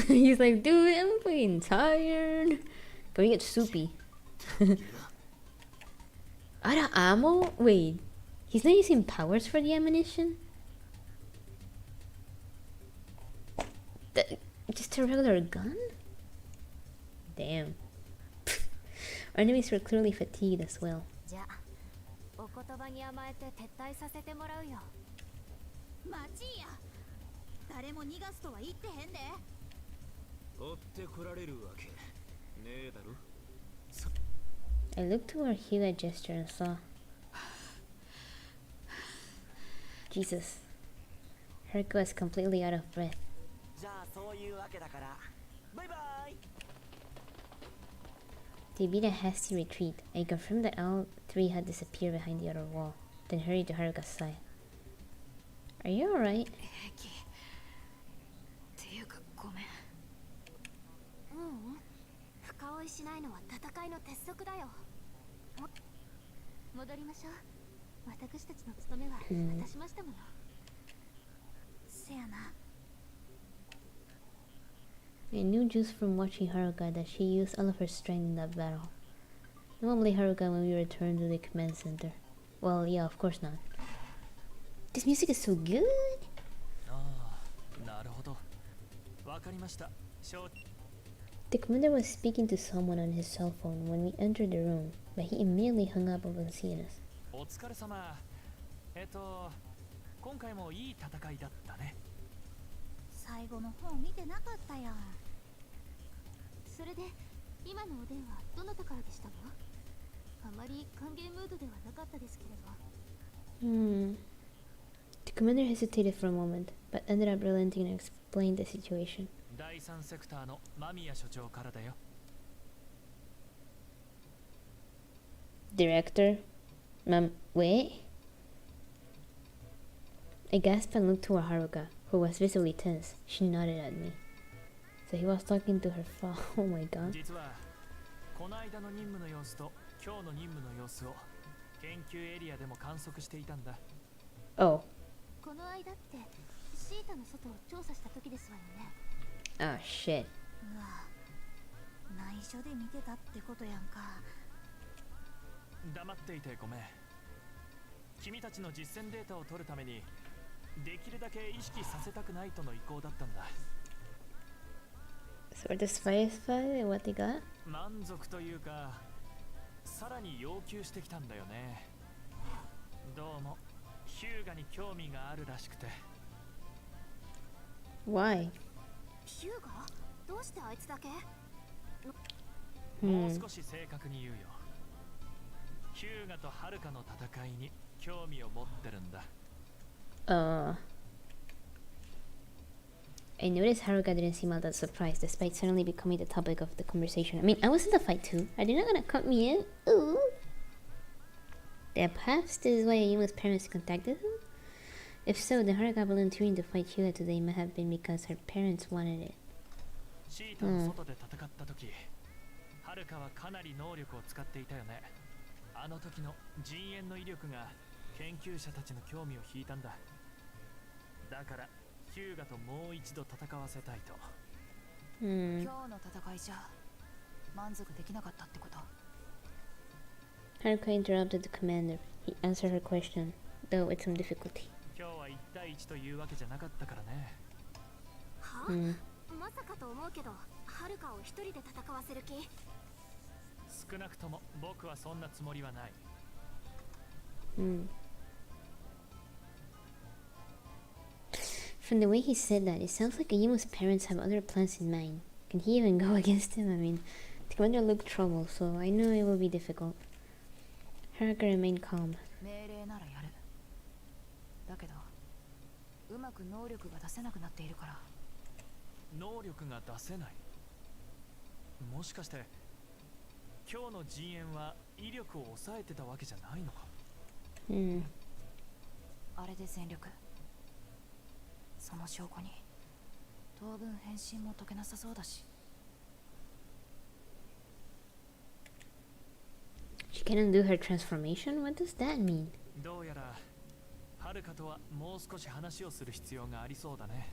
Speaker 1: He's like, dude, I'm fucking tired. Can we get soupy? Out of ammo? Wait, he's not using powers for the ammunition? Just a regular gun? Damn. Our enemies were clearly fatigued as well. I looked to where Hyuga gestured and saw. Jesus. Haruka was completely out of breath. They beat a hasty retreat. I confirmed that all 3 had disappeared behind the other wall, then hurried to Haruka's side. Are you alright?
Speaker 3: 仲追いしないのは戦いの鉄則だよ。戻りましょう。私たちの務めは果たしましたもの。せやな。
Speaker 1: I knew just from watching Haruka that she used all of her strength in that battle. No one blamed Haruka when we returned to the command center. Well, yeah, of course not. This music is so good!
Speaker 2: ああ、なるほど。わかりました。
Speaker 1: The commander was speaking to someone on his cell phone when we entered the room, but he immediately hung up upon seeing us.
Speaker 2: お疲れ様。今回もいい戦いだったね。
Speaker 3: 最後の方見てなかったやん。それで今のお電話どなたからでしたの？あまり歓迎ムードではなかったですけれど。
Speaker 1: The commander hesitated for a moment, but ended up relenting and explained the situation.
Speaker 2: 第3セクターの間宮所長からだよ。
Speaker 1: Director? Wait? I gasped and looked toward Haruka, who was visibly tense. She nodded at me. So he was talking to her father. Oh my god.
Speaker 2: 実はこの間の任務の様子と今日の任務の様子を研究エリアでも観測していたんだ。
Speaker 1: Oh.
Speaker 3: この間ってシータの外を調査した時ですわよね。
Speaker 1: Oh shit.
Speaker 3: うわ、内緒で見てたってことやんか。
Speaker 2: 黙っていてごめん。君たちの実践データを取るためにできるだけ意識させたくないとの意向だったんだ。
Speaker 1: So are the spies spy what they got?
Speaker 2: 満足というか、さらに要求してきたんだよね。どうもヒューガに興味があるらしくて。
Speaker 1: Why?
Speaker 3: ヒューガ？どうしてあいつだけ？
Speaker 2: もう少し正確に言うよ。ヒューガとハルカの戦いに興味を持ってるんだ。
Speaker 1: I noticed Haruka didn't seem all that surprised, despite suddenly becoming the topic of the conversation. I mean, I was in the fight too. Are they not gonna cut me in? Ooh. Perhaps this is why Ayuma's parents contacted him? If so, then Haruka volunteering to fight Hyuga today might have been because her parents wanted it.
Speaker 2: シータの外で戦った時、ハルカはかなり能力を使っていたよね。あの時の陣営の威力が研究者たちの興味を引いたんだ。だからヒューガともう一度戦わせたいと。
Speaker 3: 今日の戦いじゃ満足できなかったってこと？
Speaker 1: Haruka interrupted the commander. He answered her question, though with some difficulty.
Speaker 2: 今日は1対1というわけじゃなかったからね。
Speaker 3: は？まさかと思うけど、ハルカを一人で戦わせる気？
Speaker 2: 少なくとも僕はそんなつもりはない。
Speaker 1: From the way he said that, it sounds like Ayuma's parents have other plans in mind. Can he even go against him? I mean, the commander looked troubled, so I know it will be difficult. Haruka remained calm.
Speaker 3: 命令ならやる。だけど、うまく能力が出せなくなっているから。
Speaker 2: 能力が出せない。もしかして今日の陣営は威力を抑えてたわけじゃないのか。
Speaker 3: あれで全力。その証拠に当分変身も解けなさそうだし。
Speaker 1: She cannot do her transformation? What does that mean?
Speaker 2: どうやらハルカとはもう少し話をする必要がありそうだね。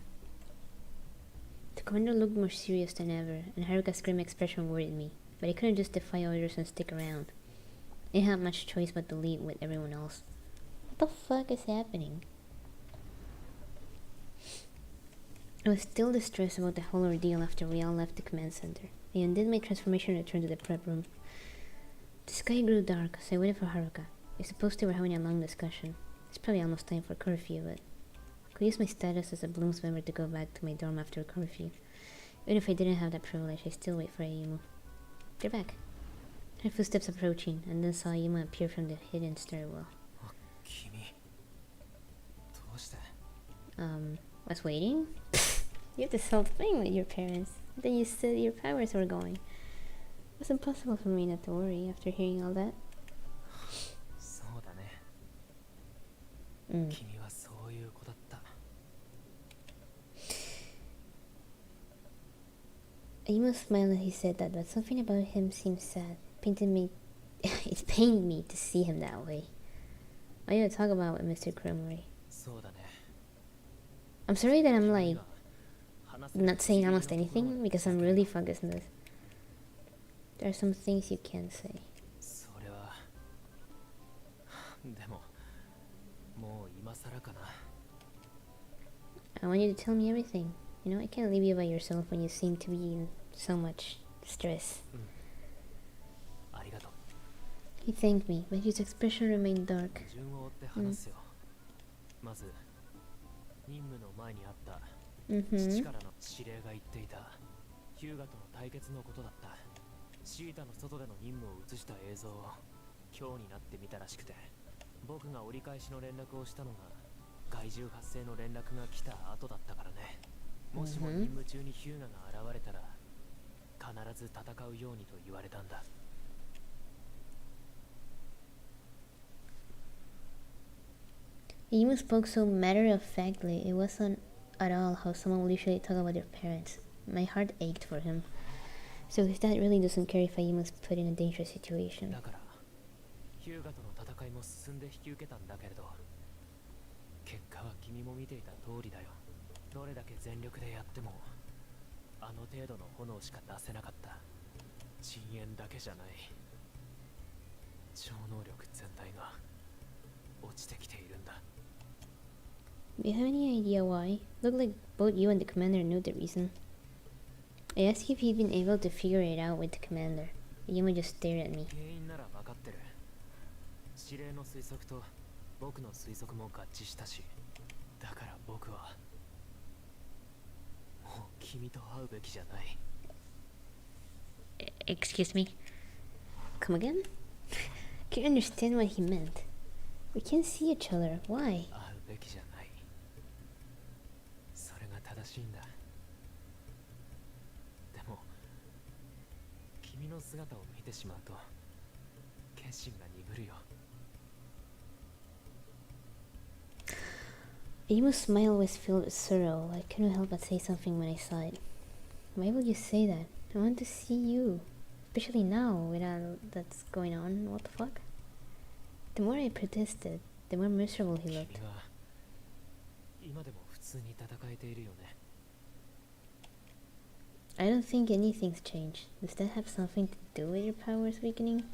Speaker 1: The commander looked more serious than ever, and Haruka's grim expression worried me. But I couldn't just defy orders and stick around. I didn't have much choice but to leave with everyone else. What the fuck is happening? I was still distressed about the whole ordeal after we all left the command center. I undid my transformation and returned to the prep room. The sky grew dark, so I waited for Haruka. I suppose they were having a long discussion. It's probably almost time for curfew, but I could use my status as a Bloom's member to go back to my dorm after curfew. Even if I didn't have that privilege, I still wait for Ayumu. They're back. Heard footsteps approaching, and then saw Ayumu appear from the hidden stairwell.
Speaker 2: 君、どうして？
Speaker 1: Was waiting? You have this whole thing with your parents. Then you said your powers were going. It was impossible for me not to worry after hearing all that.
Speaker 2: そうだね。君はそういう子だった。
Speaker 1: Imo smiled as he said that, but something about him seemed sad. Painted me. It pained me to see him that way. I need to talk about with Mr. Kuromori.
Speaker 2: そうだね。
Speaker 1: I'm sorry that I'm
Speaker 2: 君
Speaker 1: like
Speaker 2: が話せる
Speaker 1: not saying
Speaker 2: 不思
Speaker 1: almost
Speaker 2: 議なところ
Speaker 1: anything
Speaker 2: まで
Speaker 1: because I'm really focused on this. There are some things you can't say.
Speaker 2: それはでももう今更かな。
Speaker 1: I want you to tell me everything. You know, I can't leave you by yourself when you seem to be in so much stress.
Speaker 2: ありがとう。
Speaker 1: He thanked me, but his expression remained dark.
Speaker 2: 順を追って話すよ。まず任務の前にあった父
Speaker 1: Mm-hmm.
Speaker 2: からの指令が言っていたヒューガとの対決のことだった。シータの外での任務を映した映像を今日になってみたらしくて、僕が折り返しの連絡をしたのが害獣発生の連絡が来た後だったからね。もしも任務中にヒューガが現れたら必ず戦うようにと言われたんだ。
Speaker 1: Imo spoke so matter-of-factly. It wasn't at all how someone would usually talk about their parents. My heart ached for him. So his dad really doesn't care if Imo's put in a dangerous situation.
Speaker 2: だからヒューガとの戦いも進んで引き受けたんだけれど、結果は君も見ていた通りだよ。どれだけ全力でやってもあの程度の炎しか出せなかった。深淵だけじゃない、超能力全体が落ちてきているんだ。
Speaker 1: Do you have any idea why? Looked like both you and the commander knew the reason. I asked if he'd been able to figure it out with the commander. Imo just stared at me.
Speaker 2: 原因なら分かってる。指令の推測と僕の推測も合致したし、だから僕はもう君と会うべきじゃない。
Speaker 1: Excuse me? Come again? Can't understand what he meant. We can't see each other. Why?
Speaker 2: 会うべきじゃない。それが正しいんだ。でも君の姿を見てしまうと決心が鈍るよ。
Speaker 1: Imo's smile was filled with sorrow. I couldn't help but say something when I saw it. Why would you say that? I want to see you. Especially now, with all that's going on. What the fuck? The more I protested, the more miserable he
Speaker 2: 君
Speaker 1: looked.
Speaker 2: は今でも普通に戦えているよね。
Speaker 1: I don't think anything's changed. Does that have something to do with your powers weakening?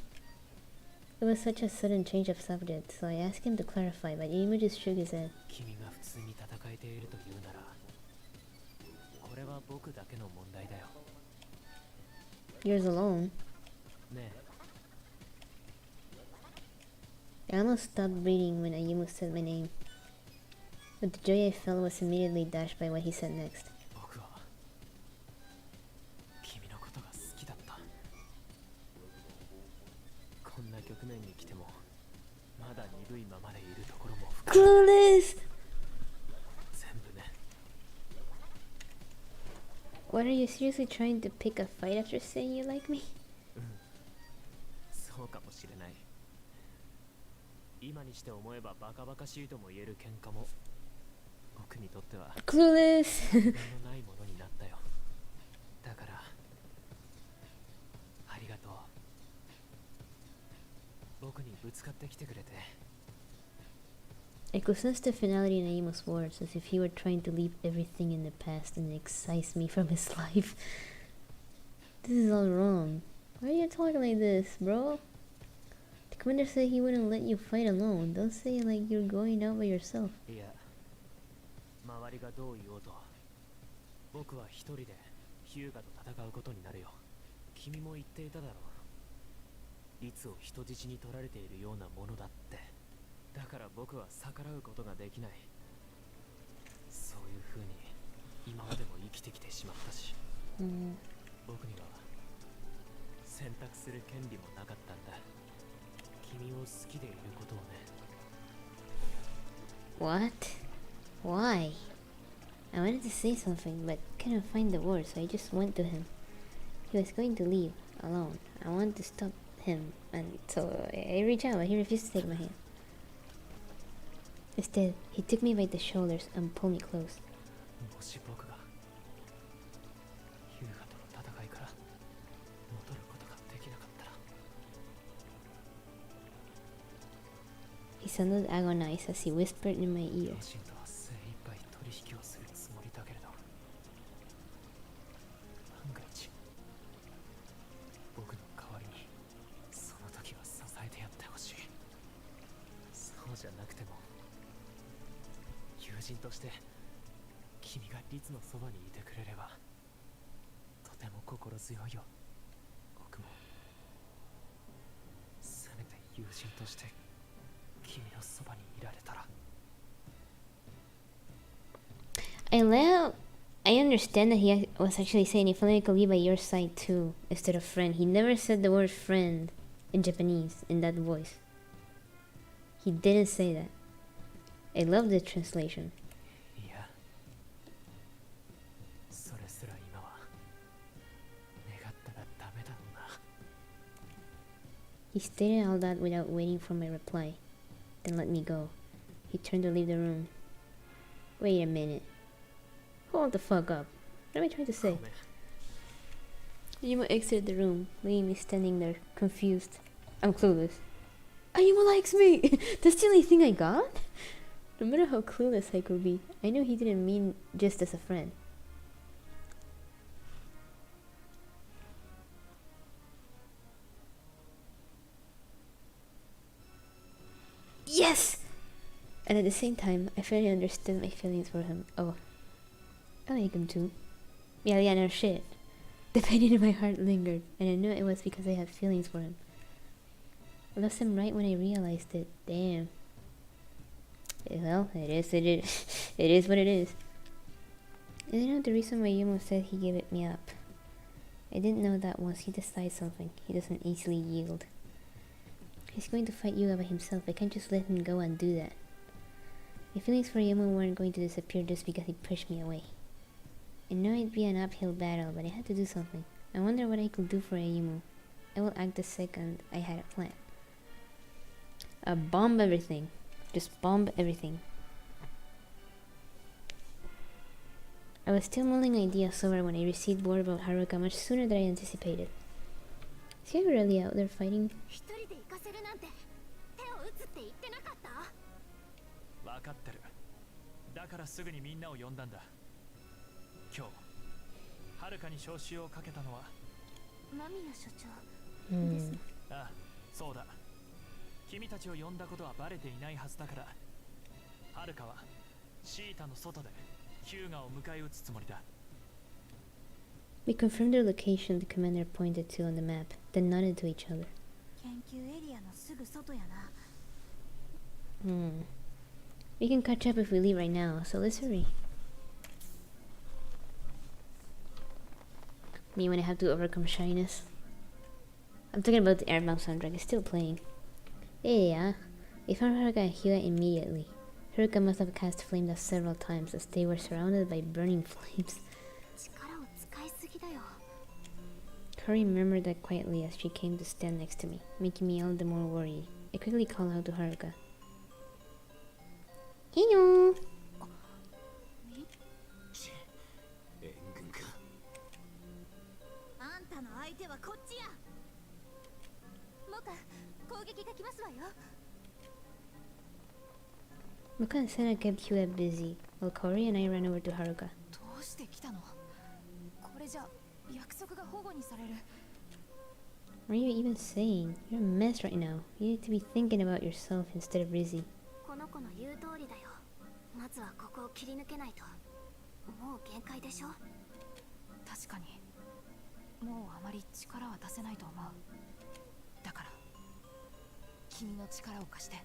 Speaker 1: It was such a sudden change of subject, so I asked him to clarify, but Imo just shook his head.
Speaker 2: 君が普通に戦えているというなら、これは僕だけの問題だよ。
Speaker 1: Yours alone?
Speaker 2: ね
Speaker 1: I almost stopped breathing when Ayumu said my name. But the joy I felt was immediately dashed by what he said next.
Speaker 2: え、僕は君のことが好きだった。こんな局面に来てもまだ鈍いままでいるところも含め
Speaker 1: Clueless!
Speaker 2: 全部ね。
Speaker 1: What, are you seriously trying to pick a fight after saying you like me?
Speaker 2: そうかもしれない。今にして思えばバカバカしいとも言える喧嘩も僕にとっては
Speaker 1: Clueless!
Speaker 2: 何のないものになったよ。だからありがとう。僕にぶつかってきてくれて。
Speaker 1: I could sense the finality in Ayumu's words, as if he were trying to leave everything in the past and excise me from his life. This is all wrong. Why are you talking like this, bro? The commander said he wouldn't let you fight alone. Don't say it like you're going out by yourself.
Speaker 2: いや、周りがどう言おうと僕は一人でヒューガと戦うことになるよ。君も言っていただろう。いつを人質に取られているようなものだって。だから僕は逆らうことができない。そういう風に今までも生きてきてしまったし、僕には選択する権利もなかったんだ。君を好きでいることをね。
Speaker 1: What? Why? I wanted to say something, but couldn't find the words, so I just went to him. He was going to leave, alone. I wanted to stop him, and so I reached out, but he refused to take my hand. Instead, he took me by the shoulders and pulled me close.
Speaker 2: もし僕がヒューガとの戦い
Speaker 1: He sounded agonized as he whispered in my ear.
Speaker 2: 両親とは精一杯取引をするつもりだけれど、万が一僕の代わりにその時は支えてやってほしい。そうじゃなくても友人として君がリツのそばにいてくれればとても心強いよ。僕もせめて友人として君のそばにいられたら。
Speaker 1: I understand that he was actually saying if only I could be by your side too, instead of friend. He never said the word friend in Japanese in that voice. He didn't say that. I love the translation.
Speaker 2: いや、それすら今は願ったらダメだろうな。
Speaker 1: He stated all that without waiting for my reply, then let me go. He turned to leave the room. Wait a minute. Hold the fuck up. What am I trying to say?
Speaker 2: ごめん。
Speaker 1: Ayumu exited the room, leaving me standing there, confused. I'm clueless. Ayumu likes me! That's the only thing I got? No matter how clueless I could be, I knew he didn't mean just as a friend. Yes! And at the same time, I finally understood my feelings for him. Oh, I like him too. Yeah, no shit. The pain in my heart lingered, and I knew it was because I had feelings for him. I lost him right when I realized it. Damn. Well, it is what it is. I didn't know the reason why Yumo said he gave me up. I didn't know that once he decides something, he doesn't easily yield. He's going to fight Yuga by himself. I can't just let him go and do that. My feelings for Yumo weren't going to disappear just because he pushed me away. I know it'd be an uphill battle, but I had to do something. I wonder what I could do for Ayumu. I will act the second I had a plan. Bomb everything. Just bomb everything. I was still mulling ideas over when I received word about Haruka much sooner than I anticipated. Is he really out there fighting?
Speaker 3: 一人で行かせるなんて手を打つって言ってなかった？
Speaker 2: 分かってる。だからすぐにみんなを呼んだんだ。今日、はるかに招集をかけたのは
Speaker 3: 間宮所長
Speaker 1: Hmm.
Speaker 2: ああ、そうだ。君たちを呼んだことはバレていないはずだから、はるかはシータの外でヒューガを迎え撃つつもりだ。
Speaker 1: We confirmed the location the commander pointed to on the map, then nodded to each other.
Speaker 3: 研究エリアのすぐ外やな。
Speaker 1: We can catch up if we leave right now, so let's hurry. Me when I have to overcome shyness. I'm talking about the Airbound soundtrack, it's still playing. Yeah, we found Haruka and Hyuga immediately. Haruka must have cast flame dust several times as they were surrounded by burning flames.
Speaker 3: 力を使いすぎだよ。
Speaker 1: Kari murmured that quietly as she came to stand next to me, making me all the more worried. I quickly called out to Haruka. Hello!
Speaker 4: 援軍か。
Speaker 3: あんたの相手はこっちや。モカ、攻撃が来ますわよ。
Speaker 1: Muka and Senna kept Hyuga busy, while Kari and I ran over to Haruka.
Speaker 3: どうして来たの？これじゃ約束が保護にされる。
Speaker 1: What are you even saying? You're a mess right now. You need to be thinking about yourself instead of Rizzy.
Speaker 3: この子の言う通りだよ。まずはここを切り抜けないと。もう限界でしょ。確かに。もうあまり力は出せないと思う。だから君の力を貸して。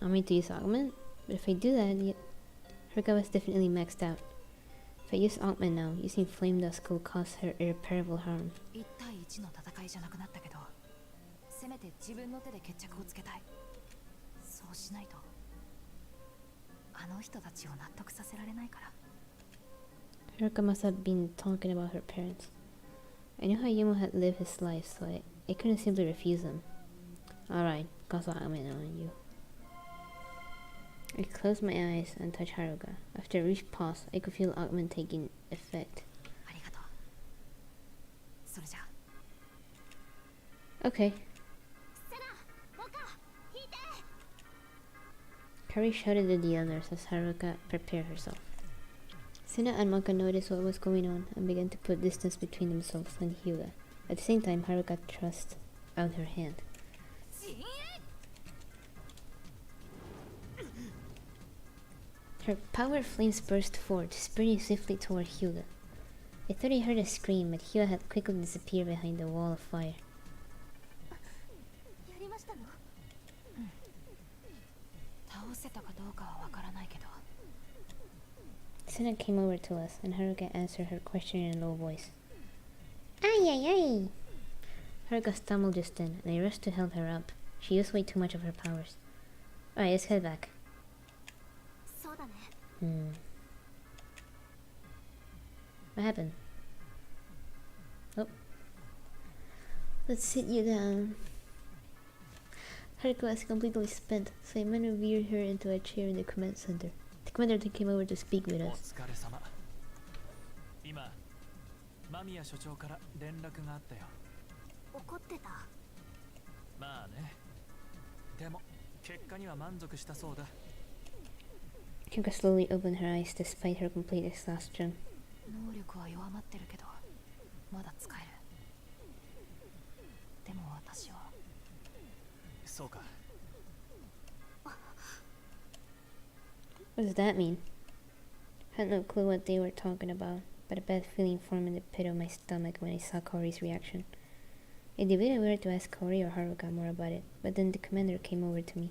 Speaker 1: Want me to use Augment? But if I do that, Haruka was definitely maxed out. If I use Augment now, using Flame Dust could cause her irreparable harm.
Speaker 3: 1対1の戦いじゃなくなったけど、せめて自分の手で決着をつけたい。そうしないと、あの人たちを納得させられないから。
Speaker 1: Haruka must have been talking about her parents. I knew how Yumo had lived his life, so I couldn't simply refuse them. Alright, cast Augment on you. I closed my eyes and touched Haruka. After a brief pause, I could feel Augment taking effect.
Speaker 3: ありがとう。それじゃあ。
Speaker 1: Okay.
Speaker 3: セナ、モカ、引いて。
Speaker 1: Kari shouted at the others as Haruka prepared herself. Sena and Maka noticed what was going on and began to put distance between themselves and Hyuga. At the same time, Haruka thrust out her hand. Her power flames burst forth, sprinting swiftly toward Hyuga. I thought I heard a scream, but Hyuga had quickly disappeared behind the wall of fire. Sena came over to us, and Haruka answered her question in a low voice. Ay ay ay! Haruka stumbled just then, and I rushed to help her up. She used way too much of her powers. Alright, let's head back. What happened? Oh. Let's sit you down. Haruka was completely spent, so I maneuvered her into a chair in the command center. The commander then came over to speak with us. Haruka slowly opened her eyes despite her complete exhaustion. What does that mean? I had no clue what they were talking about, but a bad feeling formed in the pit of my stomach when I saw Kori's reaction. I debated whether to ask Kori or Haruka more about it, but then the commander came over to me.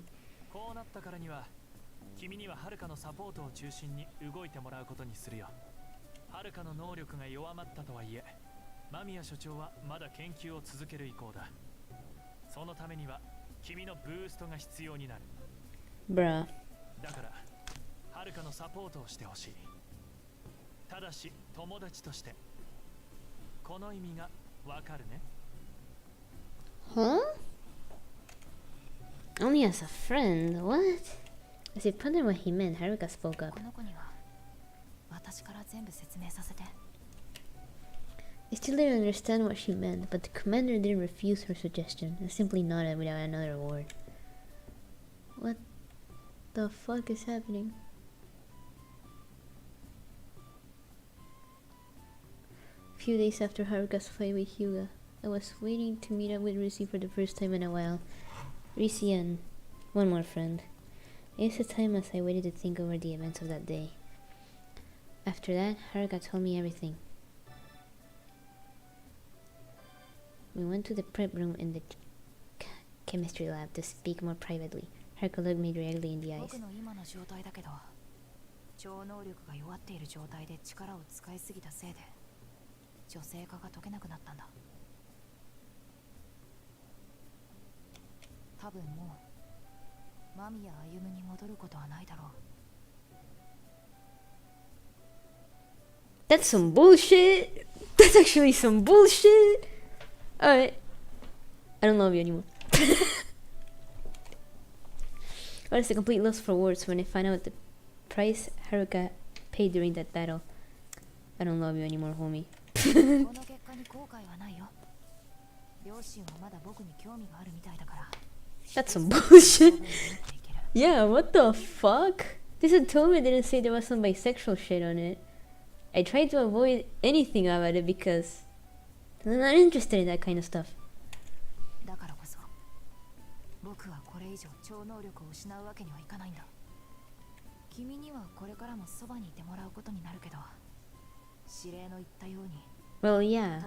Speaker 1: Bruh. Huh? Only as a friend? What? As if pondering what he meant, Haruka spoke up. I still didn't understand what she meant, but the commander didn't refuse her suggestion and simply nodded without another word. What the fuck is happening? A few days after Haruka's fight with Hyuga, I was waiting to meet up with Risi for the first time in a while. Risi and one more friend. I used the time as I waited to think over the events of that day. After that, Haruka told me everything. We went to the prep room in the chemistry lab to speak more privately. Haruka looked me directly in the eyes. That's some bullshit! That's actually some bullshit! Alright. I don't love you anymore. Well, it's a complete loss for words when I find out the price Haruka paid during that battle. I don't love you anymore, homie. That's some bullshit. Yeah, what the fuck? This Otome didn't say there was some bisexual shit on it. I tried to avoid anything about it because I'm not interested in that kind of stuff. Well, yeah.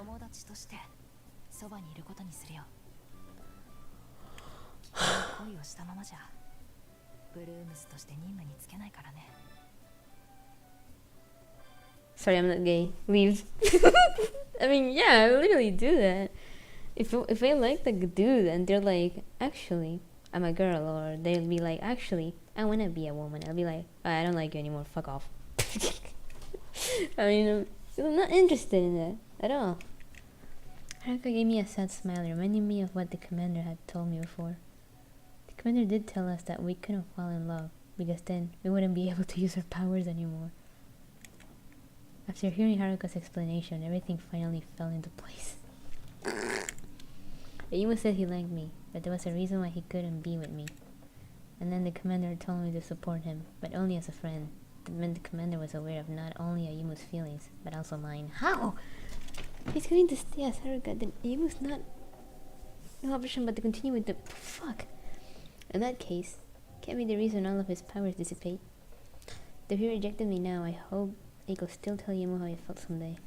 Speaker 1: Sorry, I'm not gay. Leave. I mean, yeah, I literally do that. If I like the dude and they're like, actually, I'm a girl, or they'll be like, actually, I wanna be a woman, I'll be like, I don't like you anymore, fuck off. I mean, I'm not interested in that at all. Haruka gave me a sad smile, reminding me of what the commander had told me before. The commander did tell us that we couldn't fall in love, because then we wouldn't be able to use our powers anymore. After hearing Haruka's explanation, everything finally fell into place. Ryuma said he liked me, but there was a reason why he couldn't be with me. and then the commander told me to support him, but only as a friend. The commander was aware of not only Ayumu's feelings, but also mine. How? He's going to stay as Haruka, then Ayumu's not... no option but to continue with the... fuck. In that case, can't be the reason all of his powers dissipate. Though he rejected me now, I hope I could still tell Ayumu how I felt someday.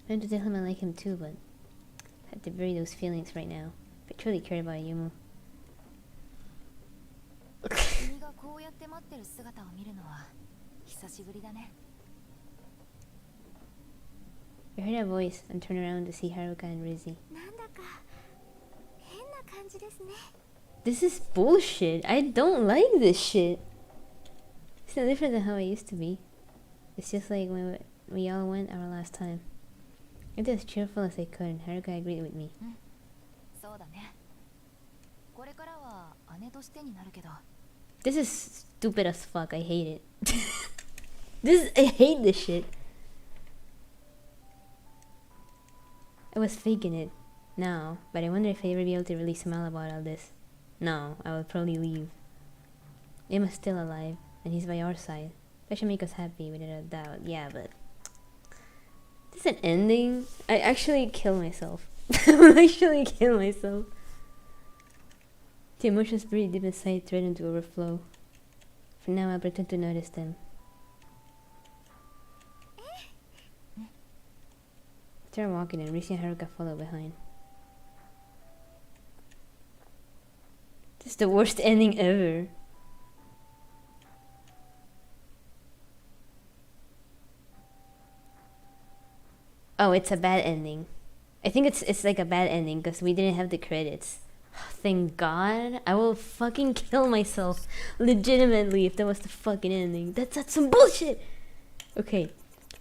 Speaker 1: I want to tell him I like him too, but I had to bury those feelings right now. If I truly cared about Ayumu. I heard a voice and turned around to see Haruka and Rizzy. This is bullshit. I don't like this shit. It's no different than how I used to be. It's just like when we all went our last time. I did as cheerful as I could and Haruka agreed with me. This is stupid as fuck. I hate it. I hate this shit. I was faking it now, but I wonder if I'll ever be able to really smile about all this. No, I will probably leave. Emma's still alive, and he's by our side. That should make us happy, without a doubt. Yeah, but... this is an ending? I actually kill myself. I will actually kill myself. The emotions buried deep inside threaten to overflow. For now, I'll pretend to notice them. Start walking and Rishi and Haruka follow behind. This is the worst ending ever. Oh, it's a bad ending. I think it's like a bad ending because we didn't have the credits. Thank God. I will fucking kill myself legitimately if that was the fucking ending. That's some bullshit. Okay,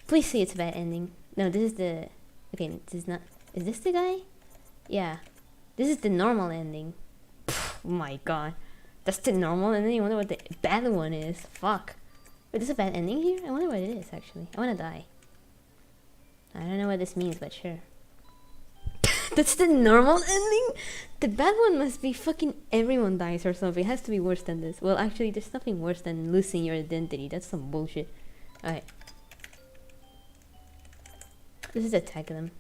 Speaker 1: please say it's a bad ending. No, this is the... okay, this is not... is this the guy? Yeah. This is the normal ending. Oh my God. That's the normal ending? I wonder what the bad one is. Fuck. Wait, there's a bad ending here? I wonder what it is, actually. I wanna die. I don't know what this means, but sure. That's the normal ending? The bad one must be fucking everyone dies or something. It has to be worse than this. Well, actually, there's nothing worse than losing your identity. That's some bullshit. Alright. Let's just attack them.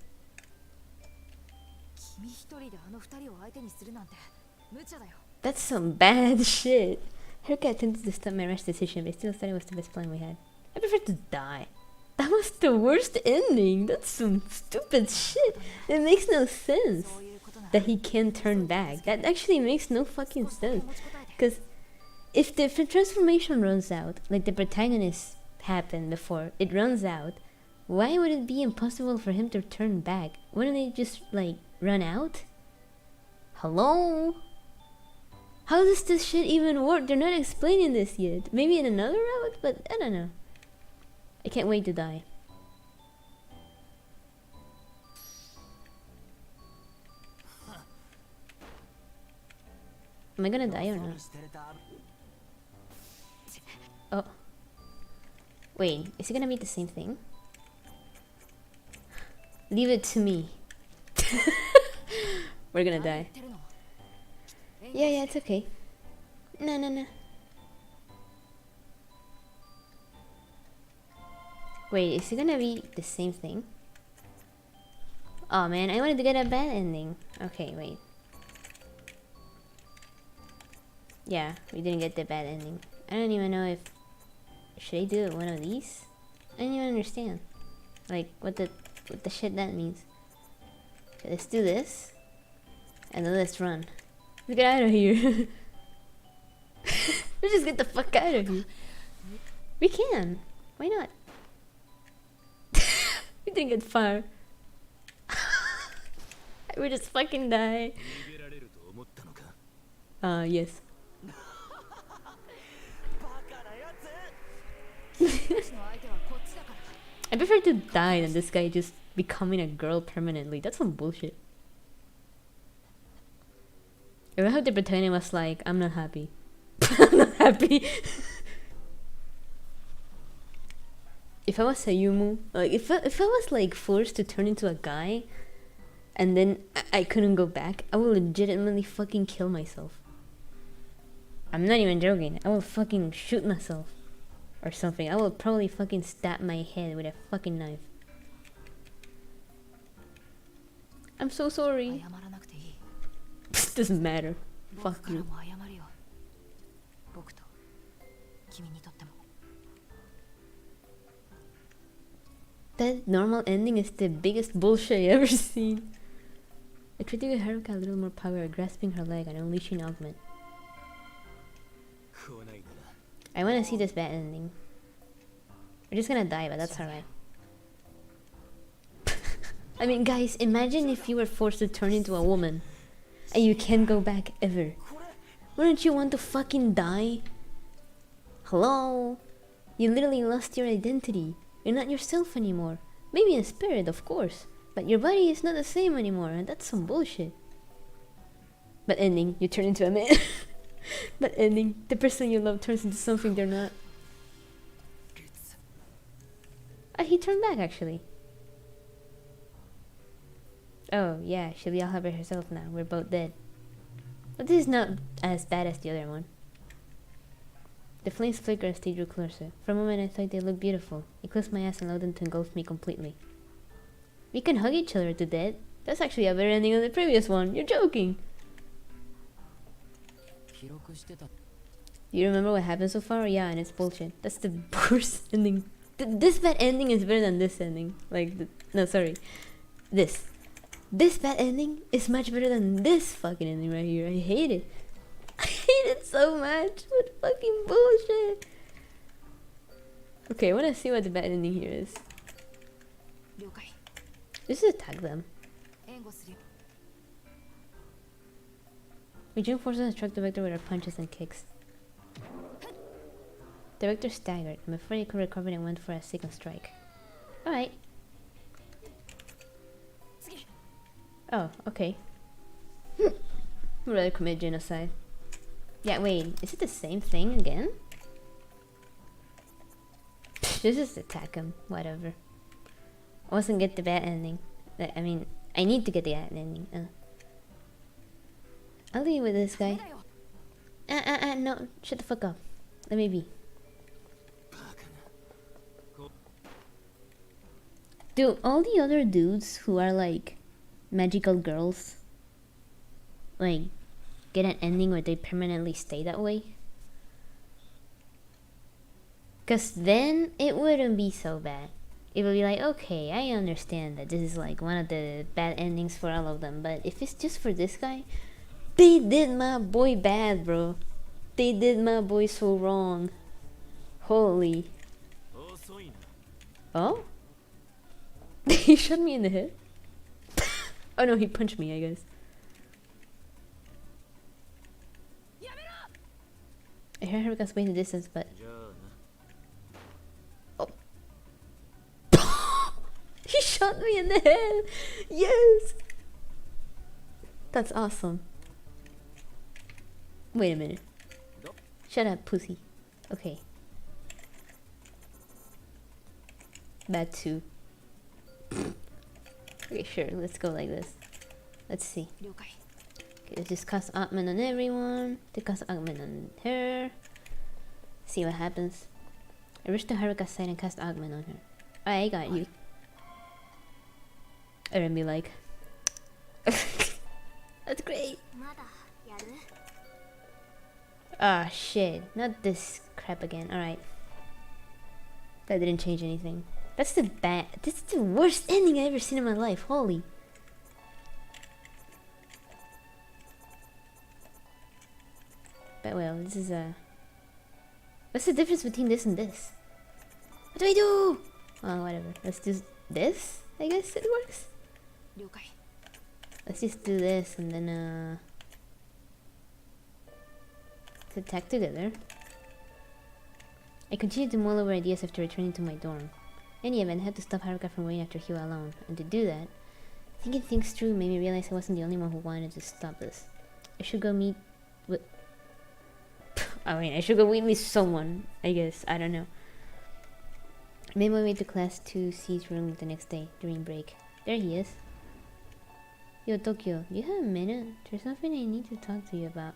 Speaker 1: That's some bad shit. Haruka attempted to stop my rash decision, but I still thought it was the best plan we had. I prefer to die. That was the worst ending. That's some stupid shit. It makes no sense that he can't turn back. That actually makes no fucking sense. Because if the transformation runs out, like the protagonist happened before, it runs out, why would it be impossible for him to turn back? Wouldn't they just, like, run out? Hello? How does this shit even work? They're not explaining this yet. Maybe in another route, but I don't know. I can't wait to die. Am I gonna die or not? Oh. Wait, is it gonna be the same thing? Leave it to me. We're gonna die. Yeah, it's okay. No. Wait, is it gonna be the same thing? Oh man, I wanted to get a bad ending. Okay, wait. Yeah, we didn't get the bad ending. I don't even know if... should I do one of these? I don't even understand. Like, what the shit that means. Okay, let's do this. And then let's run. Let's get out of here. Let's just get the fuck out of here. We can. Why not? We didn't get far. We just fucking die. Yes. I prefer to die than this guy just becoming a girl permanently. That's some bullshit. I hope the protagonist was like, I'm not happy. I'm not happy. If I was Sayumu, like if I was like forced to turn into a guy and then I couldn't go back, I would legitimately fucking kill myself. I'm not even joking. I will fucking shoot myself. Or something. I will probably fucking stab my head with a fucking knife. I'm so sorry.
Speaker 3: 謝らなくていい。
Speaker 1: Doesn't matter.
Speaker 3: 僕
Speaker 1: Fuck
Speaker 3: から
Speaker 1: you.
Speaker 3: も謝るよ。僕と君にとっても。
Speaker 1: That normal ending is the biggest bullshit I've ever seen. I tried to give Haruka a little more power, grasping her leg and unleashing Augment. I wanna see this bad ending. We're just gonna die, but that's alright. I mean, guys, imagine if you were forced to turn into a woman and you can't go back ever. Wouldn't you want to fucking die? Hello? You literally lost your identity. You're not yourself anymore. Maybe in spirit, of course. But your body is not the same anymore, and that's some bullshit. But ending, you turn into a man. But ending, the person you love turns into something they're not. He turned back, actually. Oh, yeah, she'll be all by herself now. We're both dead. But this is not as bad as the other one. The flames flickered as they drew closer. For a moment I thought they looked beautiful. I closed my eyes and allowed them to engulf me completely. We can hug each other to death. That's actually a better ending than the previous one. You're joking. You remember what happened so far? Yeah, and it's bullshit. That's the worst ending. This bad ending is better than this ending. Like, no, sorry. This bad ending is much better than this fucking ending right here. I hate it. I hate it so much. What fucking bullshit. Okay, I wanna see what the bad ending here is.
Speaker 3: 了解。
Speaker 1: Just attack them.
Speaker 3: 援護するよ。
Speaker 1: We joined forces and struck the Vector with our punches and kicks. The Vector staggered, and before he could recover, it went for a second strike. Alright. Oh, okay. I'd rather commit genocide. Yeah, wait, is it the same thing again? Let's just attack him, whatever. I wasn't get the bad ending. I mean, I need to get the bad ending. I'll leave with this guy. No, shut the fuck up. Let me be. Do all the other dudes who are like magical girls like get an ending where they permanently stay that way? Cause then it wouldn't be so bad. It would be like, okay, I understand that this is like one of the bad endings for all of them, but if it's just for this guy, they did my boy bad, bro. They did my boy so wrong. Holy. Oh? He shot me in the head? Oh no, he punched me, I guess. I heard Haruka's way in the distance, but... Oh. He shot me in the head! Yes! That's awesome. Wait a minute. Shut up, pussy. Okay. Bad too. Okay, sure, let's go like this. Let's see.
Speaker 3: 了解。
Speaker 1: Okay, let's just cast augment on everyone. To cast augment on her. See what happens. I reached to Haruka's side and cast augment on her. I got you. I don't be like. That's great.
Speaker 3: まだやる？
Speaker 1: Ah, shit. Not this crap again. Alright. That didn't change anything. That's the bad. This is the worst ending I've ever seen in my life. Holy. But well, this is a... What's the difference between this and this? What do I do? Oh, whatever. Let's do this, I guess it works.
Speaker 3: 了解。
Speaker 1: Let's just do this and then, let's attack together. I continued to mull over ideas after returning to my dorm. In any event, I had to stop Haruka from waiting after Hua alone, and to do that, thinking things through made me realize I wasn't the only one who wanted to stop this. I should go meet with... I mean, I should go meet with someone, I guess. I don't know. I made my way to Class 2C's room the next day, during break. There he is. Yo, Tokyo, do you have a minute? There's something I need to talk to you about.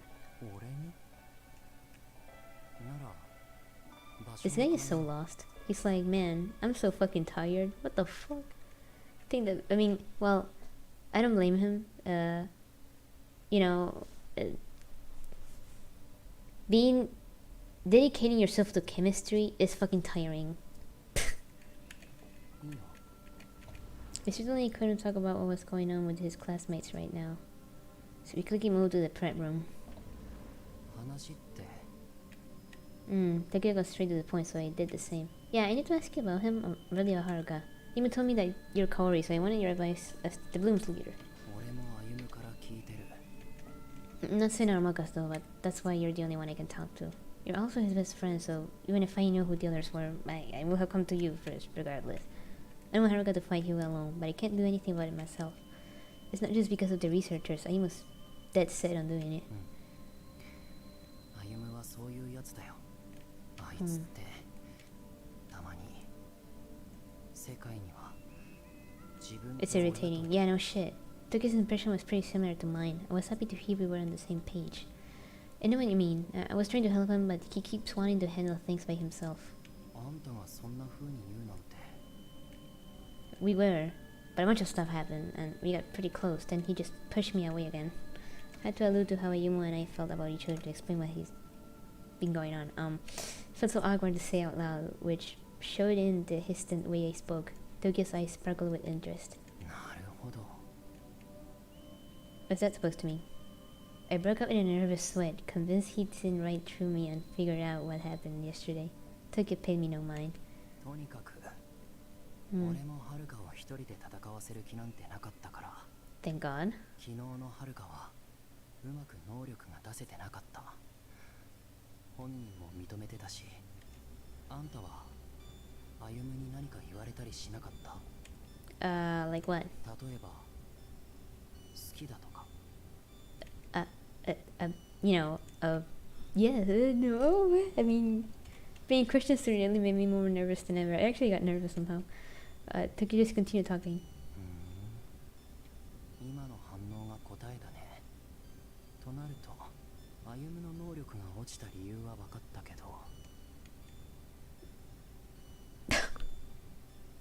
Speaker 1: This guy is so lost. He's like, man, I'm so fucking tired. What the fuck? I mean, well, I don't blame him. You know, dedicating yourself to chemistry is fucking tiring. I certainly couldn't talk about what was going on with his classmates right now. So we quickly moved to the prep room. Takeda got straight to the point, so I did the same. Yeah, I need to ask you about him, really about Haruka. You even told me that you're Kaori, so I wanted your advice as the Bloom's leader. I'm not saying Aramakas though, but that's why you're the only one I can talk to. You're also his best friend, so even if I knew who the others were, I will have come to you first, regardless. I don't want Haruka to fight you alone, but I can't do anything about it myself. It's not just because of the researchers. I was dead set on doing it. It's irritating. Yeah, no shit. Toki's impression was pretty similar to mine. I was happy to hear we were on the same page. I know what you mean. I was trying to help him, but he keeps wanting to handle things by himself. We were, but a bunch of stuff happened, and we got pretty close. Then he just pushed me away again. I had to allude to how Ayumu and I felt about each other to explain what he's been going on. Felt so awkward to say out loud, which showed in the hesitant way I spoke. Tokyo's eyes sparkled with interest. What's that supposed to mean? I broke up in a nervous sweat, convinced he'd seen right through me and figured out what happened yesterday. Tokyo paid me no mind. Thank God. Like what? Yeah, no. I mean, being Christian student really made me more nervous than ever. I actually got nervous somehow. Toki just continued talking.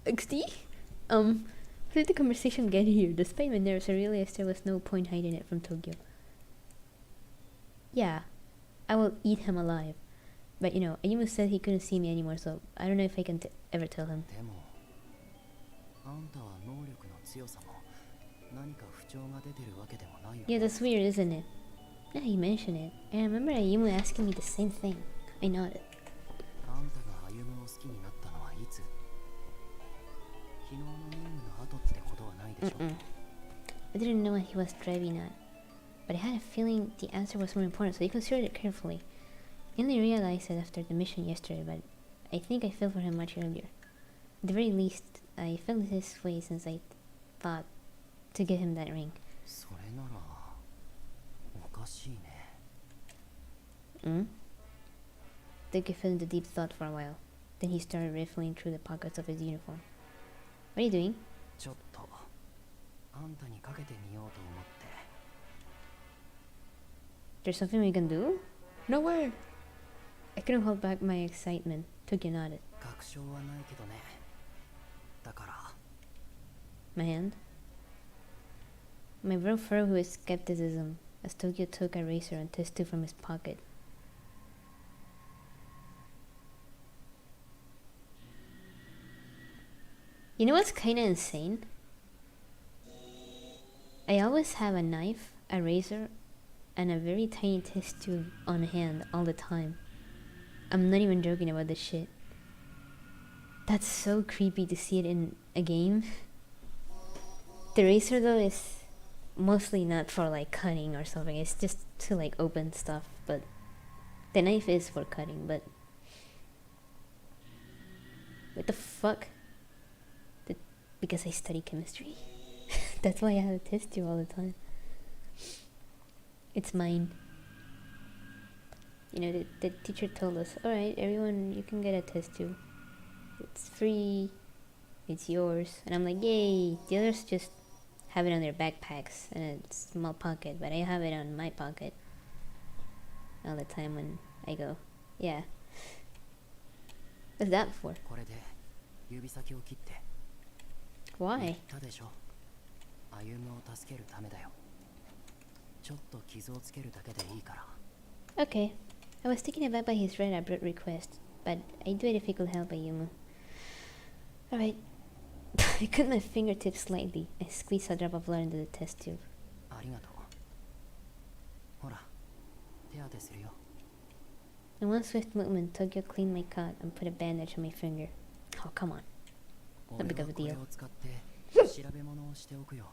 Speaker 1: XD? How did the conversation get here? Despite my nerves, I realized there was no point hiding it from Tokyo. Yeah, I will eat him alive. But Ayumu said he couldn't see me anymore, so I don't know if I can ever tell him. Yeah, that's weird, isn't it? Now you mention it. I remember Ayumu asking me the same thing. I nodded. I didn't know what he was driving at, but I had a feeling the answer was more important, so I considered it carefully. I only realized it after the mission yesterday, but I think I felt for him much earlier. At the very least, I felt this way since I thought to give him that ring. Toki fell into deep thought for a while. Then he started riffling through the pockets of his uniform. What are you doing? There's something we can do? No way! I couldn't hold back my excitement. Toki nodded. My hand? My brow furrowed with skepticism as Tokyo took a razor and test tube from his pocket. You know what's kinda insane? I always have a knife, a razor, and a very tiny test tube on hand all the time. I'm not even joking about this shit. That's so creepy to see it in a game. The razor though is mostly not for like cutting or something, it's just to like open stuff, but the knife is for cutting. But what the fuck? Because I study chemistry. That's why I have a test tube all the time. It's mine. The teacher told us, alright, everyone, you can get a test tube. It's free. It's yours. And I'm like, yay. The others just have it on their backpacks in a small pocket, but I have it on my pocket all the time when I go. Yeah. What's that for?
Speaker 2: これで指先を切って
Speaker 1: Why?
Speaker 2: 言ったでしょ。歩夢を助けるためだよ。ちょっと傷をつけるだけでいいから。
Speaker 1: Okay. I was taken aback by his rather abrupt request, but I'd do it if it could help Ayumu. Alright. I cut my fingertips slightly and squeezed a drop of blood into the test tube.
Speaker 2: ありがとう。ほら、手当てするよ。
Speaker 1: In one swift movement, Tokyo cleaned my cut and put a bandage on my finger. Oh, come on.
Speaker 2: 俺
Speaker 1: big
Speaker 2: は
Speaker 1: of a
Speaker 2: これ
Speaker 1: deal.
Speaker 2: を使って調べ物をしておくよ。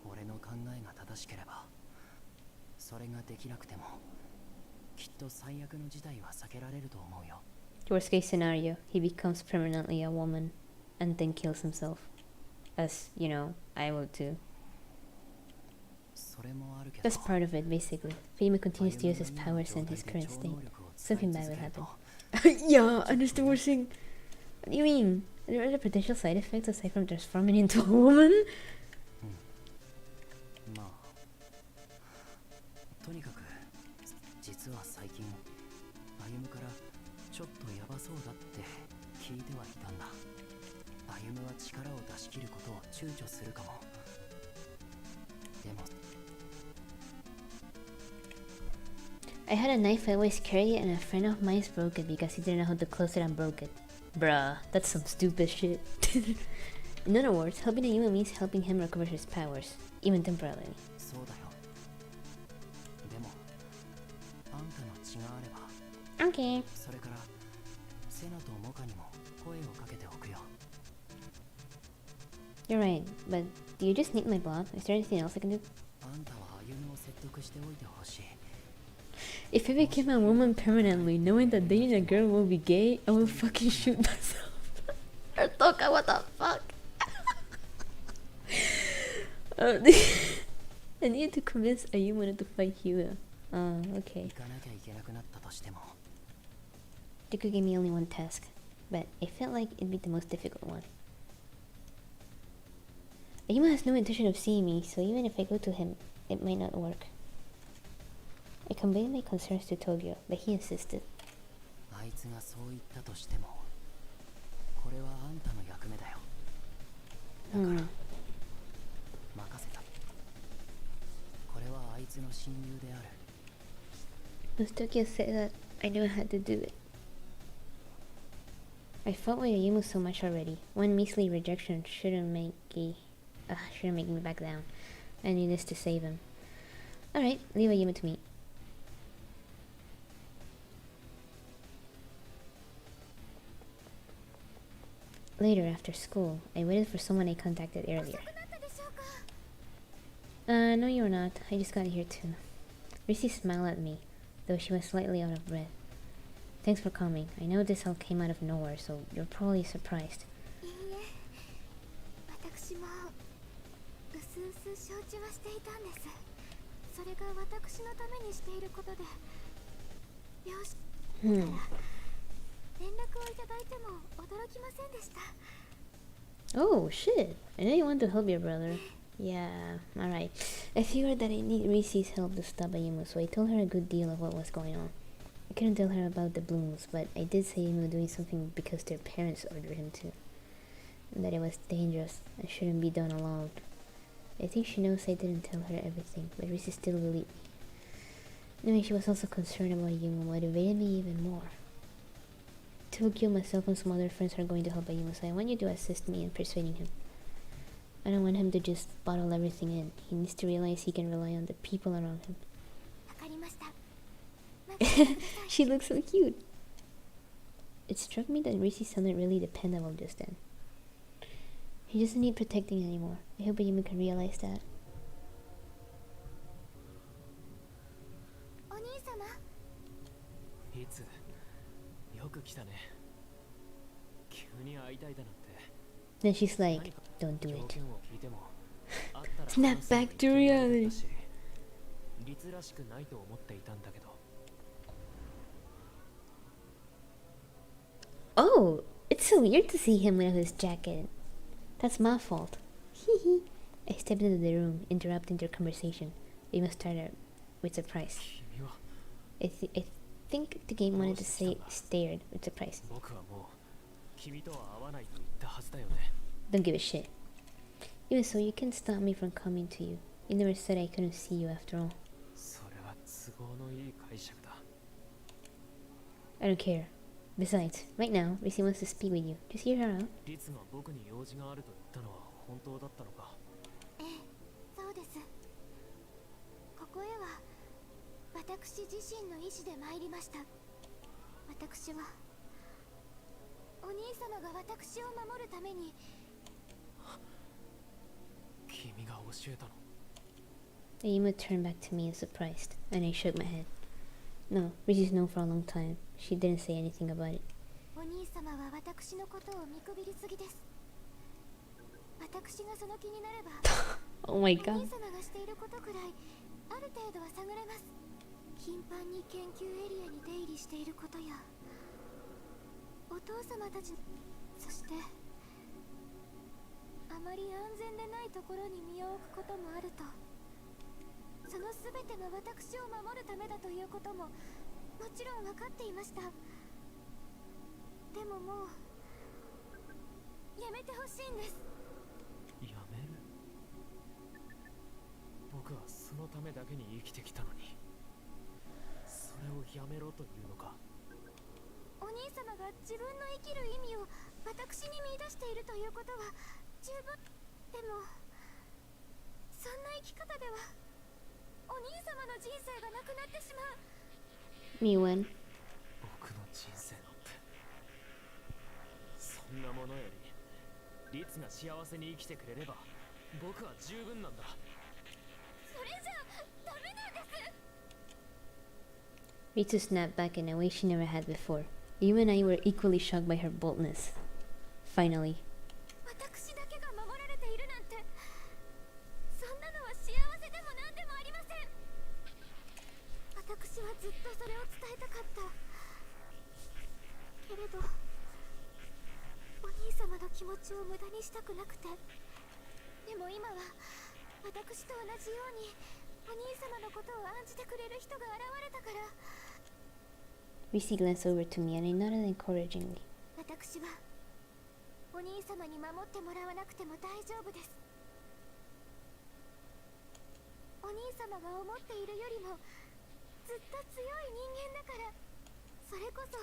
Speaker 2: 俺の考えが正しければ、それができなくても、きっと最悪の事態は避けられると思うよ。
Speaker 1: Worst case scenario, he becomes permanently a woman and then kills himself. As, you know, I will too.
Speaker 2: それもあるけど、
Speaker 1: That's part of it, basically. Fayuma continues to use his powers in his current state. Something bad will happen. Yeah, I understand what you're saying. What do you mean? Are there other potential side effects aside from transforming into a woman?
Speaker 2: まあ、とにかく、実は最近、歩夢からちょっとヤバそうだって聞いてはいたんだ。歩夢は力を出し切ることを躊躇するかも。でも、
Speaker 1: I had a knife I always carry and a friend of mine broke it because he didn't know how to close it and broke it. Bruh, that's some stupid shit. In other words, helping Ayumu means helping him recover his powers, even temporarily.
Speaker 2: そうだよ。でも、あんたの血があれば、
Speaker 1: Okay.
Speaker 2: それから、セナとモカにも声をかけておくよ。
Speaker 1: You're right, but do you just need my blood? Is there anything else I can do?
Speaker 2: あんたは歩夢を説得しておいてほしい。
Speaker 1: If I became a woman permanently, knowing that dating a girl will be gay, I will fucking shoot myself. Toka, what the fuck? I needed to convince Ayumu not to fight Hyuga. Okay.
Speaker 2: 行かなきゃいけなくなったとしても、
Speaker 1: Deku gave me only one task, but I felt like it'd be the most difficult one. Ayumu has no intention of seeing me, so even if I go to him, it might not work. I conveyed my concerns to Tokyo, but he insisted.
Speaker 2: あいつがそう言ったとしても、これはあんたの役目だよ。だから、
Speaker 1: Hmm.
Speaker 2: 任せた。これはあいつの親友である。
Speaker 1: Once Tokyo said that, I knew I had to do it. I fought with Ayumu so much already. One measly rejection shouldn't make me back down. I need this to save him. Alright, leave Ayumu to me. Later, after school, I waited for someone I contacted earlier.
Speaker 3: 遅くなったでしょうか。
Speaker 1: No you're not. I just got here too. Rissy smiled at me, though she was slightly out of breath. Thanks for coming. I know this all came out of nowhere, so you're probably surprised.
Speaker 3: いいえ、私もうすうす承知はしていたんです。それが私のためにしていることで、よし、
Speaker 1: Hmm.
Speaker 3: 連絡をいただいても驚きませんでした。
Speaker 1: Oh, shit. I know you want to help your brother. Yeah, alright. I figured that I need Rissy's help to stop Ayumu, so I told her a good deal of what was going on. I couldn't tell her about the blooms, but I did say Ayumu doing something because their parents ordered him to. And that it was dangerous and shouldn't be done alone. I think she knows I didn't tell her everything, but Rissy still believed me. Anyway, she was also concerned about Ayumu, motivated me even more. Tokyo, myself, and some other friends are going to help Ayumu, so I want you to assist me in persuading him. I don't want him to just bottle everything in. He needs to realize he can rely on the people around him.
Speaker 3: わかりました。待っててください。
Speaker 1: She looks so cute. It struck me that Rissy sounded really dependable just then. He doesn't need protecting anymore. I hope Ayumu can realize that.
Speaker 3: お兄様、
Speaker 2: いつ、よく来たね。急に会いたいだなんて。
Speaker 1: Then she's like, don't do
Speaker 2: 条
Speaker 1: it.
Speaker 2: 件を聞いても、あったら
Speaker 1: Snap
Speaker 2: 話すの
Speaker 1: back
Speaker 2: に
Speaker 1: to
Speaker 2: 決めら
Speaker 1: reality.
Speaker 2: れたし、律らしくないと思っていたんだけど。
Speaker 1: Oh, it's so weird to see him without his jacket. That's my fault. Hee hee. I stepped into the room, interrupting their conversation. We must start out with surprise.
Speaker 2: 君は、
Speaker 1: think the game wanted to say stared with surprise.
Speaker 2: 僕はもう君とは会わないと言ったはずだよね。
Speaker 1: Don't give a shit. Even so, you can't stop me from coming to you. You never said I couldn't see you after all.
Speaker 2: それは都合のいい解釈だ。
Speaker 3: I don't care. Besides, right now, Rissy wants to speak with you. Just hear her out.
Speaker 2: リツが僕に用事があると言ったのは本当だったのか。
Speaker 3: ええ、そうです。ここへは私自身の意志で参りました。私はお兄様が私を守るために。
Speaker 2: 君が教えたの。
Speaker 1: Ayuma turned back to me surprised, and I shook my head. No, Rissy's known for a long time. She didn't say anything about it.
Speaker 3: お兄様は私のことを見くびりすぎです。私がその気になれば
Speaker 1: Oh my
Speaker 3: お
Speaker 1: god.
Speaker 3: 兄様がしていることくらいある程度は探れます。頻繁に研究エリアに出入りしていることやお父様たち、そしてあまり安全でないところに身を置くこともあると、その全てが私を守るためだということももちろん分かっていました。でももうやめてほしいんです。
Speaker 2: やめる？僕はそのためだけに生きてきたのに、それをやめろというのか。
Speaker 3: お兄様が自分の生きる意味を私に見出しているということは十分。でもそんな生き方ではお兄様の人生がなくなってしまう。
Speaker 1: Miwen.
Speaker 2: 僕の人生なんてそんなものよりリツが幸せに生きてくれれば僕は十分なんだ。
Speaker 3: それじゃダメなんです。
Speaker 1: Ritsu snapped back in a way she never had before. Ayuma and I were equally shocked by her boldness. Finally.
Speaker 3: 私だけが守られているなんて、そんなのは幸せでも何でもありません。私はずっとそれを伝えたかった。けれどお兄様の気持ちを無駄にしたくなくて。でも今は私と同じようにお兄様のことを案じてくれる人が現れたから。
Speaker 1: Rissy glanced over to me and I nodded encouragingly.
Speaker 3: 私はお兄様に守ってもらわなくても大丈夫です。お兄様が思っているよりもずっと強い人間だから、それこそ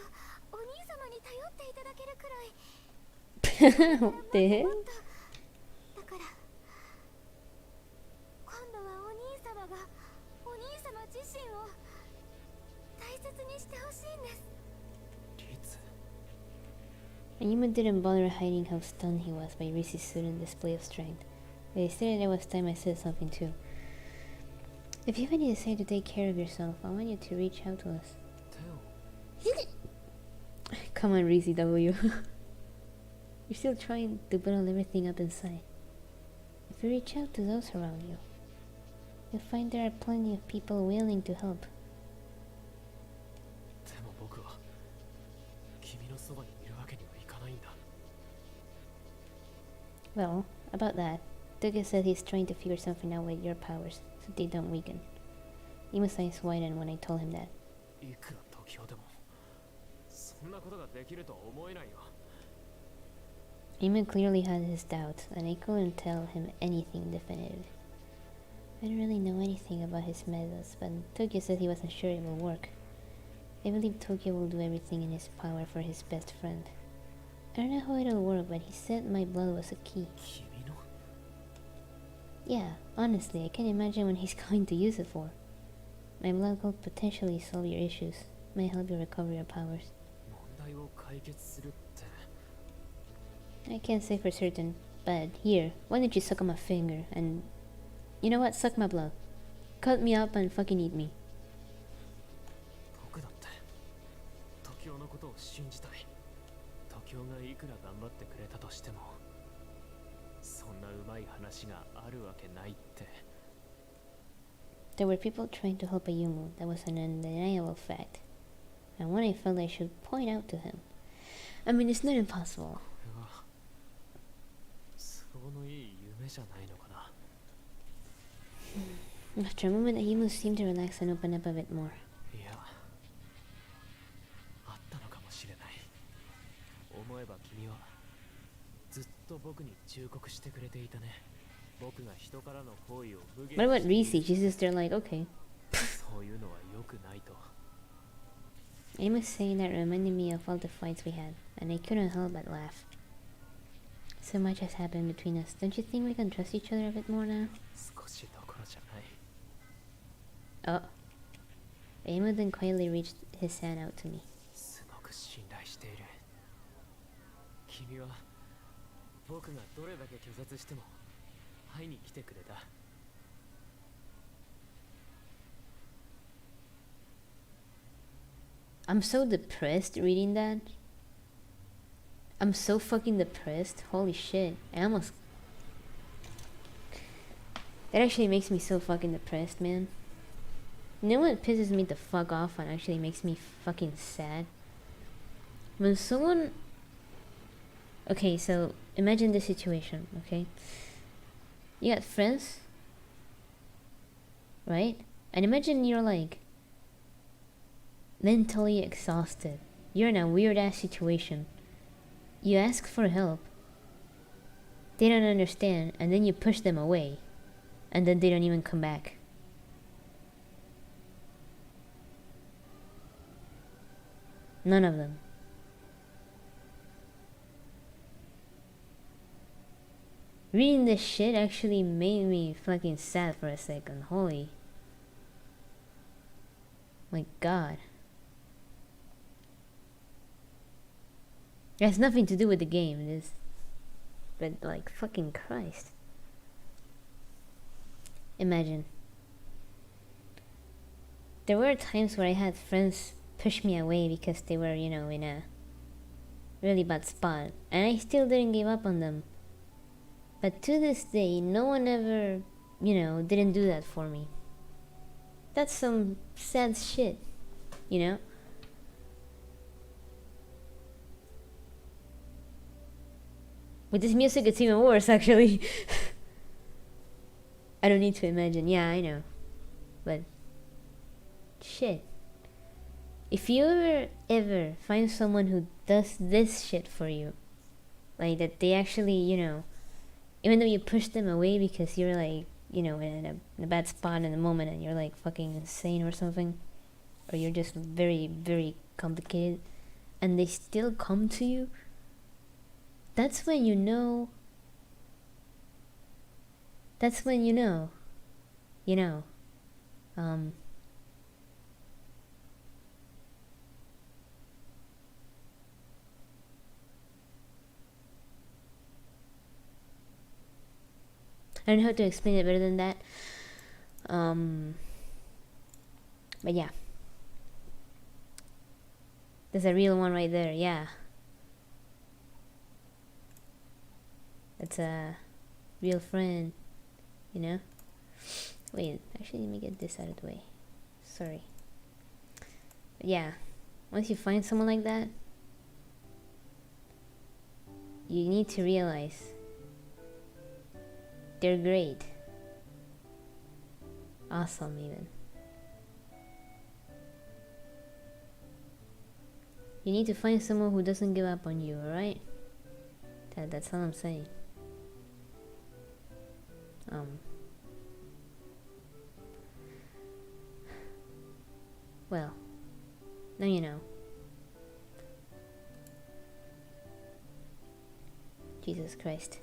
Speaker 3: お兄様に頼っていただけるくらい。
Speaker 1: What the hell?
Speaker 3: だから今度はお兄様がお兄様自身を大切にしてほしいんです。
Speaker 2: リツ。
Speaker 1: Ayuma didn't bother hiding how stunned he was by Rissy's sudden display of strength. But I decided it was time I said something too. If you ever decide to take care of yourself, I want you to reach out to us.
Speaker 2: 手を
Speaker 1: Come on, Rissy W. You're still trying to bottle everything up inside. If you reach out to those around you, you'll find there are plenty of people willing to help.
Speaker 2: でも僕は君のそばにいるわけにはいかないんだ。
Speaker 1: Well, about that, Duga said he's trying to figure something out with your powers, so they don't weaken. Ima's eyes widened when I told him that.
Speaker 2: いくら時をでもそんなことができるとは思えないよ。
Speaker 1: Ima clearly had his doubts, and I couldn't tell him anything definitive. I don't really know anything about his methods, but Tokyo said he wasn't sure it will work. I believe Tokyo will do everything in his power for his best friend. I don't know how it'll work, but he said my blood was a key.
Speaker 2: 君の
Speaker 1: Yeah, honestly, I can't imagine what he's going to use it for. My blood could potentially solve your issues, might help you recover your powers.
Speaker 2: 問題を解決するって。
Speaker 1: I can't say for certain, but here, why don't you suck on my finger and... You know what? Suck my blood. Cut me up and fucking eat me.
Speaker 2: 僕だって時雄のことを信じたい。時雄がいくら頑張ってくれたとしてもそんなうまい話があるわけないって。
Speaker 1: There were people trying to help Ayumu, that was an undeniable fact. And one I felt I should point out to him. I mean, it's not impossible.
Speaker 2: これは都合のいい夢じゃないのかな。
Speaker 1: After a moment, Ayumu seemed to relax and open up a bit more.
Speaker 2: いや思えば君はずっと僕に忠告してくれていたね。僕が人からの行為を無限
Speaker 1: What
Speaker 2: に
Speaker 1: about Reese? She's just there like, okay.
Speaker 2: そういうのは良くないと。
Speaker 1: I must say that reminded me of all the fights we had, and I couldn't help but laugh. So much has happened between us. Don't you think we can trust each other a bit more now?
Speaker 2: 少しどころじゃない。
Speaker 1: Oh. Amos then quietly reached his hand out to me.
Speaker 2: すごく信頼している。君は僕がどれだけ拒絶しても会いに来てくれた。
Speaker 1: I'm so depressed reading that. I'm so fucking depressed. Holy shit. I almost... That actually makes me so fucking depressed, man. You know what pisses me the fuck off and actually makes me fucking sad? When someone... Okay, so imagine this situation, okay? You got friends, right? And imagine you're like mentally exhausted. You're in a weird ass situation. You ask for help. They don't understand, and then you push them away. And then they don't even come back. None of them. Reading this shit actually made me fucking sad for a second. Holy. My god. It has nothing to do with the game, this. But like, fucking Christ. Imagine. There were times where I had friends push me away because they were, you know, in a really bad spot. And I still didn't give up on them. But to this day, no one ever, you know, didn't do that for me. That's some sad shit, you know? With this music, it's even worse, actually. I don't need to imagine. Yeah, I know. But, shit. If you ever find someone who does this shit for you, like that they actually, you know, even though you push them away because you're like, you know, in a bad spot in the moment and you're like fucking insane or something, or you're just very, very complicated, and they still come to you, that's when you know. That's when you know. You know. I don't know how to explain it better than that. But yeah. There's a real one right there, yeah. That's a real friend, you know? Wait, actually let me get this out of the way. Sorry. But yeah, once you find someone like that, you need to realize they're great. Awesome, even. You need to find someone who doesn't give up on you, alright? That's all I'm saying. Well, now you know. Jesus Christ.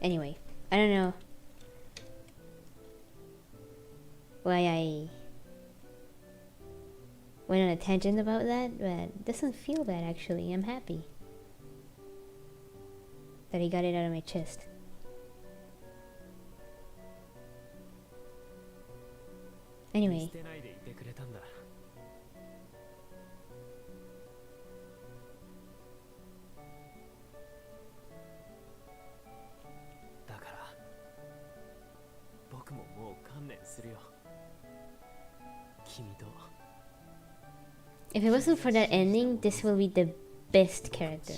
Speaker 1: Anyway, I don't know why I went on a tangent about that, but it doesn't feel bad actually. I'm happy that I got it out of my chest. Anyway. If it wasn't for that ending, this will be the best character.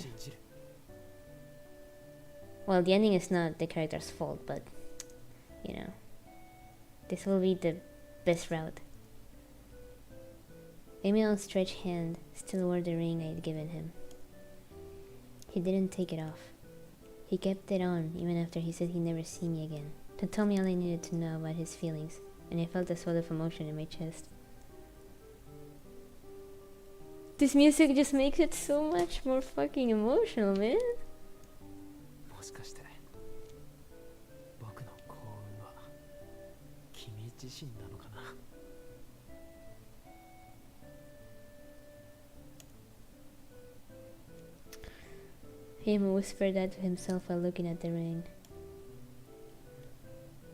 Speaker 1: Well, the ending is not the character's fault, but, you know, this will be the best route. Amy outstretched hand still wore the ring I'd given him. He didn't take it off. He kept it on even after he said he'd never see me again, to tell me all I needed to know about his feelings, and I felt a swell of emotion in my chest. This music just makes it so much more fucking emotional, man.
Speaker 2: もしかして僕の幸運は君自身なのかな。
Speaker 1: Him whispered that to himself while looking at the ring.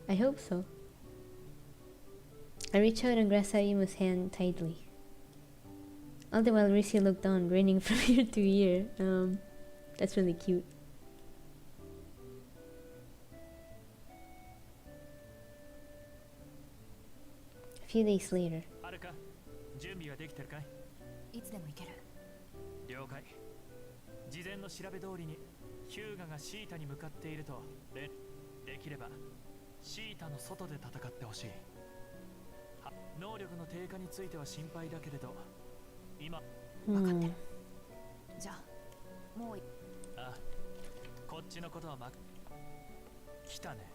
Speaker 1: I hope so. I reached out and grasped Ayumu's hand tightly. All the while Risi looked on, grinning from ear to ear. That's really cute. A few days later.
Speaker 2: はるか、準備はできてるかい？
Speaker 3: いつでも行ける。
Speaker 2: 了解。事前の調べ通りにヒューガがシータに向かっているとできればシータの外で戦ってほしい。能力の低下については心配だけれど今
Speaker 3: 分かってる。じゃあもう
Speaker 2: あ、こっちのことは来たね。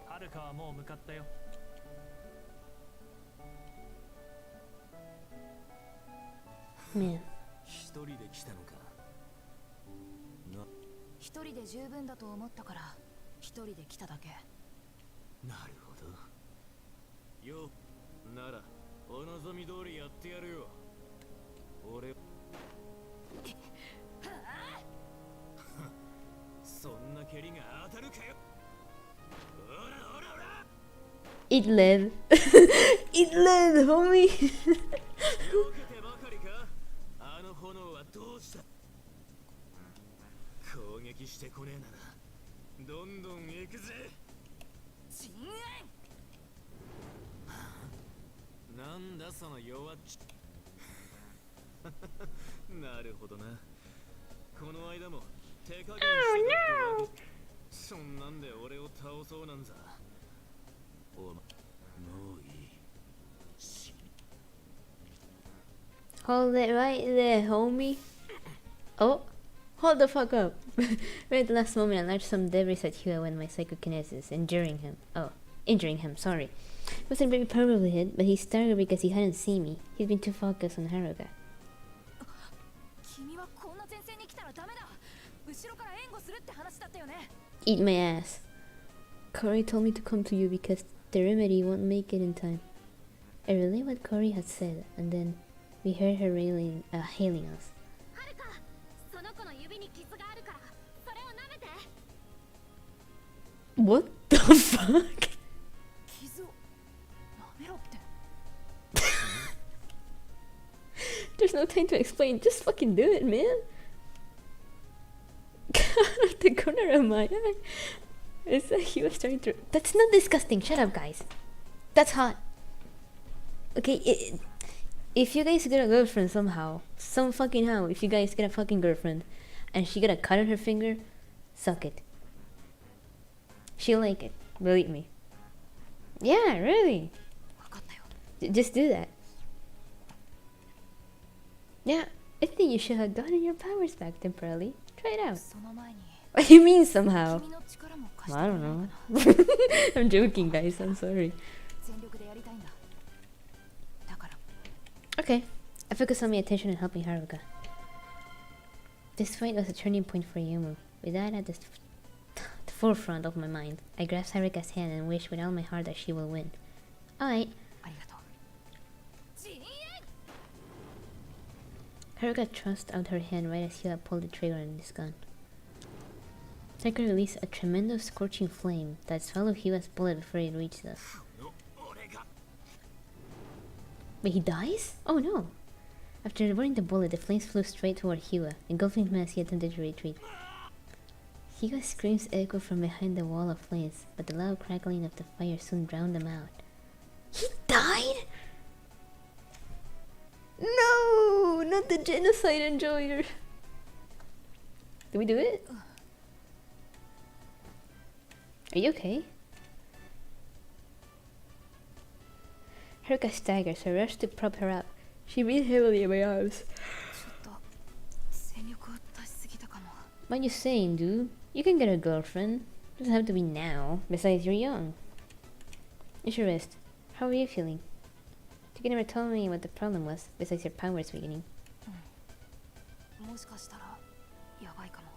Speaker 2: はるかはもう向かったよ。
Speaker 1: Man.
Speaker 4: 一人で来たのか。
Speaker 3: 一人で十分だと思ったから一人で来ただけ。
Speaker 4: なるほど。よ、ならお望み通りやってやるよ。俺そんな蹴りが当たるかよ。ほらほらほら。
Speaker 1: Eat lead. Eat lead, homie.
Speaker 4: 避けてばかりか。あの炎はどうした。攻撃してこねえならどんどん行くぜ。
Speaker 3: チン
Speaker 4: なんだその弱っちなるほどな。この間も手加減してたってわけ。そんなんで俺を倒そうなんざ。おま、もういい。
Speaker 1: Hold it right there, homie. Oh, hold the fuck up. Right at the last moment, I launched some debris at Hua with my psychokinesis, injuring him, sorry. It wasn't very permanently hit, but he staggered because he hadn't seen me. He'd been too focused on Haruka.
Speaker 3: 君はこんな前線に来たらダメだ。後ろから援護するって話だったよね。
Speaker 1: Eat my ass. Cory told me to come to you because the remedy won't make it in time. I relayed what Cory had said, and then we heard her hailing us.
Speaker 3: はるか、その子の指に傷があるから、それを舐めて。
Speaker 1: What the fuck?
Speaker 3: 傷を舐めろって。
Speaker 1: There's no time to explain, just fucking do it, man. Out of the corner of my eye. It's like he was trying to. That's not disgusting, shut up, guys. That's hot. Okay, if you guys get a girlfriend somehow, some fucking how, if you guys get a fucking girlfriend and she got a cut on her finger, suck it. She'll like it, believe me. Yeah, really.
Speaker 3: 分かったよ。
Speaker 1: Just do that. Yeah, I think you should have gotten your powers back temporarily. Try it out.
Speaker 3: その前に
Speaker 1: What do you mean somehow?
Speaker 3: 君の力も貸し
Speaker 1: Well,
Speaker 3: て
Speaker 1: I
Speaker 3: も
Speaker 1: don't
Speaker 3: らえ
Speaker 1: know.
Speaker 3: るかな。
Speaker 1: I'm joking, guys. I'm sorry.
Speaker 3: 全力でやりたいんだ。だから。
Speaker 1: Okay, I focused on my attention on helping Haruka. This fight was a turning point for Yumu. With that at the forefront of my mind, I grasped Haruka's hand and wished with all my heart that she will win. Alright.
Speaker 3: ありがとう。ジーン
Speaker 1: Haruka thrust out her hand right as Hua pulled the trigger on his gun. Haruka released a tremendous scorching flame that swallowed Hua's bullet before it reached us. Wait, he dies? Oh no! After avoiding the bullet, the flames flew straight toward Hua, engulfing him as he attempted to retreat. Hua's screams echoed from behind the wall of flames, but the loud crackling of the fire soon drowned them out. He died?! No! Not the genocide enjoyer! Did we do it? Are you okay? Haruka staggered, so I rushed to prop her up. She breathed heavily in my arms.
Speaker 3: ちょっと戦力を出しすぎたかも。
Speaker 1: What you saying, dude? You can get a girlfriend. Doesn't have to be now. Besides, you're young. You should rest. How are you feeling? You never told me what the problem was, besides your powers weakening.
Speaker 3: もしかしたらやばいかも。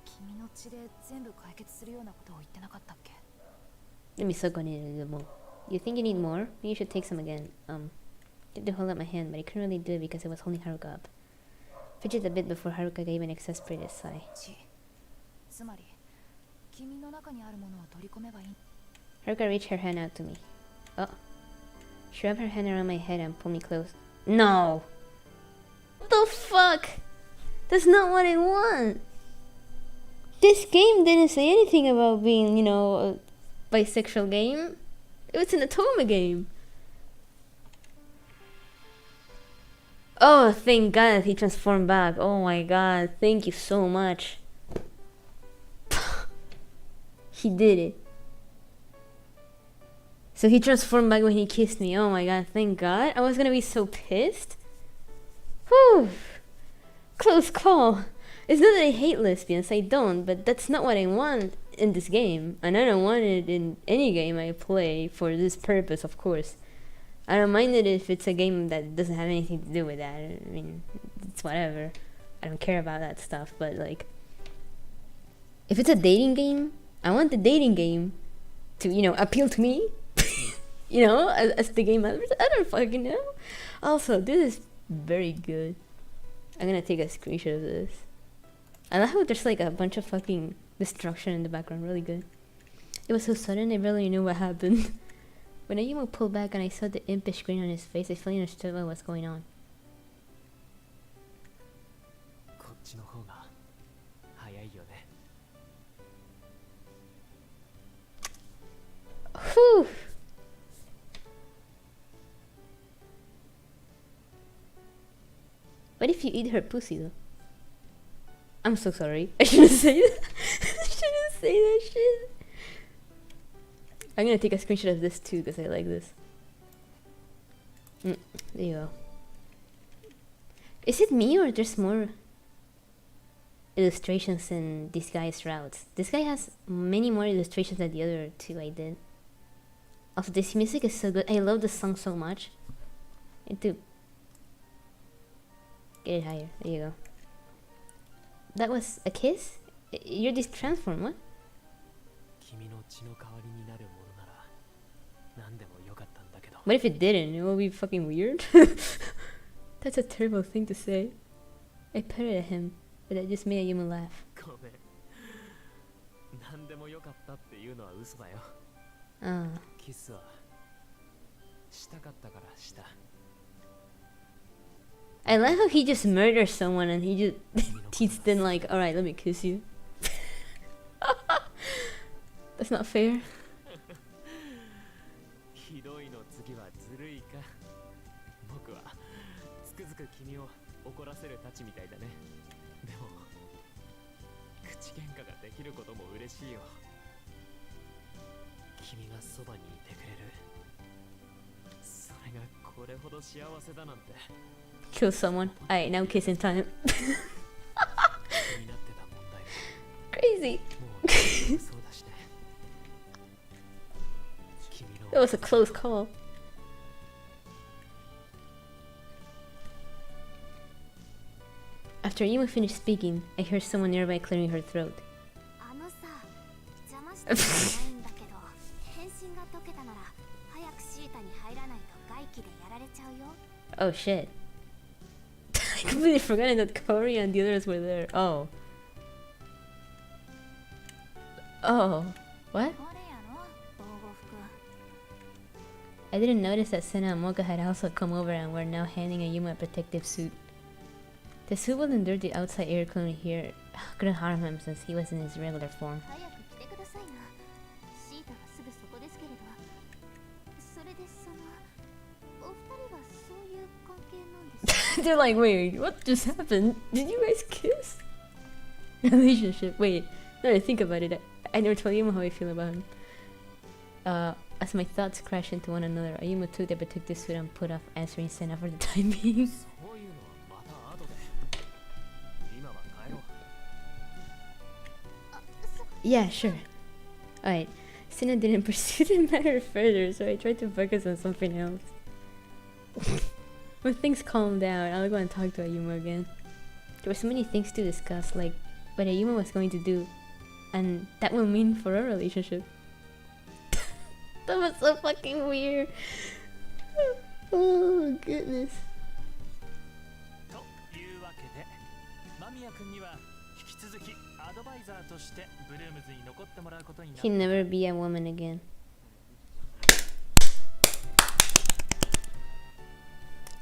Speaker 3: 君の血で全部解決するようなことを言ってなかったっけ？
Speaker 1: Let me suck on it a little more. You think you need more? You should take some again. Did hold up my hand, but I couldn't really do it because I was holding Haruka up. Fidgeted a bit before Haruka gave an exasperated sigh.
Speaker 3: 血。つまり君の中にあるものを取り込めばいい。
Speaker 1: Haruka reached her hand out to me. Oh. She wrapped her hand around my head and pulled me close. No! What the fuck? That's not what I want! This game didn't say anything about being, you know, a bisexual game. It was an Otome game. Oh, thank God he transformed back. Oh my God, thank you so much. He did it. So he transformed back when he kissed me. Oh my God, thank God. I was gonna be so pissed. Whew. Close call. It's not that I hate lesbians, I don't, but that's not what I want in this game. And I don't want it in any game I play for this purpose, of course. I don't mind it if it's a game that doesn't have anything to do with that. I mean, it's whatever. I don't care about that stuff, but like, if it's a dating game, I want the dating game to, you know, appeal to me. You know, as the game members. I don't fucking know. Also, this is very good. I'm gonna take a screenshot of this. I love how there's like a bunch of fucking destruction in the background. Really good. It was so sudden, I barely knew what happened. When Ayumu pulled back and I saw the impish grin on his face, I fully understood what was going on.
Speaker 2: こっちの方が早いよね。
Speaker 1: Whew. What if you eat her pussy though? I'm so sorry. I shouldn't say that. I shouldn't say that shit. I'm gonna take a screenshot of this too because I like this. There you go. Is it me or there's more illustrations in this guy's routes? This guy has many more illustrations than the other two I did. Also, this music is so good. I love the song so much. Get it higher. There you go. That was a kiss? You're this transform, what?
Speaker 2: 君の血の代わりになるものなら何でもよかったんだけど。
Speaker 1: What if it didn't? It would be fucking weird. That's a terrible thing to say. I patted at him, but that just made Ayumu laugh.
Speaker 2: ごめん。何でもよかったっていうのは嘘だよ。
Speaker 1: Ah.
Speaker 2: キスはしたかったからした。
Speaker 1: I like how he just murders someone and he just he's then like, alright, let me kiss you. That's not fair.
Speaker 2: ひどいの次はずるいか。僕はつくづく君を怒らせるたちみたいだね。でも口喧嘩ができることも嬉しいよ。君がそばにいてくれる。それがこれほど幸せだなんて。
Speaker 1: Kill someone. Alright, now kissing time. Crazy. That was a close call. After Yuma finished speaking, I heard someone nearby clearing her throat. Oh shit. I completely forgot that Cory and the others were there. Oh. Oh. What? I didn't notice that Senna and Mocha had also come over and were now handing Ayumu a protective suit. The suit will endure the outside air couldn't harm him since he was in his regular form. They're like, wait, what just happened? Did you guys kiss? Relationship. Wait, now that I think about it, I never told you how I feel about him. As my thoughts crashed into one another, Ayuma took the took this suit and put off answering Senna for the time being.
Speaker 2: そういうのはまた後で。今は帰ろう。
Speaker 1: Yeah, sure. Alright. Senna didn't pursue the matter further, so I tried to focus on something else. When things calmed down, I'll go and talk to Ayuma again. There were so many things to discuss, like what Ayuma was going to do, and that will mean for our relationship. That was so fucking weird. Oh goodness.
Speaker 2: というわけで、間宮君には引き続きアドバイザーとしてブルームズに残ってもらうことになる。
Speaker 1: He'll never be a woman again.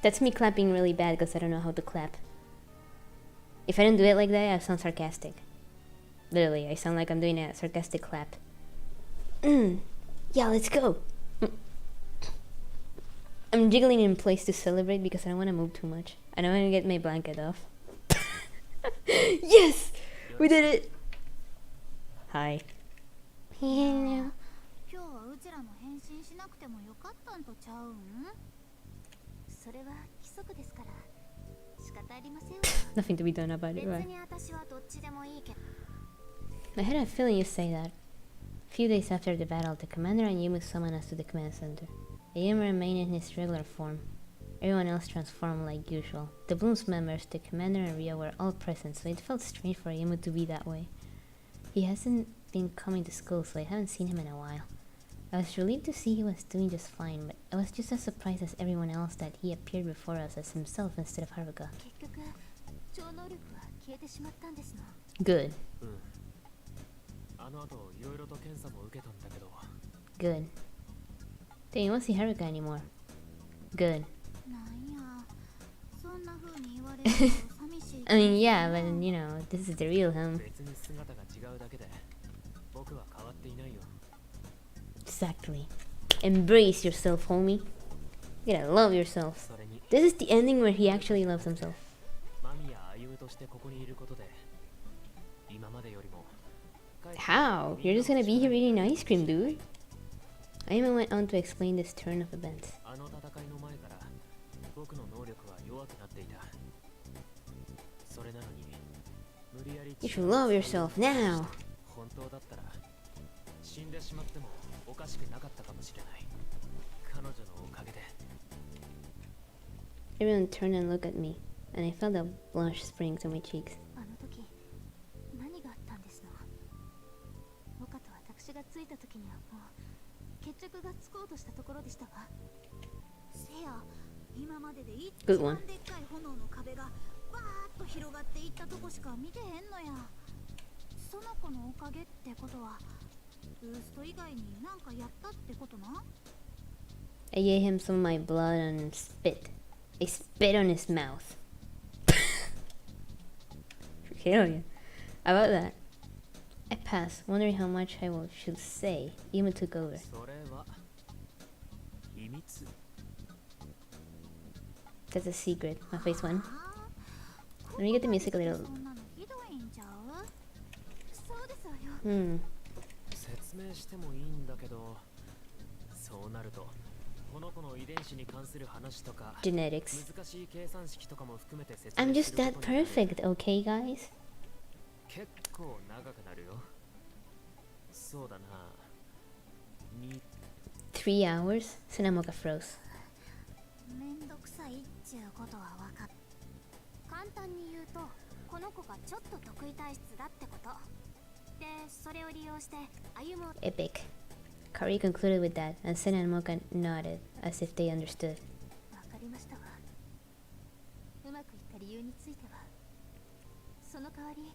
Speaker 1: That's me clapping really bad because I don't know how to clap. If I don't do it like that, I sound sarcastic. Literally, I sound like I'm doing a sarcastic clap. Yeah, let's go. I'm jiggling in place to celebrate because I don't want to move too much. I don't want to get my blanket off. Yes! We did it! Hi. Hello.
Speaker 3: 今日はうちらも返信しなくてもよかったんとちゃうん？それは規則ですから仕方ありませんわ。
Speaker 1: Nothing to be done about it,
Speaker 3: 別
Speaker 1: right?
Speaker 3: に私はどっちでもいいけど。
Speaker 1: I had a feeling you'd say that. A few days after the battle, the commander and Yumu summoned us to the command center. Ayuma remained in his regular form. Everyone else transformed like usual. The Bloom's members, the commander and Rio were all present, so it felt strange for Ayuma to be that way. He hasn't been coming to school, so I haven't seen him in a while. I was relieved to see he was doing just fine, but I was just as surprised as everyone else that he appeared before us as himself instead of Haruka.
Speaker 3: 結局超能力は消えてしまったんですの。
Speaker 1: Good.
Speaker 2: うん。あの後いろいろと検査も受けたんだけど。
Speaker 1: Good. Then you won't see Haruka anymore. Good.
Speaker 3: なんや、そんな風に言われると寂しい。
Speaker 1: I mean, yeah, but you know, this is the real him.
Speaker 2: 別に姿が違うだけで、僕は変わっていないよ。
Speaker 1: Exactly. Embrace yourself, homie. You gotta love yourself.
Speaker 2: それに、
Speaker 1: This is the ending where he actually loves himself.
Speaker 2: 間宮歩としてここにいることで、今までよりも。
Speaker 1: How? You're just gonna be here eating ice cream, dude. Ayuma went on to explain this turn of events.
Speaker 2: あの戦いの前から僕の能力は弱くなっていた。それなのに無理やり
Speaker 1: You should love yourself now.
Speaker 2: 本当だったら死んでしまってもおかしくなかったかもしれない。彼女のおかげで。
Speaker 1: Everyone turned and looked at me, and I felt a blush spring to my cheeks.
Speaker 3: あの時何があったんですの。岡と私が着いた時にはもう決着がつこうとしたところでしたが。せや、今までで一
Speaker 1: Good
Speaker 3: 番
Speaker 1: one.
Speaker 3: でっかい炎の壁がバーッと広がっていったとこしか見てへんのや。その子のおかげってことはブースト以外に何かやったってことな。
Speaker 1: I gave him some of my blood and spit. I spit on his mouth. Hell yeah. About that. I passed, wondering how much I should say. Yuma took over.
Speaker 2: それは秘密。
Speaker 1: That's a secret. My face went. Let me get the music a little.
Speaker 3: そんなのひどいんちゃう。そうですわよ。
Speaker 1: Hmm.
Speaker 2: 説明してもいいんだけど、そうなるとこの子の遺伝子に関する話とか
Speaker 1: Genetics.
Speaker 2: 難しい計算式とかも含めて説
Speaker 1: I'm
Speaker 2: 明
Speaker 1: just
Speaker 2: する
Speaker 1: that
Speaker 2: ことになる。
Speaker 1: perfect, okay, guys?
Speaker 2: 結構長くなるよ。そうだな。
Speaker 1: 3 hours? Sunamoka froze.
Speaker 3: めんどくさいっちゅうことは分かっ。簡単に言うとこの子がちょっと得意体質だってことで、それを利用して歩む。
Speaker 1: Epic. Kari concluded with that, and Sena and Moka nodded, as if they understood.
Speaker 3: 分かりましたわ。うまくいった理由についてはその代わり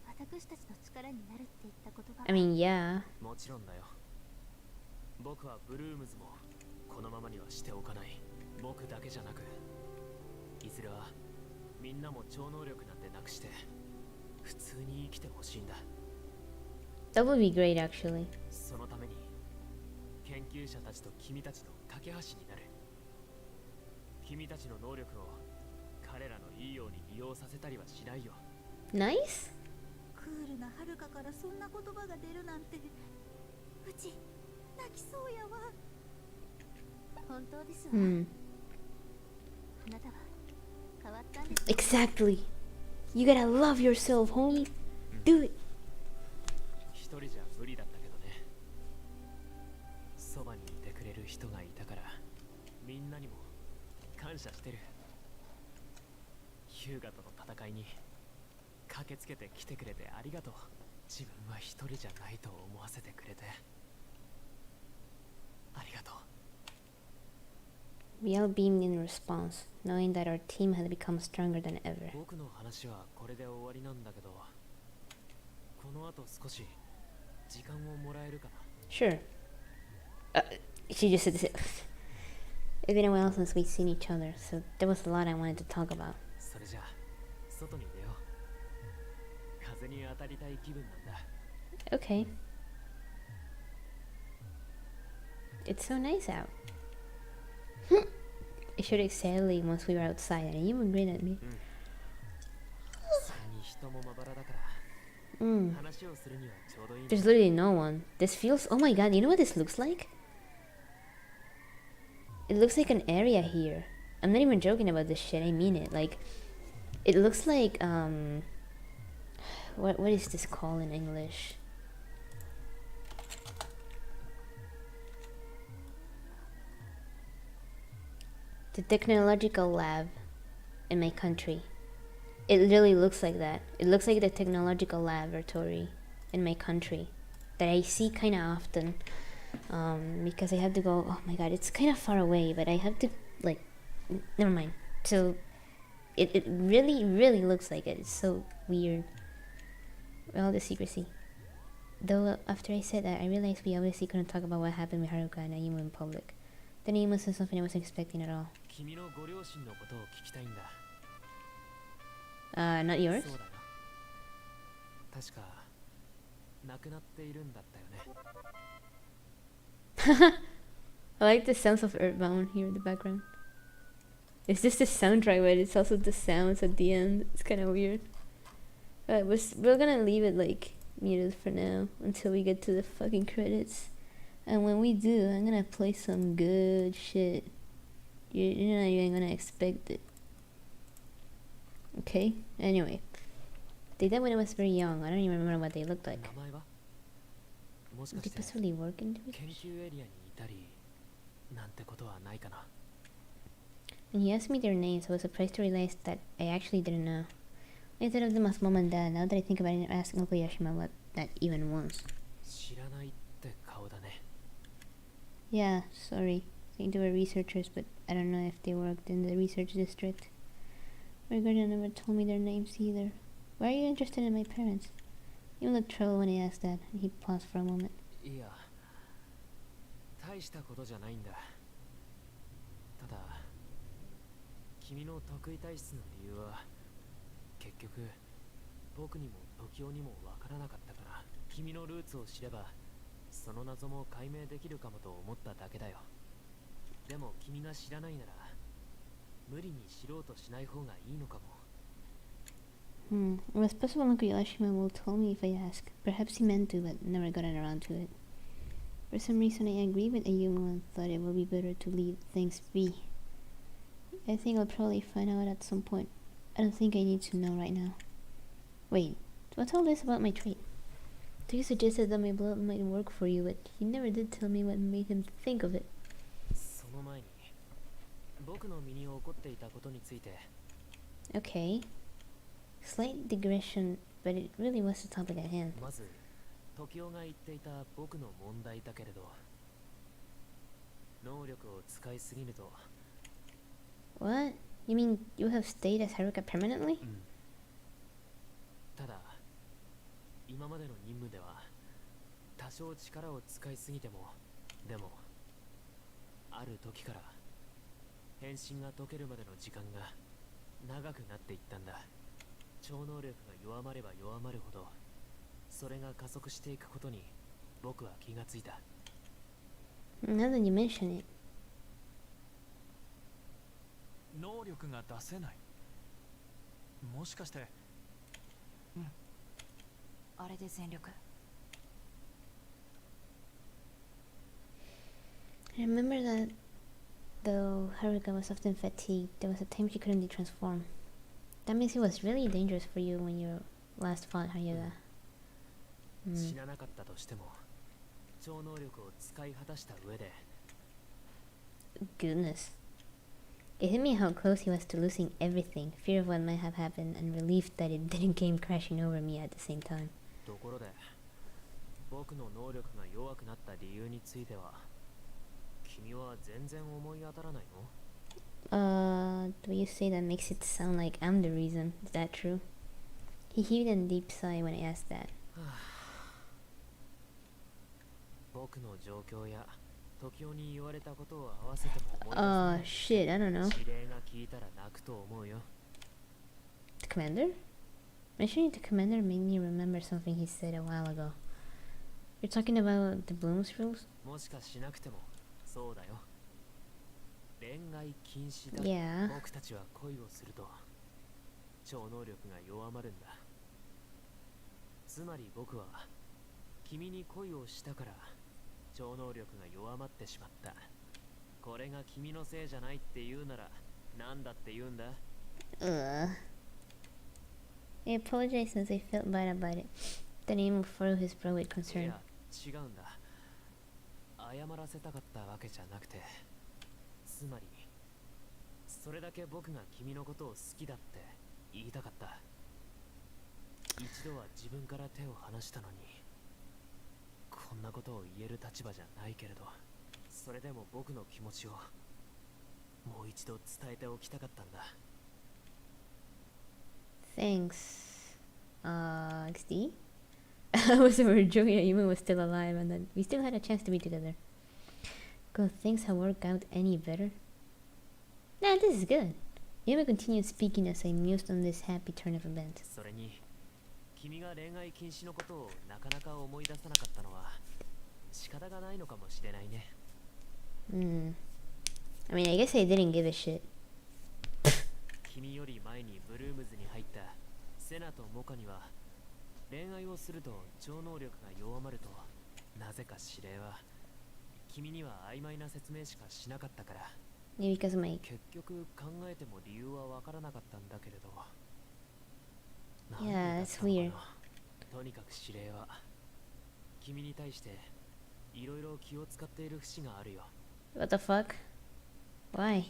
Speaker 3: 私たちの力になるって言った言葉。
Speaker 1: I mean, yeah.
Speaker 2: もちろんだよ。僕はブルームズもこのままにはしておかない。僕だけじゃなく、いずれはみんなも超能力なんてなくして普通に生きてほしいんだ。
Speaker 1: That would be great, actually.
Speaker 2: そのために研究者たちと君たちの架け橋になる。君たちの能力を彼らのいいように利用させたりはしないよ。
Speaker 1: Nice?
Speaker 3: クールな遥かからそんな言葉が出るなんて。うち泣きそうやわ。本当ですわ。
Speaker 1: Hmm.
Speaker 3: あなたは変わったんです。
Speaker 1: Exactly. You gotta love yourself, homie. Do it.
Speaker 2: 一人じゃ無理だったけどね。そばにいてくれる人がいたからみんなにも感謝してる。ヒューガとの戦いに駆けつけて来てくれてありがとう。自分は一人じゃないと思わせてくれてありがとう。
Speaker 1: We all beamed in response, knowing that our team had become stronger than ever.
Speaker 2: 僕の話はこれで終わりなんだけど、この後少し時間をもらえるかな。
Speaker 1: Sure. She just said this. It's been a while since we've seen each other, so there was a lot I wanted to talk about.
Speaker 2: それじゃあ外に出よう。風に当たりたい気分なんだ。
Speaker 1: Okay. It's so nice out. I showed it sadly once we were outside, and you would grin at me.
Speaker 2: それに人もまばらだから
Speaker 1: Mm.
Speaker 2: 話をするにはちょうどいいね。
Speaker 1: There's literally no one. This feels. Oh my god, you know what this looks like? It looks like an area here. I'm not even joking about this shit, I mean it. Like, it looks like, what is this called in English? The technological lab in my country. It literally looks like that. It looks like the technological laboratory in my country that I see kind of often, because I have to go. Oh my god, it's kind of far away, but I have to like. Never mind. So, it really looks like it. It's so weird. All the secrecy. Though after I said that, I realized we obviously couldn't talk about what happened with Haruka and Ayumu in public. Then Ayumu said something I wasn't expecting at all.
Speaker 2: 君のご両親のことを聞きたいんだ。
Speaker 1: Not yours?
Speaker 2: そうだな。確か亡くなっているんだったよね。
Speaker 1: I like the sounds of Earthbound here in the background. It's just the soundtrack, but it's also the sounds at the end. It's kind of weird. We're gonna leave it like muted for now until we get to the fucking credits. And when we do, I'm gonna play some good shit. You're not even gonna expect it. Okay? Anyway. They died when I was very young. I don't even remember what they looked like.
Speaker 2: 名前はもしか
Speaker 1: Did
Speaker 2: し
Speaker 1: they
Speaker 2: て
Speaker 1: possibly work in
Speaker 2: 研
Speaker 1: division?
Speaker 2: 究エリアにいたりなんてことはないかな。
Speaker 1: And he asked me their names, I was surprised to realize that I actually didn't know. I thought of them as mom and dad. Now that I think about it, I asked Uncle Yashima what that even was.
Speaker 2: 知らないって顔だね。
Speaker 1: Yeah, sorry. I think they were researchers, but I don't know if they worked in the research district. My guardian never told me their names either. Why are you interested in my parents? You looked troubled when he asked that, and he paused for a moment.
Speaker 2: いや、大したことじゃないんだ。ただ、君の得意体質の理由は結局僕にも時雄にもわからなかったから、君のルーツを知ればその謎も解明できるかもと思っただけだよ。でも君が知らないなら無理に知ろうとしない方がいいのかも。
Speaker 1: It was possible Uncle Yashima will tell me if I ask. Perhaps he meant to, but never got around to it. For some reason, I agreed with Ayumu and thought it would be better to leave things be. I think I'll probably find out at some point. I don't think I need to know right now. Wait, what's all this about my trait? You suggested that my blood might work for you, but he never did tell me what made him think of it.
Speaker 2: その前に僕の身に起こっていたことについて。
Speaker 1: Okay. Slight digression, but it really was the topic at hand.
Speaker 2: まず時雄が言っていた僕の問題だけれど、能力を使いすぎると。
Speaker 1: What? You mean you have stayed as Haruka permanently?
Speaker 2: ただ今までの任務では多少力を使いすぎても、でもある時から変身が解けるまでの時間が長くなっていったんだ。超能力が弱まれば弱まるほどそれが加速していくことに僕は気がついた。
Speaker 1: Now that you mention it.
Speaker 5: 能力が出せない。もしかして。
Speaker 3: あれで全力。
Speaker 1: I remember that though Haruka was often fatigued, there was a time she couldn't transform. That means it was really dangerous for you when you last fought Haruka.
Speaker 2: 死ななかったとしても超能力を使い果たした上で
Speaker 1: Goodness. It hit me how close he was to losing everything, fear of what might have happened, and relief that it didn't came crashing over me at the same time.
Speaker 2: ところで僕の能力が弱くなった理由については君は全然思い当たらないの？
Speaker 1: Do you say that makes it sound like I'm the reason? Is that true? He heaved a deep sigh when I asked that.
Speaker 2: 僕の状況や時代に言われたことを合わせても思い出せない。
Speaker 1: Shit, I don't know.
Speaker 2: 指令が聞いたら泣くと思うよ。
Speaker 1: The commander? Mentioning the commander made me remember something he said a while ago. You're talking about the Bloom's rules?
Speaker 2: もしかしなくてもそうだよ。恋愛禁止だ。
Speaker 1: Yeah.
Speaker 2: 僕たちは恋をすると超能力が弱まるんだ。つまり僕は君に恋をしたから超能力が弱まってしまった。これが君のせいじゃないって言うならなんだって言うんだ。
Speaker 1: I apologized since I felt bad about it. Then Imo furrowed his brow with
Speaker 2: い
Speaker 1: concern.
Speaker 2: や違うんだ。謝らせたかったわけじゃなくて、つまりそれだけ僕が君のことを好きだって言いたかった。一度は自分から手を離したのにこんなことを言える立場じゃないけれど、それでも僕の気持ちをもう一度伝えておきたかったんだ。
Speaker 1: Thanks. XD? I was over joking that Imo was still alive and that we still had a chance to be together. Could things have worked out any better? Nah, this is good. Imo continued speaking as I mused on this happy turn of events.
Speaker 2: それに君が恋愛禁止のことをなかなか思い出さなかったのは仕方がないのかもしれないね。
Speaker 1: I mean, I guess I didn't give a shit.
Speaker 2: 君より前にブルームズに入ったセナとモカには恋愛をすると超能力が弱まるとなぜか指令は君には曖昧な説明しかしなかったから
Speaker 1: Maybe because of my...
Speaker 2: 結局考えても理由はわからなかったんだけれど
Speaker 1: Yeah, that's weird.
Speaker 2: とにかく指令は君に対していろいろ気を使っている節があるよ。
Speaker 1: What the fuck? Why?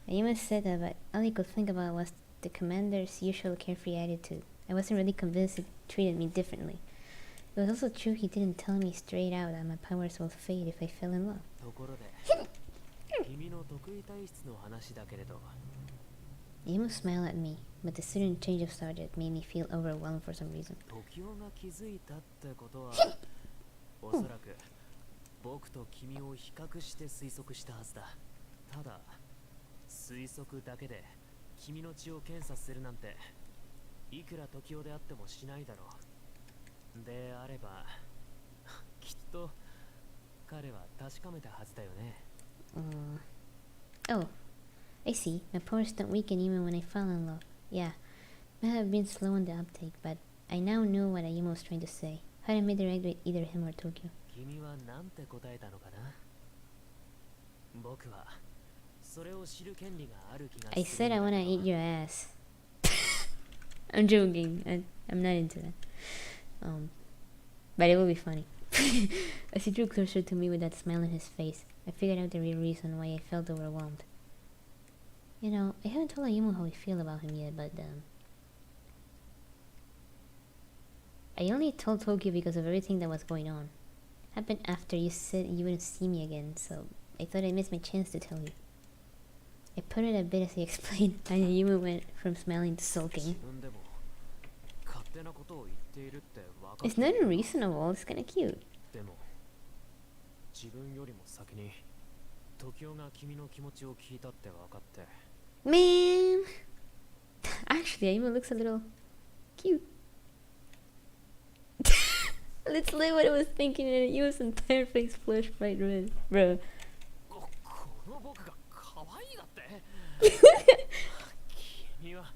Speaker 1: Ayuma said that, but all he could think about was the commander's usual carefree attitude. I wasn't really convinced he treated me differently. It was also true he didn't tell me straight out that my powers will fade if I fell in love.
Speaker 2: ところで君の得意体質の話だけれど
Speaker 1: Ayuma smiled at me, but the sudden change of subject made me feel overwhelmed for some reason.
Speaker 2: 時代が気づいたってことはおそらく僕と君を比較して推測したはずだ。ただ推測だけで君の血を検査するなんていくら時代であってもしないだろう。であればきっと彼は確かめたはずだよね。
Speaker 1: Oh, I see. My powers don't weaken even when I fall in love. Yeah, I have been slow on the uptake, but I now know what Ayuma was trying to say. How to redirect with either him or Tokyo.
Speaker 2: 君はなんて答えたのかな。僕はそれを知る権利がある気がする。
Speaker 1: I said I wanna eat your ass. I'm joking. I'm not into that. But it will be funny. As he drew closer to me with that smile on his face, I figured out the real reason why I felt overwhelmed. You know, I haven't told Ayumu how I feel about him yet, but I only told Tokyo because of everything that was going on. Happened after you said you wouldn't see me again, so I thought I missed my chance to tell you. I put it a bit as he explained, and Ayumu went from smiling to sulking. It's not unreasonable, it's kinda cute.
Speaker 2: でも自分よりも先に時代が君の気持ちを聞いたって分かって。
Speaker 1: Man! Actually, Ayumu looks a little cute. Let's live what I was thinking and Ayuma's entire face flushed bright red. Bro.
Speaker 2: この僕が可愛いだって君は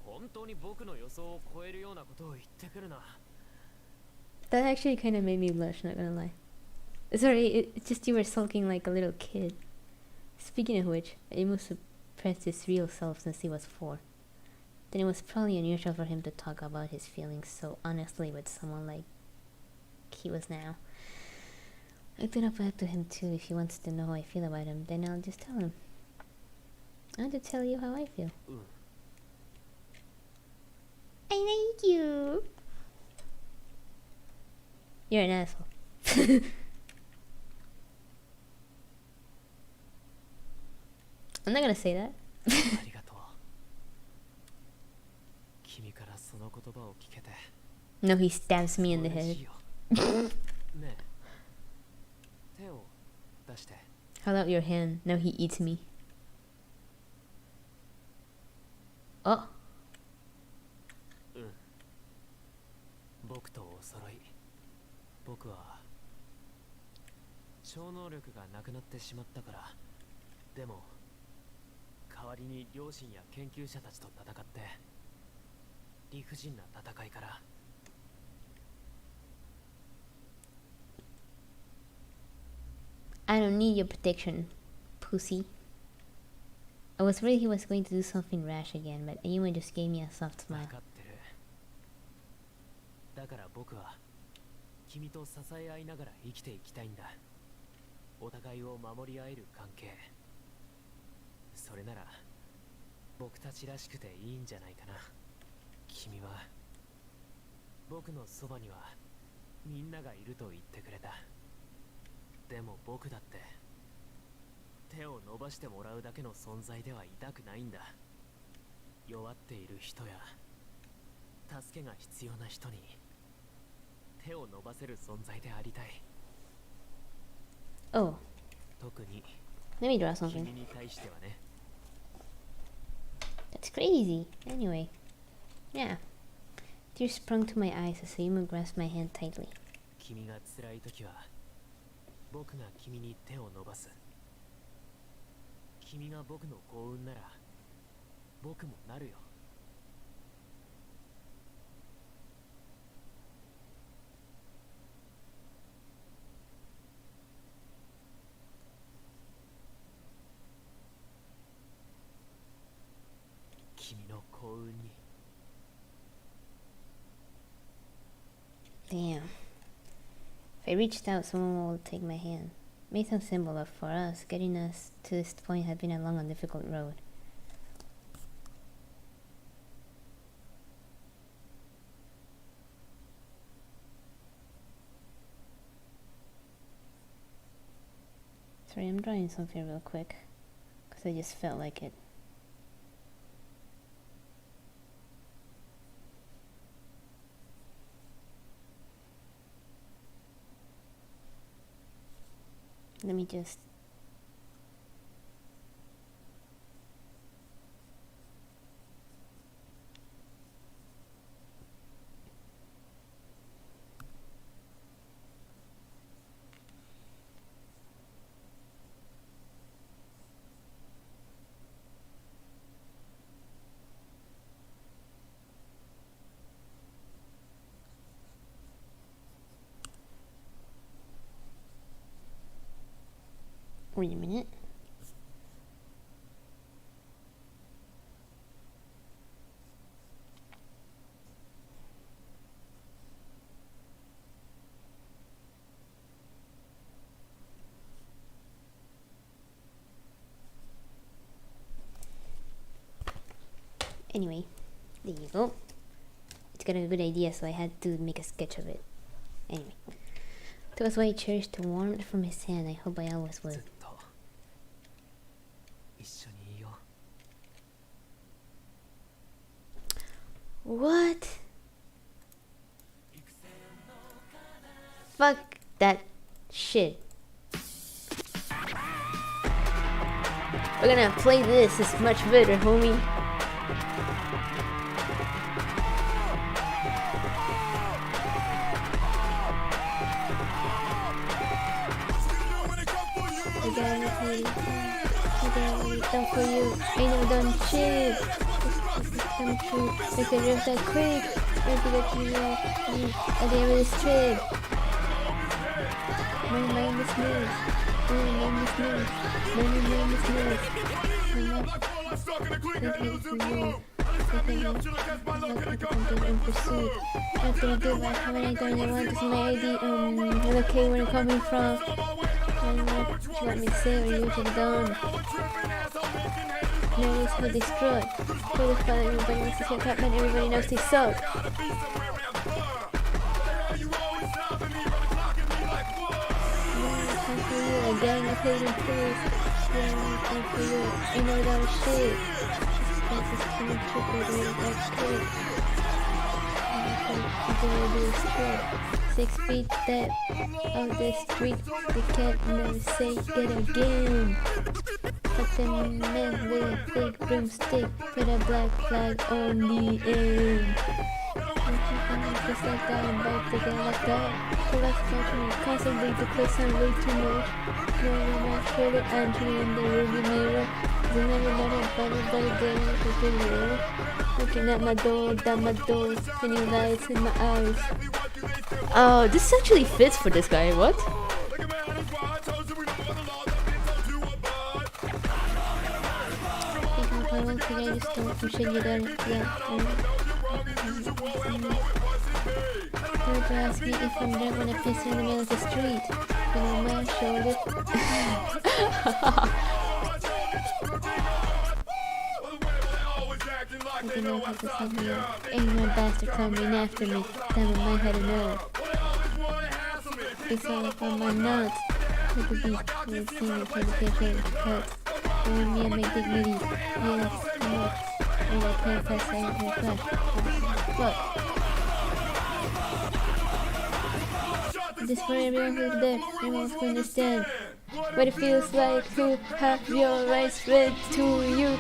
Speaker 2: 本当に僕の予想を超えるようなことを言ってくるな。
Speaker 1: That actually kind of made me blush, not gonna lie. Sorry, it's just you were sulking like a little kid. Speaking of which, he must suppress his real self since he was 4. Then it was probably unusual for him to talk about his feelings so honestly with someone like he was now. I open up to him too. If he wants to know how I feel about him, then I'll just tell him. I want to tell you how I feel. I like you. You're an asshole. I'm not gonna say that.
Speaker 2: ありがとう。君からその言葉を聞けて。
Speaker 1: No, he stabs me in the
Speaker 2: 嬉
Speaker 1: head.
Speaker 2: しいよ。ねえ、手を出して。
Speaker 1: Hold out your hand. Now he eats me. Oh.
Speaker 2: 僕とお揃い。僕は超能力がなくなってしまったから。でも代わりに両親や研究者たちと戦って理不尽な戦いから。
Speaker 1: I don't need your protection, pussy. I was worried he was going to do something rash again, but anyone just gave me a soft
Speaker 2: 分
Speaker 1: smile.
Speaker 2: かってる。だから僕は君と支え合いながら生きていきたいんだ。お互いを守り合える関係。それなら僕たちらしくていいんじゃないかな。君は僕のそばにはみんながいると言ってくれた。でも僕だって手を伸ばしてもらうだけの存在ではいたくないんだ。弱っている人や助けが必要な人に手を伸ばせる存在でありたい。
Speaker 1: Oh,
Speaker 2: 特に
Speaker 1: let me draw something.
Speaker 2: 君に対してはね。
Speaker 1: That's crazy. Anyway, yeah. Tears sprung to my eyes as Ayumu grasped my hand tightly.
Speaker 2: 君が辛い時は僕が君に手を伸ばす。君が僕の幸運なら僕もなるよ。君の幸運に。
Speaker 1: Damn. If I reached out, someone would take my hand. Made some symbol, but for us, getting us to this point had been a long and difficult road. Sorry, I'm drawing something real quick, because I just felt like it. Let me just... Wait a minute. Anyway, there you go. It's got a good idea, so I had to make a sketch of it. Anyway, that was why I cherished the warmth from his hand. I hope I always
Speaker 2: ず
Speaker 1: will.
Speaker 2: っと一緒にいよう。
Speaker 1: What? Fuck that shit. We're gonna play this. It's much better, homie. Done for you. Ain't never done shit. Come true. Make the rift that quick. Maybe that you know me at the end of this trip. My mind is loose. My mind is loose. My mind is loose. My mind is loose. In pursuit. After I do what haven't I done? I want to see my ID. Okay, where I'm coming from. I don't know what you want me to say or you should have done. Nerds who destroy. Who the fuck everybody wants to see a Batman, everybody knows they suck. A gang of hating fools. Yeah, for you. Ain't no dumb shit. This is coming true with me like shit. I'm 6 feet depth of the street. They can't never say it again. But the man with a big broomstick put a black flag on the end. Just like that, I'm about to get like that. So let's touch me constantly because I'm way too much. No, I'm not sure that Andrew in the rearview mirror. They never let it better, but again, it's in the air. Looking at my door, down my door, spinning lights in my eyes. Oh, this actually fits for this guy, what? I want to get just don't push it, you done it, yeah. Don't ask me if I'm there when I piss in the middle of the street. You know, my shoulder. You know how to help me out. Ain't no bastard coming after me. Damn it, my head and nerve. It's all up on my nuts. Look at these, you see me for the picture cut. And me and my dignity. Yes, no. And I can't press anything flash. What? This for everyone who's deaf, everyone who understand what it feels like to have your rights read to you.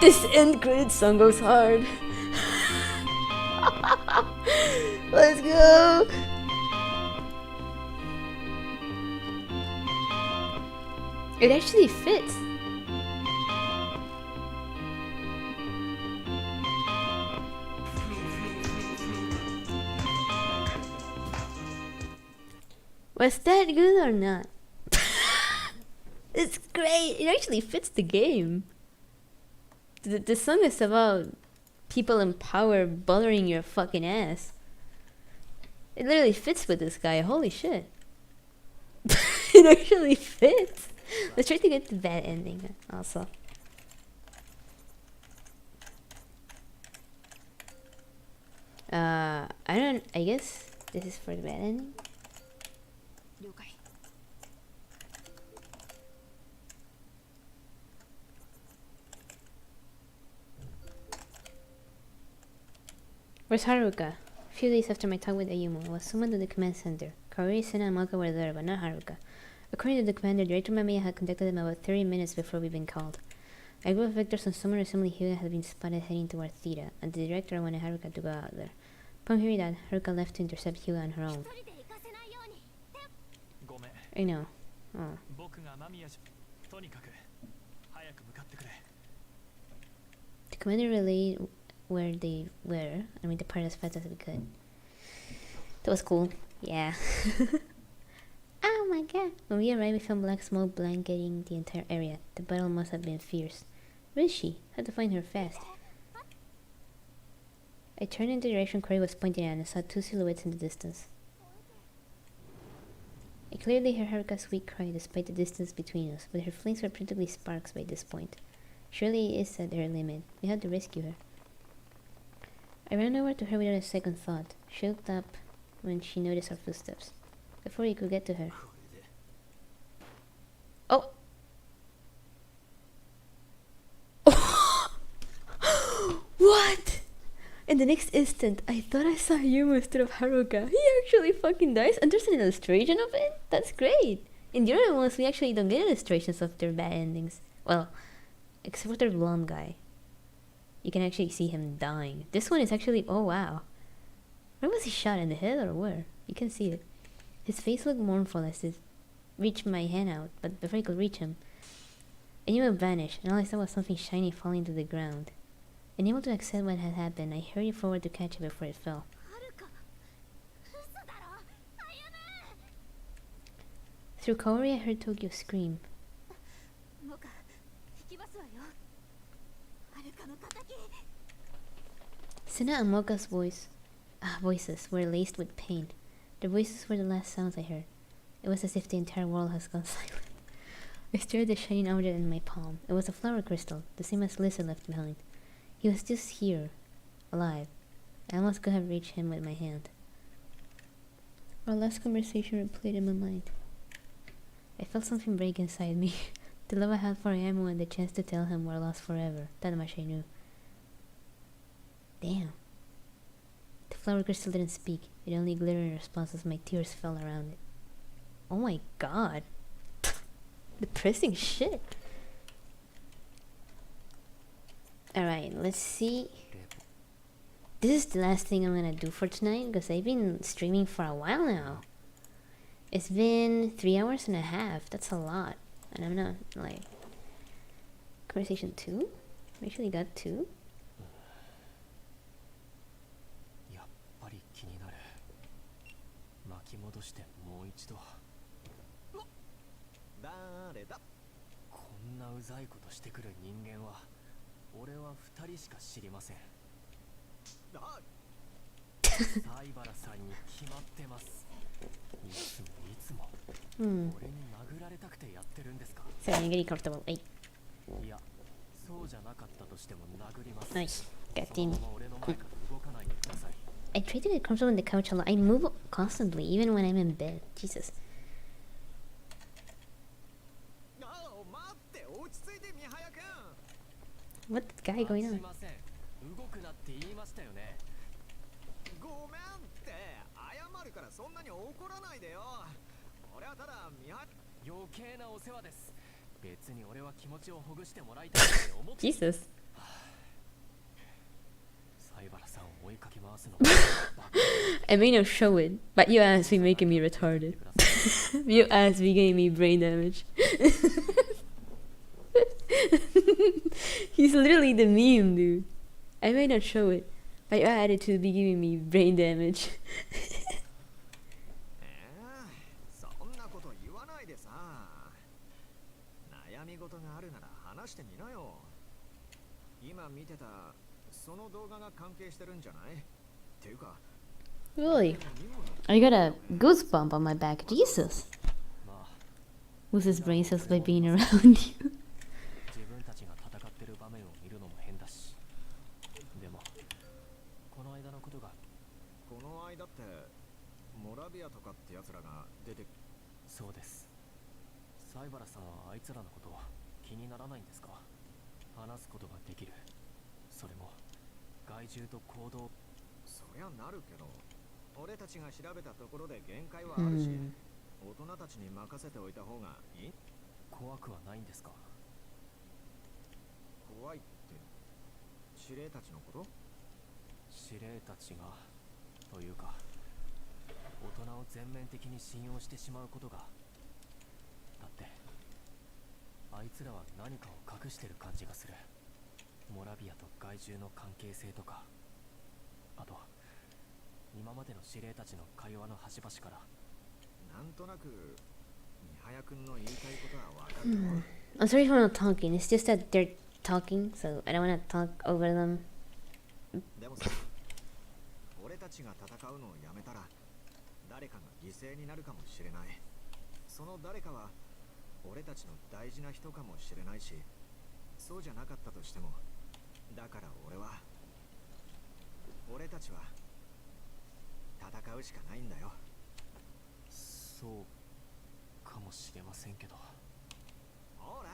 Speaker 1: This end credit song goes hard. Let's go. It actually fits. Was that good or not? It's great. It actually fits the game. The song is about people in power bothering your fucking ass. It literally fits with this guy. Holy shit. It actually fits. Let's try to get the bad ending also. I guess this is for the bad ending. Where's Haruka? A few days after my talk with Ayumu, I was summoned to the command center. Kaori, Sena, and Maka were there, but not Haruka. According to the commander, Director Mamiya had contacted them about 30 minutes before we'd been called. A group of victors on someone resembling Hyuga had been spotted heading toward Theta, and the director wanted Haruka to go out there. Upon hearing that, Haruka left to intercept Hyuga on her own. I know. Oh. The commander relayed where they were, and we departed as fast as we could. That was cool. Yeah. Oh my god. When we arrived, we found black smoke blanketing the entire area. The battle must have been fierce. Where is she? Had to find her fast. I turned in the direction Cory was pointing at and saw two silhouettes in the distance. I clearly heard Haruka's weak cry despite the distance between us, but her flames were practically sparks by this point. Surely it is at her limit. We had to rescue her. I ran over to her without a second thought. She looked up when she noticed our footsteps. Before we could get to her. Oh! What? In the next instant, I thought I saw Yumu instead of Haruka. He actually fucking dies, and there's an illustration of it? That's great! In the other ones, we actually don't get illustrations of their bad endings. Well, except for the blonde guy. You can actually see him dying. This one is actually, oh wow. Where was he shot, in the head or where? You can see it. His face looked mournful as he reached my hand out, but before I could reach him, I knew it vanished, and all I saw was something shiny falling to the ground. Unable to accept what had happened, I hurried forward to catch it before it fell. Through Kaori, I heard Tokyo scream.
Speaker 3: モカ引きますわよ。はるかの敵。
Speaker 1: Sena and Mocha's voices were laced with pain. Their voices were the last sounds I heard. It was as if the entire world has gone silent. I stared at the shining object in my palm. It was a flower crystal, the same as Lisa left behind. He was just here, alive. I almost could have reached him with my hand. Our last conversation replayed in my mind. I felt something break inside me. The love I had for Ayamu and the chance to tell him were lost forever. That much I knew. Damn. The flower crystal didn't speak. It only glittered in response as my tears fell around it. Oh my god. Depressing shit. Alright, let's see. This is the last thing I'm gonna do for tonight because I've been streaming for a while now. It's been 3 hours and a half. That's a lot. And I'm not like... Conversation 2? I actually got 2?
Speaker 2: やっぱり気になる。巻き戻してもう一度。
Speaker 4: 誰だ。
Speaker 2: こんなうざいことしてくる人間は俺は2人しか知りません。西原さんに決まってます。いつも俺に殴られたくてやってるんですか。
Speaker 1: So I'm getting comfortable. Hey.
Speaker 2: いや、そうじゃなかったとしても殴ります。
Speaker 1: Nice. Got
Speaker 2: その
Speaker 1: in.
Speaker 2: まま俺の前から動かないでください。
Speaker 1: I try to get comfortable in the couch a lot. I move constantly, even when I'm in bed. Jesus.
Speaker 4: 待って、落ち着いてみはやくん。
Speaker 1: What's the guy going
Speaker 2: す
Speaker 1: on?
Speaker 2: いません。動くなって言いましたよね。
Speaker 4: ごめんって謝るからそんなに怒らないでよ。俺はただ見は
Speaker 2: 余計なお世話です。別に俺は気持ちをほぐしてもらいたいって思って。
Speaker 1: Jesus.
Speaker 2: 西原さんを追いかけ回すの。
Speaker 1: I may not show it, but your ass be making me retarded. Your ass be giving me brain damage. He's literally the meme, dude. I may not show it, but your attitude be giving me brain damage.
Speaker 4: そんなこと言わないでさ。悩み事があるなら話してみなよ。今見てたその動画が関係してるんじゃない？っていうか、
Speaker 1: Really? I got a goosebump on my back. Jesus.
Speaker 2: まあ、
Speaker 1: Loses brain cells by being around you.
Speaker 2: 自分たちが戦ってる場面を見るのも変だし。でも、この間のことが。
Speaker 4: この間ってモラビアとかってやつらが出て。
Speaker 2: そうです。西原さんはあいつらのこと気にならないんですか？話すことができる。それも害獣と行動。
Speaker 4: そりゃなるけど、俺たちが調べたところで限界はあるし、大人たちに任せておいた方がいい。
Speaker 2: 怖くはないんですか？
Speaker 4: 怖いって司令たちのこと？
Speaker 2: 司令たちがというか、大人を全面的に信用してしまうことが。だってあいつらは何かを隠してる感じがする。モラビアと害獣の関係性とか、あと今までの司令たちの会話の端々から。
Speaker 4: なんとなくミハヤ君の言いたいことはわかるよ。
Speaker 1: I'm sorry for not talking. It's just that they're talking, so I don't want to talk over them.
Speaker 4: でもさ、俺たちが戦うのをやめたら誰かが犠牲になるかもしれない。その誰かは俺たちの大事な人かもしれないし、そうじゃなかったとしても、だから俺たちは戦うしかないんだよ。
Speaker 2: そうかもしれませんけど。
Speaker 4: ほら、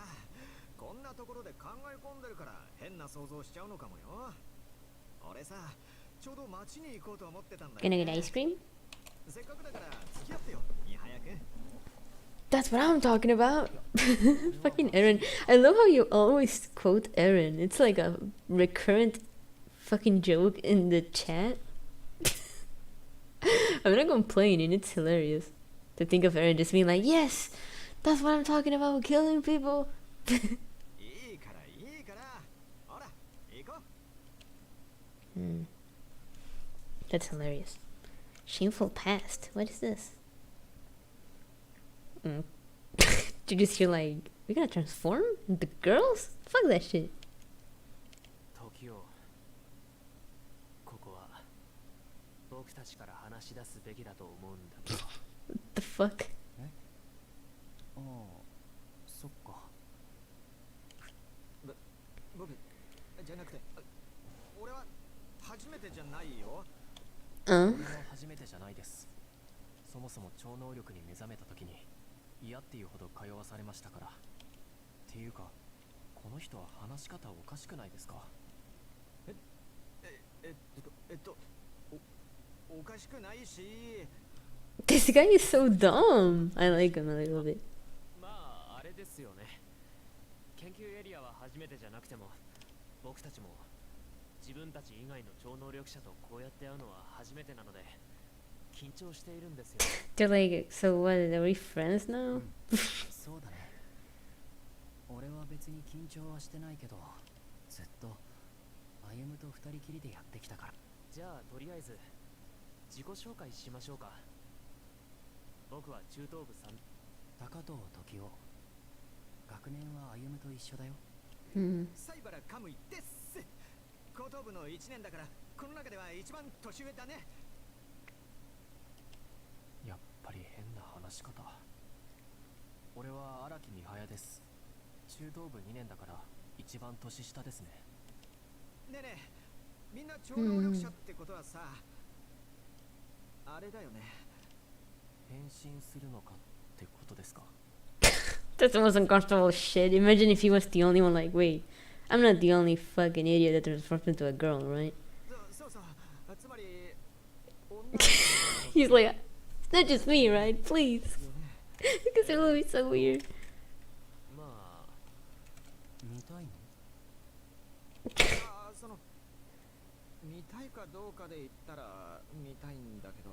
Speaker 4: こんなところで考え込んでるから変な想像しちゃうのかもよ。俺さ、ちょうど街に行こうと思ってたんだよ、
Speaker 1: Gonna get ice cream?
Speaker 4: せっかくだから付き合ってよ、ミハヤ君。
Speaker 1: That's what I'm talking about. Fucking Eren. I love how you always quote Eren. It's like a recurrent fucking joke in the chat. I'm not complaining, it's hilarious to think of Eren just being like, yes, that's what I'm talking about, killing people.
Speaker 4: いいから、ほら、行こう。
Speaker 1: That's hilarious. Shameful past. What is this? You just hear like, we gotta transform into girls? Fuck that shit.
Speaker 2: 時をここは僕たちから話し出すべきだと思うんだけど
Speaker 1: What the fuck?
Speaker 2: ああそっか
Speaker 4: 僕じゃなくて俺は初めてじゃないよ。
Speaker 2: 俺は初めてじゃないです。そもそも超能力に目覚めた時に嫌っていうほど通わされましたから。っていうかこの人は話し方おかしくないですか？
Speaker 4: おかしくないし。
Speaker 1: This guy is so dumb. I like him a little bit.
Speaker 2: まああれですよね。研究エリアは初めてじゃなくても僕たちも自分たち以外の超能力者とこうやって会うのは初めてなので緊張しているんですよ。
Speaker 1: They're like, so what, are we friends now?
Speaker 2: そうだね。俺は別に緊張はしてないけどずっと歩夢と二人きりでやってきたから。じゃあとりあえず自己紹介しましょうか。僕は中等部3高藤時夫。学年は歩夢と一緒だよ。
Speaker 4: 西原カムイです。高等部の1年だからこの中では一番年上だね。
Speaker 2: やっぱり変な話し方。俺は荒木美早です。中等部2年だから一番年下ですね。
Speaker 4: ねえねえ、みんな超能力者ってことはさ、あれだよね。
Speaker 2: 変身するのかってことですか？
Speaker 1: That's the most uncomfortable shit. Imagine if he was the only one, like, wait, I'm not the only fucking idiot that transformed into a girl, right?
Speaker 4: そうそう、つまり
Speaker 1: He's like, it's not just me, right? Please. Because it will be so weird.
Speaker 2: まあ見たいの？
Speaker 4: その見たいかどうかで言ったら見たいんだけど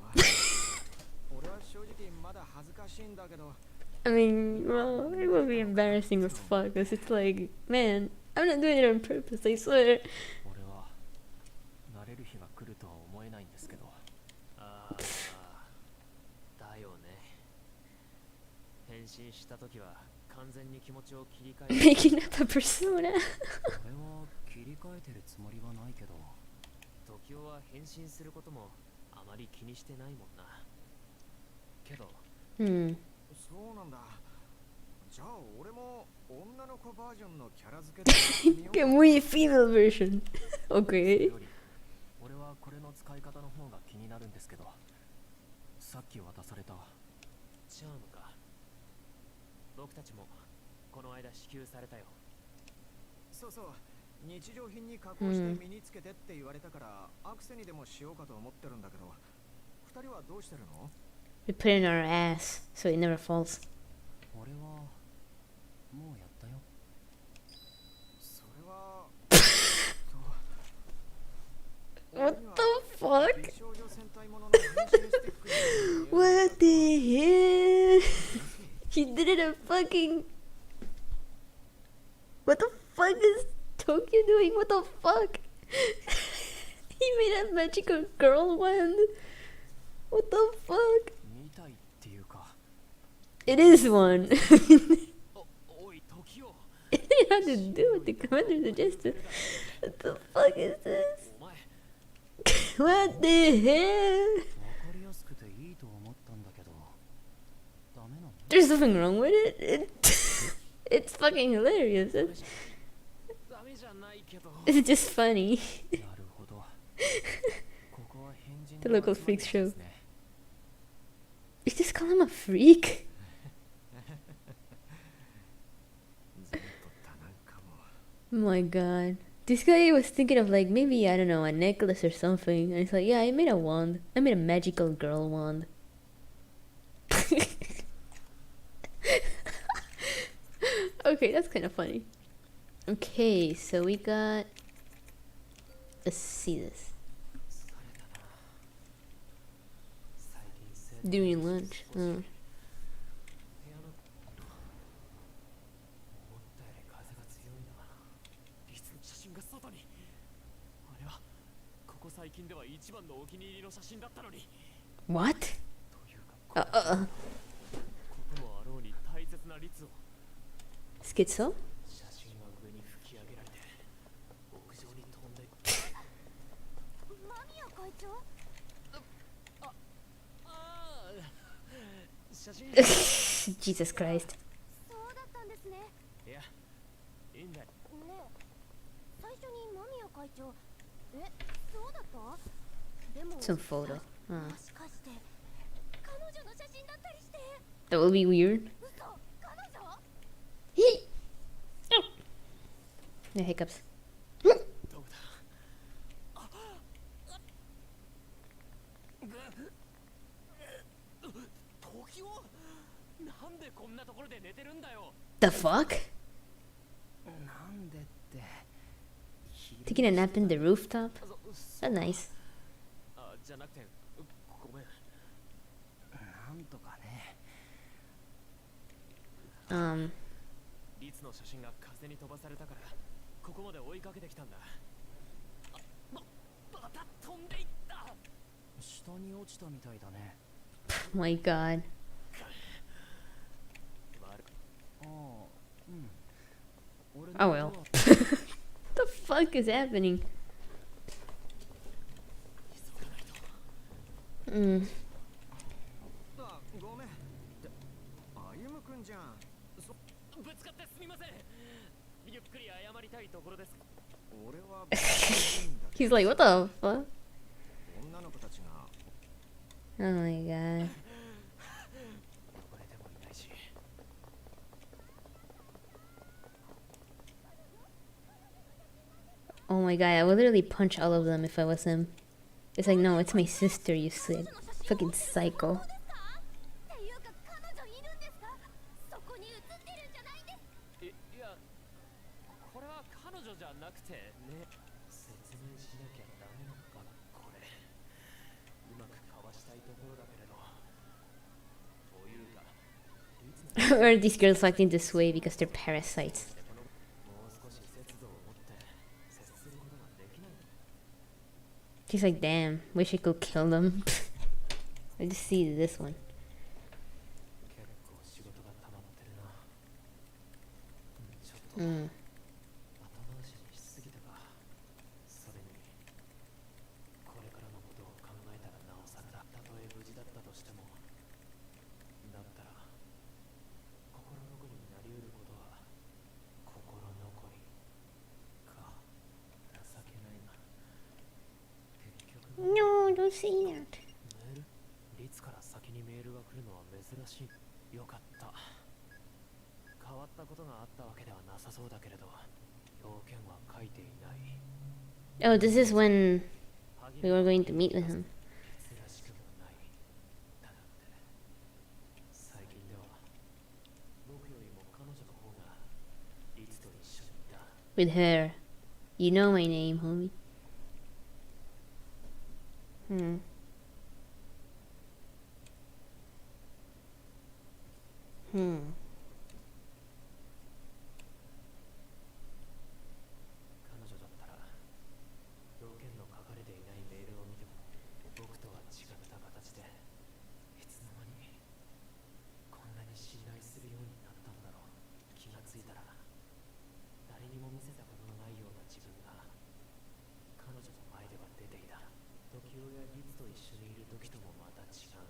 Speaker 4: 俺は正直まだ恥ずかしいんだけど。
Speaker 1: I mean, well, it would be embarrassing as fuck, because it's like, man, I'm not doing it on purpose, I swear.
Speaker 2: 俺は慣れる日が来るとは思えないんですけど。ああだよね。変身した時は完全に気持ちを切り替えて
Speaker 1: Making up a persona.
Speaker 2: 俺は切り替えてるつもりはないけど時雄は変身することもあまり気にしてないもんな。けど そうなんだ。じゃあ俺も女の子バージョンのキャラ付けでやってみようか。
Speaker 1: Can we female version? Okay.
Speaker 2: 俺はこれの使い方の方が気になるんですけど、さっき渡されたチャームか。僕たちもこの間支給されたよ。そうそう、日常品に加工して身につけてって言われたから、アクセにでもしようかと思ってるんだけど、二人はどうしてるの？
Speaker 1: We put it in our ass, so it never falls.
Speaker 2: 俺はもうやったよ。それは
Speaker 1: What the fuck?
Speaker 4: 美少女戦隊ものの変身スティックに
Speaker 1: What the hell? He did it a fucking... What the fuck is Tokyo doing? What the fuck? He made a magical girl wand? What the fuck?
Speaker 2: 見たいっていうか。
Speaker 1: It is one.
Speaker 2: おい時を。
Speaker 1: It had to do with the commander suggested. What the fuck is this?
Speaker 2: お前
Speaker 1: What the hell?
Speaker 2: わかりやすくていいと思ったんだけどダメなの？
Speaker 1: There's nothing wrong with it. It's fucking hilarious.
Speaker 2: ダメじゃないけど。
Speaker 1: It's just funny.
Speaker 2: なるほど。ここは変人
Speaker 1: The
Speaker 2: の
Speaker 1: local
Speaker 2: 集まり
Speaker 1: freak
Speaker 2: で
Speaker 1: show.
Speaker 2: すね。
Speaker 1: You just call him a freak?
Speaker 4: ずっと多難かも。
Speaker 1: Oh my god. This guy was thinking of like maybe, I don't know, a necklace or something. And he's like, yeah, I made a wand. I made a magical girl wand. Okay, that's kind of funny. Okay, so we got... Let's see this.
Speaker 2: 疲れたな。最近生徒
Speaker 1: During lunch.
Speaker 2: 部屋の思ったより風が強いな。いつの写真が外に。あれはここ最近では一番のお気に入りの写真だったのに。
Speaker 1: What?
Speaker 2: というかここもあろうに大切な律を
Speaker 1: Schizo?
Speaker 2: 写真は上に吹き上げられて屋上に飛んで
Speaker 3: 間宮会長
Speaker 2: ああ写真
Speaker 1: Jesus Christ.
Speaker 3: そうだったんですね。
Speaker 2: いやいいんだよ
Speaker 3: ねえ、最初に間宮会長そうだったでも
Speaker 1: Some photo.
Speaker 3: もしかして彼女の写真だったりして
Speaker 1: That would be weird.
Speaker 3: 嘘彼女
Speaker 1: The hiccups.
Speaker 2: どうだ時をなんでこんなところで寝てるんだよ
Speaker 1: The fuck?
Speaker 2: なんでって
Speaker 1: Taking a nap in the rooftop?
Speaker 2: そ
Speaker 1: That's nice.
Speaker 2: あじゃなくてごめんなんとかね 律の写真が風に飛ばされたからここまで追いかけてきたんだまた飛んでいった下に落ちたみたいだね
Speaker 1: Oh my god.
Speaker 2: ああうん俺
Speaker 1: Oh
Speaker 2: の
Speaker 1: well.
Speaker 2: ことは
Speaker 1: The fuck is happening?
Speaker 2: 急がないと
Speaker 4: あ、ごめん歩夢くんじゃん
Speaker 2: ぶつかってすみませんゆっくり謝りたいところです
Speaker 4: 俺は別にいいんだけ
Speaker 1: He's
Speaker 4: ど
Speaker 1: like, what the fuck?
Speaker 4: 女の子たちが
Speaker 1: Oh my god.
Speaker 2: 呼ばれてもいないし
Speaker 1: Oh my god, I would literally punch all of them if I was him. It's like, no, it's my sister, you said. Fucking psycho.
Speaker 3: っていうか彼女いるんですかそこに写ってるんじゃないんです
Speaker 2: いやこれは彼女じゃなくてね説明しなきゃダメなのかなこれうまくかわしたいところだけれどというかいつも
Speaker 1: Or are these girls acting this way because they're parasites?
Speaker 2: もう少し節度を持って接することができない
Speaker 1: He's like, damn, wish I could kill them. I just see this one.
Speaker 2: 結構仕事が溜まってるなちょっと
Speaker 1: Mm.
Speaker 2: 後回しにしすぎたかそれにこれからのことを考えたらなおさらだたとえ無事だったとしてもだったら心残りになりうることは心残りか情けないな結局
Speaker 1: No, don't say that.
Speaker 2: メール律から先にメールが来るのは珍しいよかった変わったことがあったわけではなさそうだけれど要件は書いていない
Speaker 1: Oh, this is when we were going to meet with him.
Speaker 2: 珍しくもないだなんて最近では僕よりも彼女の方が律と一緒にいた
Speaker 1: With her. You know my name, homie. Hmm. Hmm.
Speaker 2: 彼女だったら要件の書かれていないメールを見ても僕とは違った形でいつの間にこんなに信頼するようになったんだろう気がついたら誰にも見せたことのないような自分が彼女の前では出ていた時代や律と一緒にいる時ともまた違う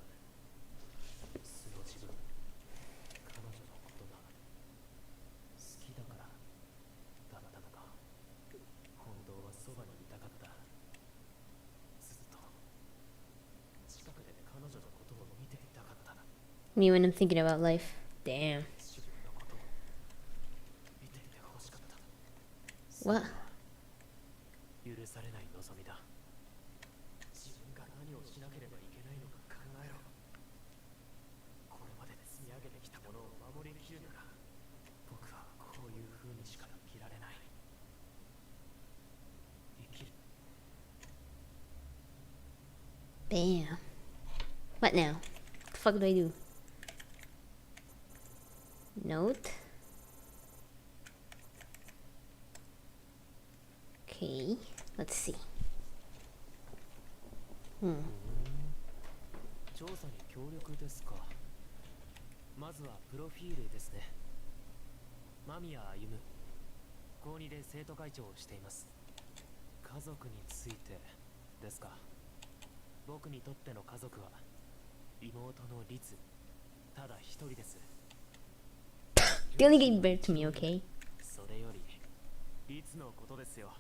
Speaker 2: 素の自分彼女のことが好きだからだったのか本当はそばにいたかったずっと近くで彼女のことを見ていたかった
Speaker 1: Me when I'm thinking about life. Damn.
Speaker 2: 自分のことを見ていてほしかった
Speaker 1: What?
Speaker 2: 許されない望みだ自分が何をしなければいけないのか考えろこれまで積み上げてきたものを守りきるなら僕はこういう風にしか生きられない生きる
Speaker 1: Damn. What now? What the fuck do I do? Note. Okay. Let's see. Hmm.
Speaker 2: 調査に協力ですかまずはプロフィールですね。間宮歩、高2で生徒会長をしています。家族についてですか。僕にとっての家族は妹の律、ただ一人です。
Speaker 1: They only gave birth to me, okay?
Speaker 2: それより律のことですよ。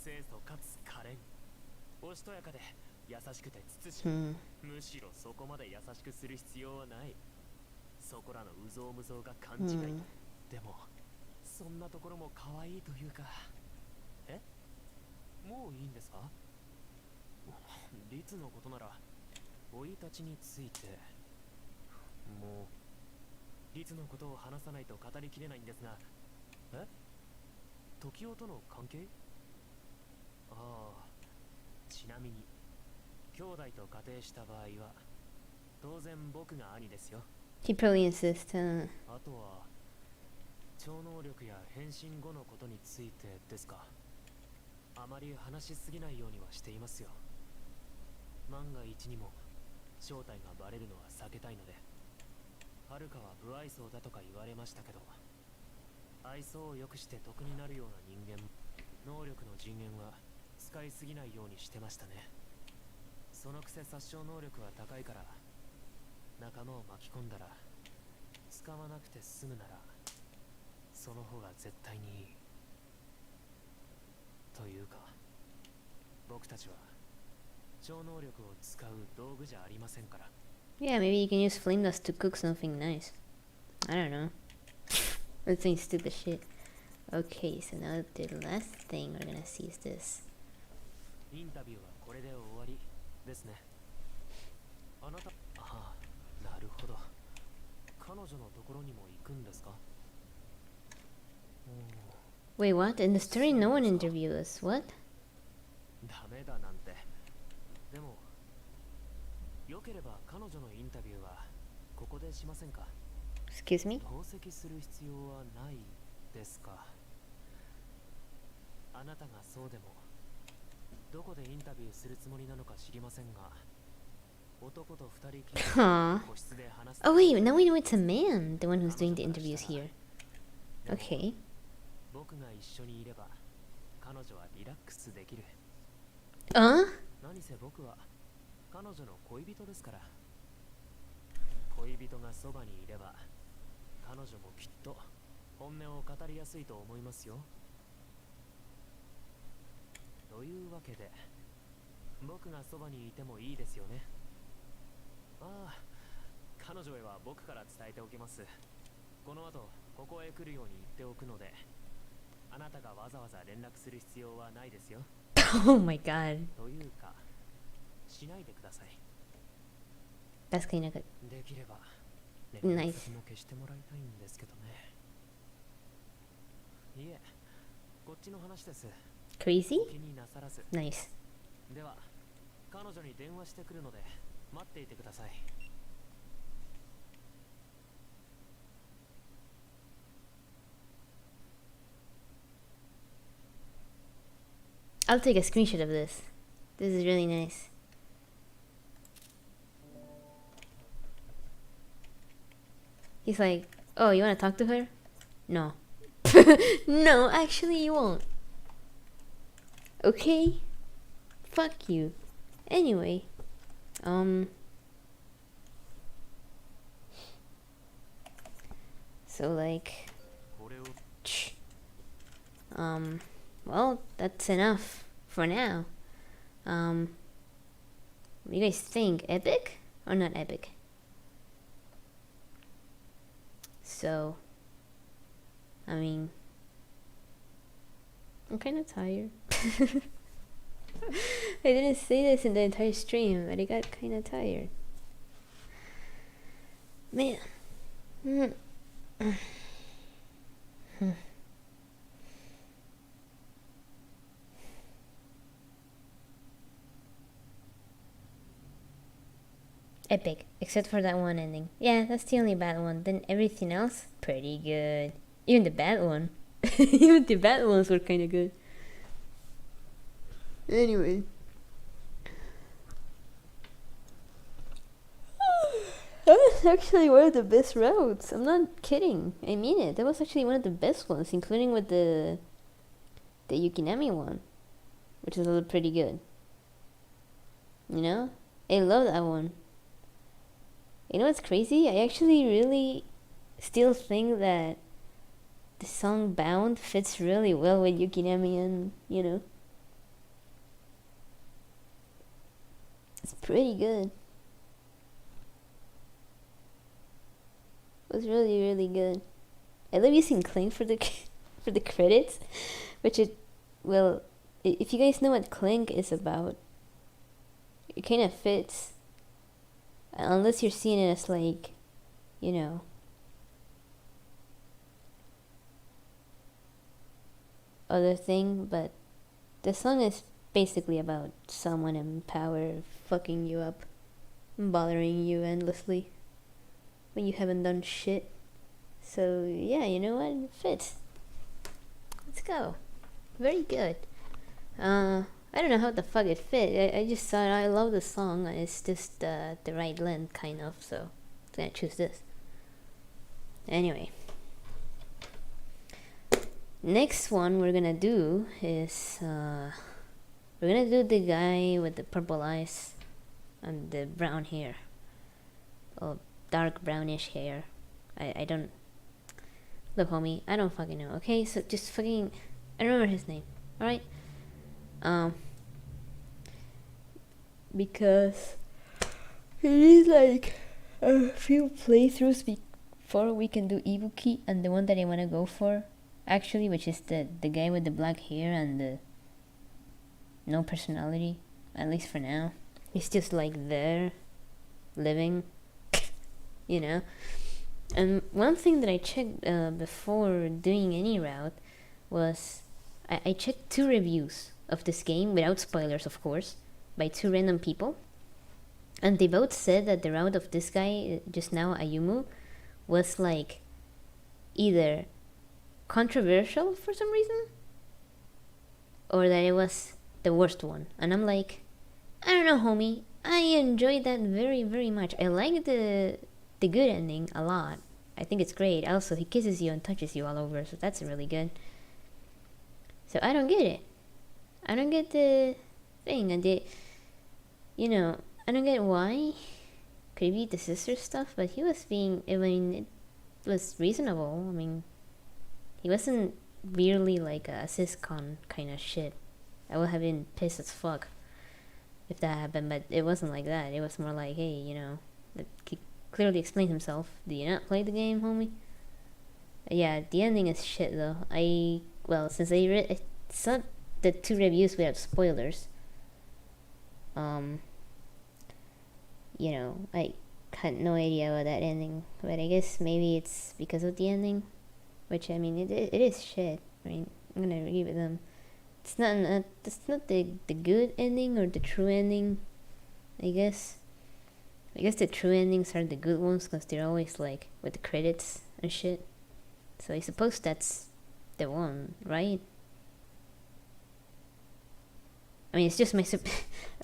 Speaker 2: 清楚かつ可憐、おしとやかで優しくて慎む、むしろそこまで優しくする必要はない。そこらのうぞうむぞうが勘違い、でもそんなところも可愛いというか。え、もういいんですか。律のことなら生い立ちについて、もう律のことを話さないと語りきれないんですが。え、時男との関係。ああ、ちなみに兄弟と仮定した場合は当然僕が兄ですよ。
Speaker 1: He probably insists.
Speaker 2: あとは超能力や変身後のことについてですか。あまり話しすぎないようにはしていますよ。万が一にも正体がバレるのは避けたいので。はるかは不愛想だとか言われましたけど、愛想を良くして得になるような人間、能力の人間は使いすぎないようにしてましたね。そのくせ殺傷能力は高いから、仲間を巻き込んだら使わなくて済むならその方が絶対にいい。というか僕たちは超能力を使う道具じゃありませんから。
Speaker 1: Yeah, maybe you can use flame dust to cook something nice. I don't know. Let's say stupid shit. Okay, so now the last thing we're gonna see is this.
Speaker 2: インタビューはこれで終わりですね。あなた、ああ、なるほど。彼女のところにも行くんですか。
Speaker 1: Wait, what? In the story, no one interviewed us. What?
Speaker 2: ダメだなんて。でもよければ彼女のインタビューはここでしませんか。
Speaker 1: Excuse me?
Speaker 2: 同席する必要はないですか。あなたがそうでもどこでインタビューするつもりなのか知りませんが、男と二人きり
Speaker 1: Huh.
Speaker 2: 個室で話す。
Speaker 1: Oh wait, now we know it's a man, the one who's doing the interviews here. Okay.
Speaker 2: 僕が一緒にいれば彼女はリラックスできる。 何せ僕は彼女の恋人ですから。恋人がそばにいれば彼女もきっと本音を語りやすいと思いますよ。というわけで僕がそばにいてもいいですよね。ああ、彼女へは僕から伝えておきます。この後ここへ来るように言っておくので、あなたがわざわざ連絡する必要はないですよ。
Speaker 1: Oh my god.
Speaker 2: というかしないでください。
Speaker 1: That's kind of good.
Speaker 2: できれば
Speaker 1: Nice.
Speaker 2: 連絡先も消してもらいたいんですけどね。いえ、こっちの話です。
Speaker 1: Crazy?
Speaker 2: 気になさらず。
Speaker 1: Nice.
Speaker 2: では彼女に電話してくるので待っていてください。
Speaker 1: I'll take a screenshot of this. This is really nice. He's like, oh, you want to talk to her? No. No, actually you won't. Okay? Fuck you. Anyway. So like...
Speaker 2: これを
Speaker 1: well, that's enough for now. What do you guys think? Epic or not epic? So, I mean, I'm kind of tired. I didn't say this in the entire stream, but I got kind of tired. Man. Epic, except for that one ending. Yeah, that's the only bad one. Then everything else, pretty good. Even the bad one. Even the bad ones were kind of good. Anyway. was actually one of the best routes. I'm not kidding. I mean it. That was actually one of the best ones, including with the Yukinami one, which is a pretty good. You know? I love that one. You know what's crazy? I actually really still think that the song Bound fits really well with Yukinami and, you know. It's pretty good. It was really, really good. I love using Clink for the for the credits, which if you guys know what Clink is about, it kind of fits. Unless you're seeing it as like, you know, other thing, but the song is basically about someone in power fucking you up, bothering you endlessly when you haven't done shit. So yeah, you know what? It fits. Let's go. Very good. I don't know how the fuck it fit. I just thought I love the song. It's just the right length, kind of. So I'm gonna choose this. Anyway, next one we're gonna do is we're gonna do the guy with the purple eyes and the brown hair, or dark brownish hair. I don't look, homie. I don't fucking know. Okay, so just fucking. I don't remember his name. All right. Because it is like a few playthroughs before we can do Ibuki, and the one that I want to go for, actually, which is the guy with the black hair and the no personality, at least for now. He's just like there, living, you know. And one thing that I checked before doing any route was I checked 2 reviews of this game, without spoilers of course, by 2 random people, and they both said that the route of this guy just now, Ayumu, was like either controversial for some reason, or that it was the worst one. And I'm like, I don't know, homie. I enjoyed that very, very much. I like the good ending a lot. I think it's great. Also, he kisses you and touches you all over, so that's really good. So I don't get it. I don't get the thing, and you know, I don't get why. Could it be the sister stuff? But he was being, I mean, it was reasonable. I mean, he wasn't really like a siscon kind of shit. I would have been pissed as fuck if that happened, but it wasn't like that. It was more like, hey, you know, he clearly explained himself. Do you not play the game, homie? Yeah, the ending is shit though. Since I saw the 2 reviews without spoilers, you know, I had no idea about that ending, but I guess maybe it's because of the ending, which, I mean, it is shit. I mean, I'm gonna give it them. It's not the good ending or the true ending, I guess. I guess the true endings are the good ones because they're always like with the credits and shit. So I suppose that's the one, right? I mean, it's just my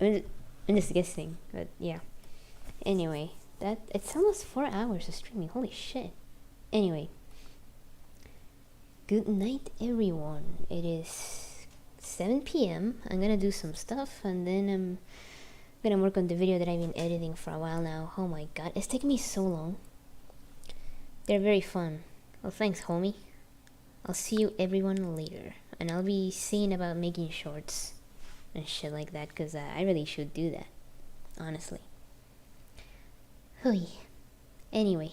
Speaker 1: I'm just guessing, but yeah. Anyway, it's almost 4 hours of streaming. Holy shit. Anyway, good night, everyone. It is 7 p.m. I'm gonna do some stuff, and then I'm gonna work on the video that I've been editing for a while now. Oh my god, it's taken me so long. They're very fun. Well, thanks, homie. I'll see you everyone later, and I'll be seeing about making shorts and shit like that, because I really should do that, honestly. Hooey. Anyway,